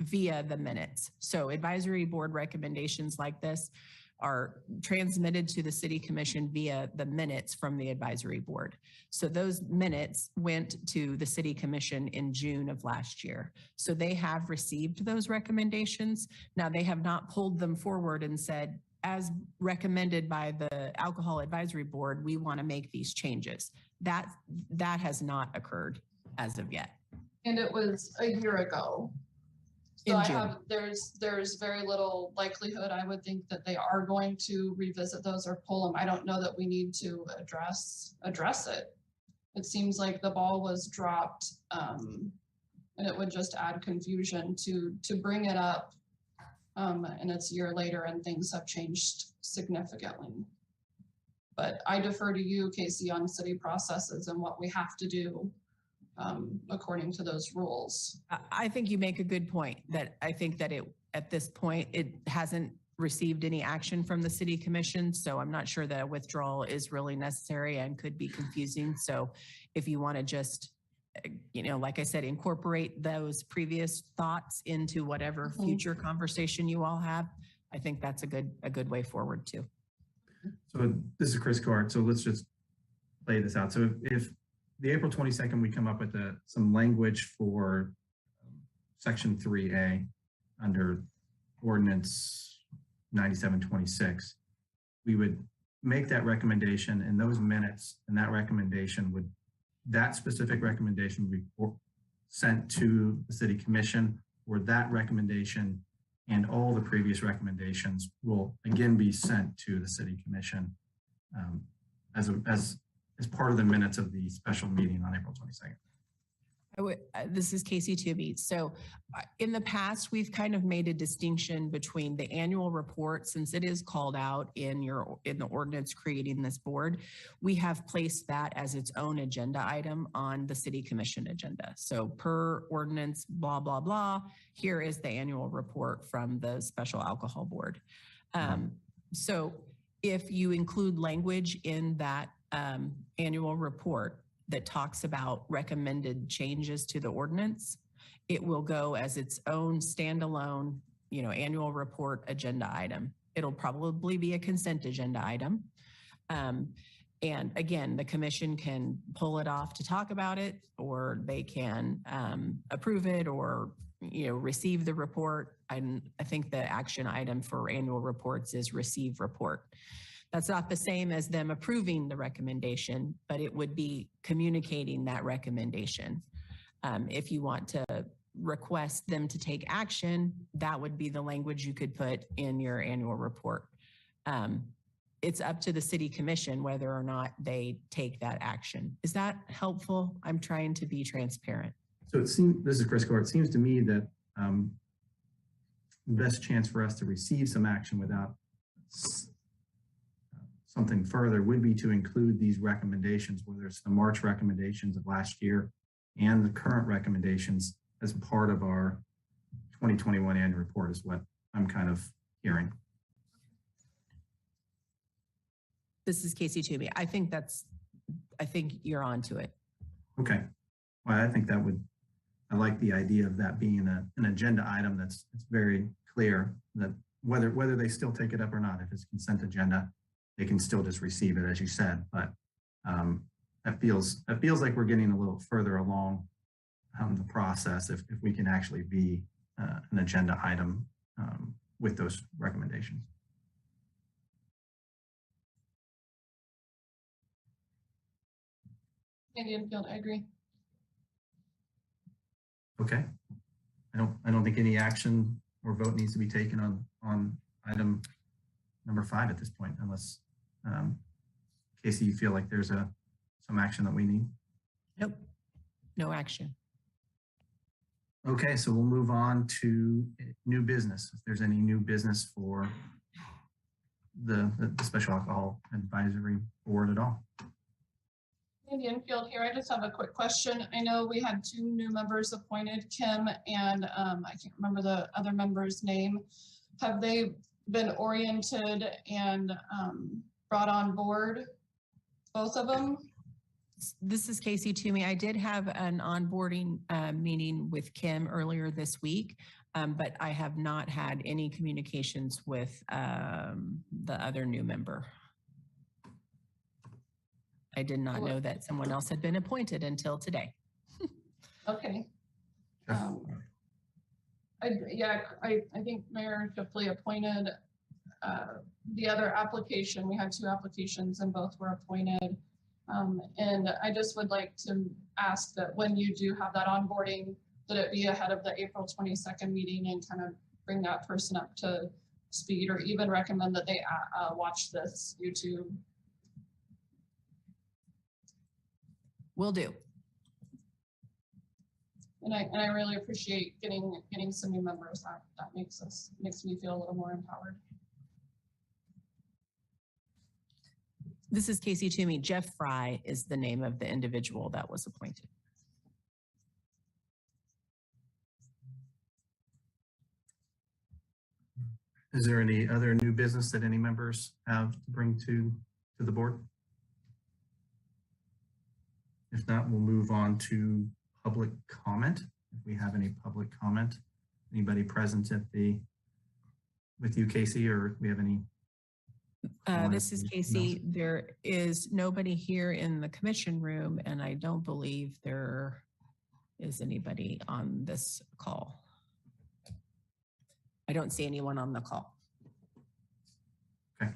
via the minutes. So advisory board recommendations like this are transmitted to the city commission via the minutes from the advisory board. So those minutes went to the city commission in June of last year. So they have received those recommendations. Now they have not pulled them forward and said, as recommended by the alcohol advisory board, we want to make these changes. That has not occurred as of yet. And it was a year ago. So there's very little likelihood, I would think, that they are going to revisit those or pull them. I don't know that we need to address it. It seems like the ball was dropped, and it would just add confusion to bring it up. And it's a year later and things have changed significantly. But I defer to you, Casey, on city processes and what we have to do according to those rules. I think you make a good point that I think that at this point, it hasn't received any action from the city commission. So I'm not sure that a withdrawal is really necessary and could be confusing. So if you want to just, like I said, incorporate those previous thoughts into whatever future conversation you all have, I think that's a good way forward too. So this is Chris Card. So let's just play this out. So if the April 22nd, we come up with some language for section 3A under ordinance 9726, we would make that recommendation in those minutes, and that specific recommendation would be sent to the city commission, or that recommendation and all the previous recommendations will again be sent to the city commission as part of the minutes of the special meeting on April 22nd. This is Casey Toomey. So in the past, we've kind of made a distinction between the annual report, since it is called out in the ordinance creating this board. We have placed that as its own agenda item on the city commission agenda. So per ordinance, blah, blah, blah, here is the annual report from the special alcohol board. So if you include language in that annual report that talks about recommended changes to the ordinance, it will go as its own standalone, annual report agenda item. It'll probably be a consent agenda item. And again, the commission can pull it off to talk about it, or they can approve it, or receive the report. I think the action item for annual reports is receive report. That's not the same as them approving the recommendation, but it would be communicating that recommendation. If you want to request them to take action, that would be the language you could put in your annual report. It's up to the city commission whether or not they take that action. Is that helpful? I'm trying to be transparent. So this is Chris Gore. It seems to me that the best chance for us to receive some action without something further would be to include these recommendations, whether it's the March recommendations of last year and the current recommendations as part of our 2021 annual report is what I'm kind of hearing. This is Casey Toomey. I think you're on to it. Okay. Well, I think I like the idea of that being an agenda item that's very clear that whether they still take it up or not, if it's consent agenda, they can still just receive it, as you said. But that feels like we're getting a little further along the process if we can actually be an agenda item with those recommendations. I agree. Okay. I don't think any action or vote needs to be taken on item number 5 at this point, unless Casey, you feel like there's some action that we need? Nope, no action. Okay, so we'll move on to new business. If there's any new business for the Special Alcohol Advisory Board at all. Andy Enfield here. I just have a quick question. I know we had 2 new members appointed, Kim and I can't remember the other member's name. Have they been oriented and brought on board, both of them? This is Casey Toomey. I did have an onboarding meeting with Kim earlier this week, but I have not had any communications with the other new member. I did not know that someone else had been appointed until today. Okay. I think Mayor Shipley appointed the other application. We had 2 applications and both were appointed. And I just would like to ask that when you do have that onboarding, that it be ahead of the April 22nd meeting and kind of bring that person up to speed, or even recommend that they watch this YouTube. Will do. And I really appreciate getting some new members. That makes me feel a little more empowered. This is Casey Toomey. Jeff Fry is the name of the individual that was appointed. Is there any other new business that any members have to bring to the board? If not, we'll move on to public comment. If we have any public comment, anybody present with you, Casey, or we have any? This is Casey. There is nobody here in the commission room, and I don't believe there is anybody on this call. I don't see anyone on the call. Okay.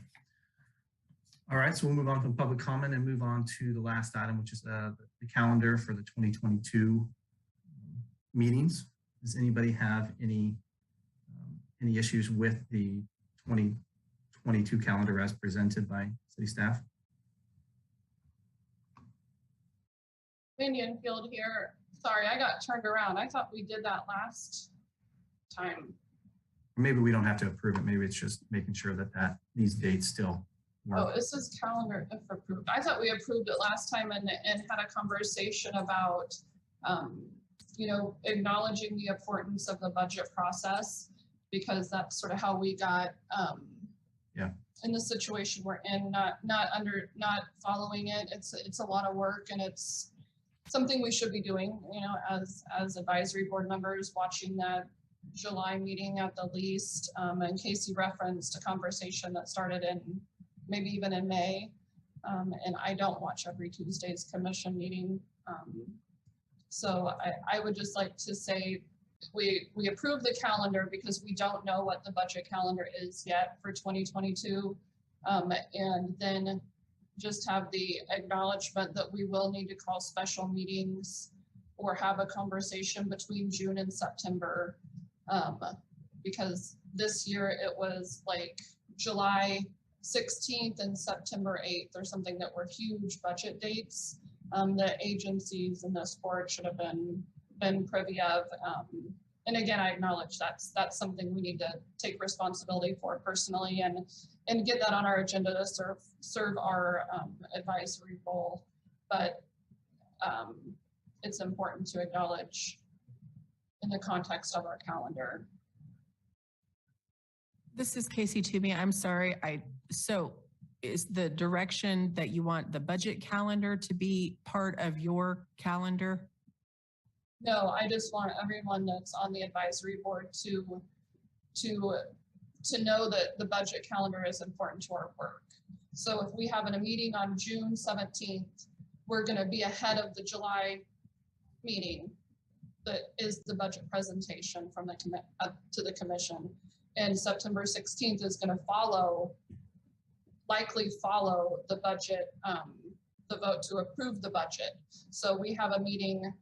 All right, so we'll move on from public comment and move on to the last item, which is the calendar for the 2022 meetings. Does anybody have any issues with the 2022 calendar as presented by city staff? Cindy Enfield here. Sorry, I got turned around. I thought we did that last time. Maybe we don't have to approve it. Maybe it's just making sure that these dates still work. Oh, this is calendar if approved. I thought we approved it last time and had a conversation about, acknowledging the importance of the budget process, because that's sort of how we got in the situation we're in, not following it. It's a lot of work, and it's something we should be doing, as advisory board members, watching that July meeting at the least. And Casey referenced a conversation that started in maybe even in May. And I don't watch every Tuesday's commission meeting. So I would just like to say we approve the calendar because we don't know what the budget calendar is yet for 2022. And then just have the acknowledgement that we will need to call special meetings or have a conversation between June and September. Because this year it was like July 16th and September 8th or something that were huge budget dates. The agencies and this board should have been privy of. and again, I acknowledge that's something we need to take responsibility for personally and get that on our agenda to serve our advisory role. But it's important to acknowledge in the context of our calendar. This is Casey Toomey. I'm sorry. So is the direction that you want the budget calendar to be part of your calendar? No, I just want everyone that's on the advisory board to know that the budget calendar is important to our work. So if we have a meeting on June 17th, we're going to be ahead of the July meeting that is the budget presentation from the up to the commission. And September 16th is going to likely follow the budget, the vote to approve the budget. So we have a meeting.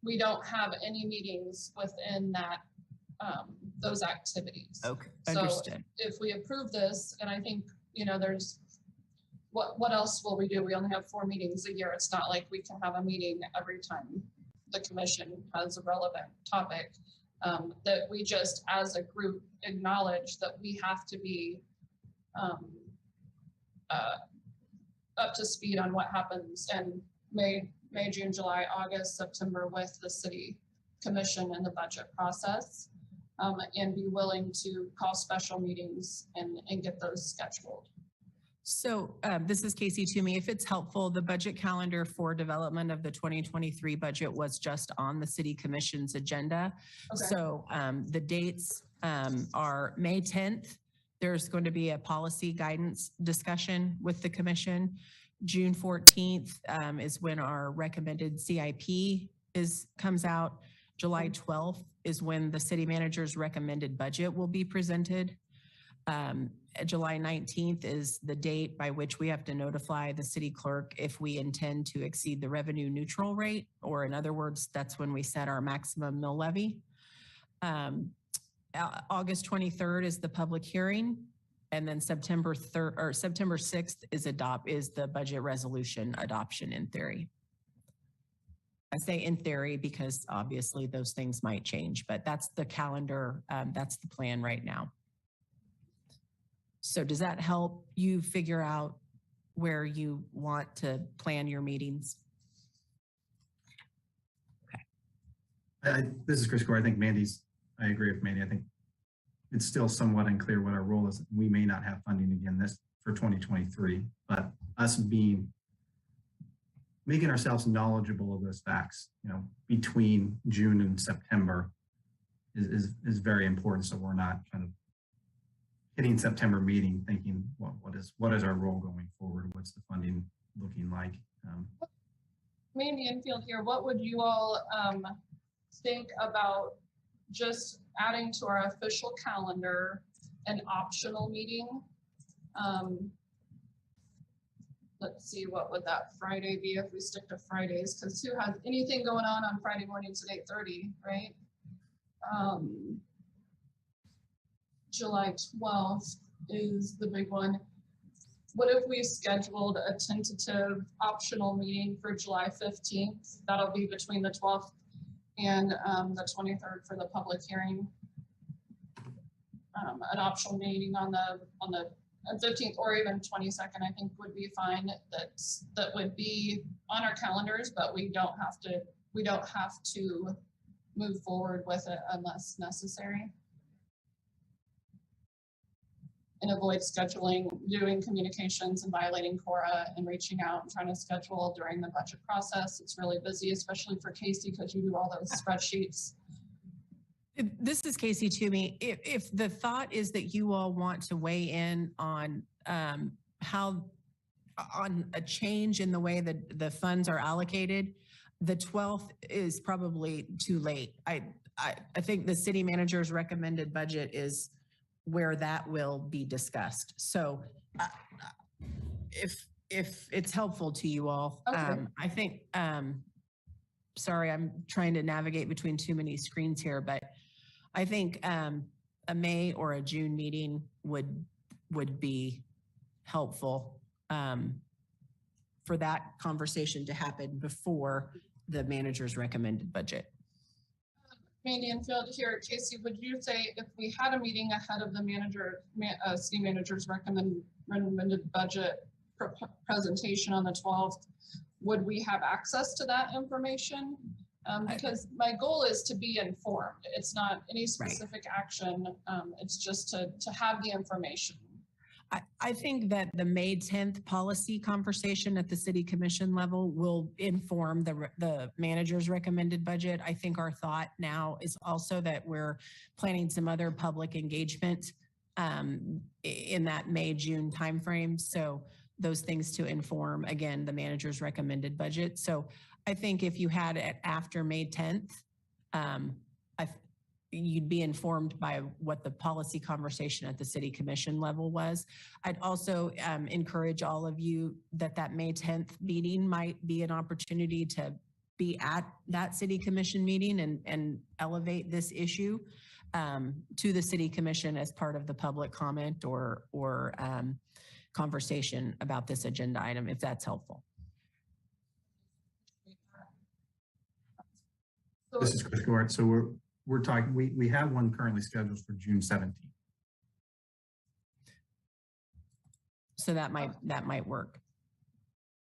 We don't have any meetings within that those activities. Okay, so understood. If we approve this, and I think, there's what else will we do? We only have 4 meetings a year. It's not like we can have a meeting every time the commission has a relevant topic. That we just as a group acknowledge that we have to be up to speed on what happens in May, June, July, August, September with the city commission and the budget process, and be willing to call special meetings and get those scheduled. So this is Casey Toomey. If it's helpful, the budget calendar for development of the 2023 budget was just on the city commission's agenda. Okay. So the dates are May 10th. There's going to be a policy guidance discussion with the commission. June 14th is when our recommended CIP comes out. July 12th is when the city manager's recommended budget will be presented. July 19th is the date by which we have to notify the city clerk if we intend to exceed the revenue neutral rate, or in other words, that's when we set our maximum mill levy. August 23rd is the public hearing, and then September 6th is the budget resolution adoption in theory. I say in theory because obviously those things might change, but that's the calendar, that's the plan right now. So does that help you figure out where you want to plan your meetings? Okay. This is Chris Gore. I think I agree with Mandy. I think it's still somewhat unclear what our role is. We may not have funding again for 2023, but us making ourselves knowledgeable of those facts, between June and September is very important. So we're not kind of hitting September meeting thinking, what is our role going forward? What's the funding looking like? Mandy Enfield here. What would you all think about just adding to our official calendar an optional meeting? Let's see, what would that Friday be if we stick to Fridays? Because who has anything going on Friday mornings at 8:30, right? July 12th is the big one. What if we scheduled a tentative optional meeting for July 15th? That'll be between the 12th and the 23rd for the public hearing. An optional meeting on the 15th or even 22nd, I think would be fine. That would be on our calendars, but we don't have to move forward with it unless necessary. And avoid doing communications and violating Cora and reaching out and trying to schedule during the budget process. It's really busy, especially for Casey, because you do all those spreadsheets. This is Casey Toomey. If the thought is that you all want to weigh in on on a change in the way that the funds are allocated, the 12th is probably too late. I think the city manager's recommended budget is where that will be discussed. So if it's helpful to you all, Okay. I think, sorry, I'm trying to navigate between too many screens here, but I think a May or a June meeting would be helpful for that conversation to happen before the manager's recommended budget. Mandy and Field here, Casey, would you say if we had a meeting ahead of the city manager's recommended budget presentation on the 12th, would we have access to that information? Because my goal is to be informed. It's not any specific action. It's just to have the information. I think that the May 10th policy conversation at the city commission level will inform the manager's recommended budget. I think our thought now is also that we're planning some other public engagement in that May-June timeframe. So those things to inform, again, the manager's recommended budget. So I think if you had it after May 10th, you'd be informed by what the policy conversation at the city commission level was. I'd also encourage all of you that May 10th meeting might be an opportunity to be at that city commission meeting and elevate this issue to the city commission as part of the public comment or conversation about this agenda item, if that's helpful. This is Chris Gort. So we're talking, we have one currently scheduled for June 17th. So that might work.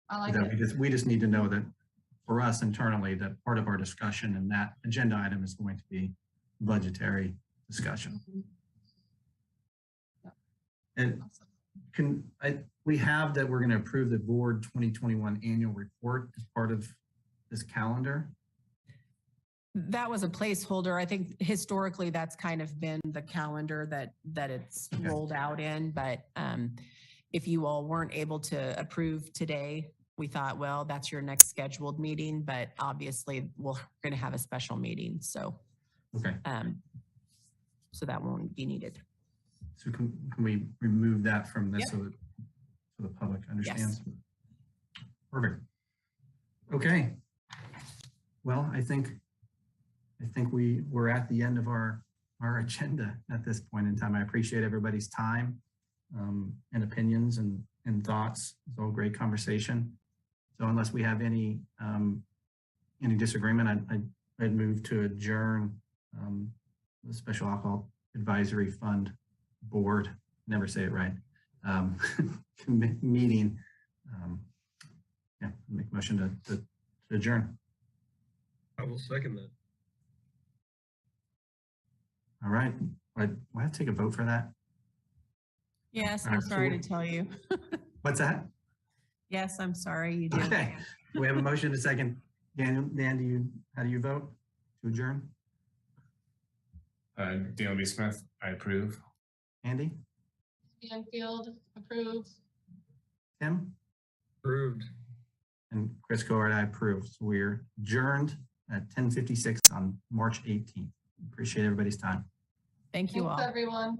I like it. We just need to know that for us internally, that part of our discussion and that agenda item is going to be budgetary discussion. And we have that we're going to approve the board 2021 annual report as part of this calendar. That was a placeholder. I think historically that's kind of been the calendar that it's rolled out in. But if you all weren't able to approve today, we thought, well, that's your next scheduled meeting. But obviously, we're going to have a special meeting, so so that won't be needed. So can we remove that from this so that the public understands? Yes. Perfect. Okay. Well, I think we're at the end of our agenda at this point in time. I appreciate everybody's time and opinions and thoughts. It's all great conversation. So unless we have any disagreement, I'd move to adjourn the Special Alcohol Advisory Fund Board, never say it right, meeting. Make a motion to adjourn. I will second that. All right. Do I have to take a vote for that? Yes, I'm sorry to tell you. What's that? Yes, I'm sorry you do. Okay. We have a motion and a second. Dan, how do you vote to adjourn? Daniel B. Smith, I approve. Andy? Field, approve. Tim? Approved. And Chris Gort, I approve. So we're adjourned at 10:56 on March 18th. Appreciate everybody's time. Thank you all. Thanks, everyone.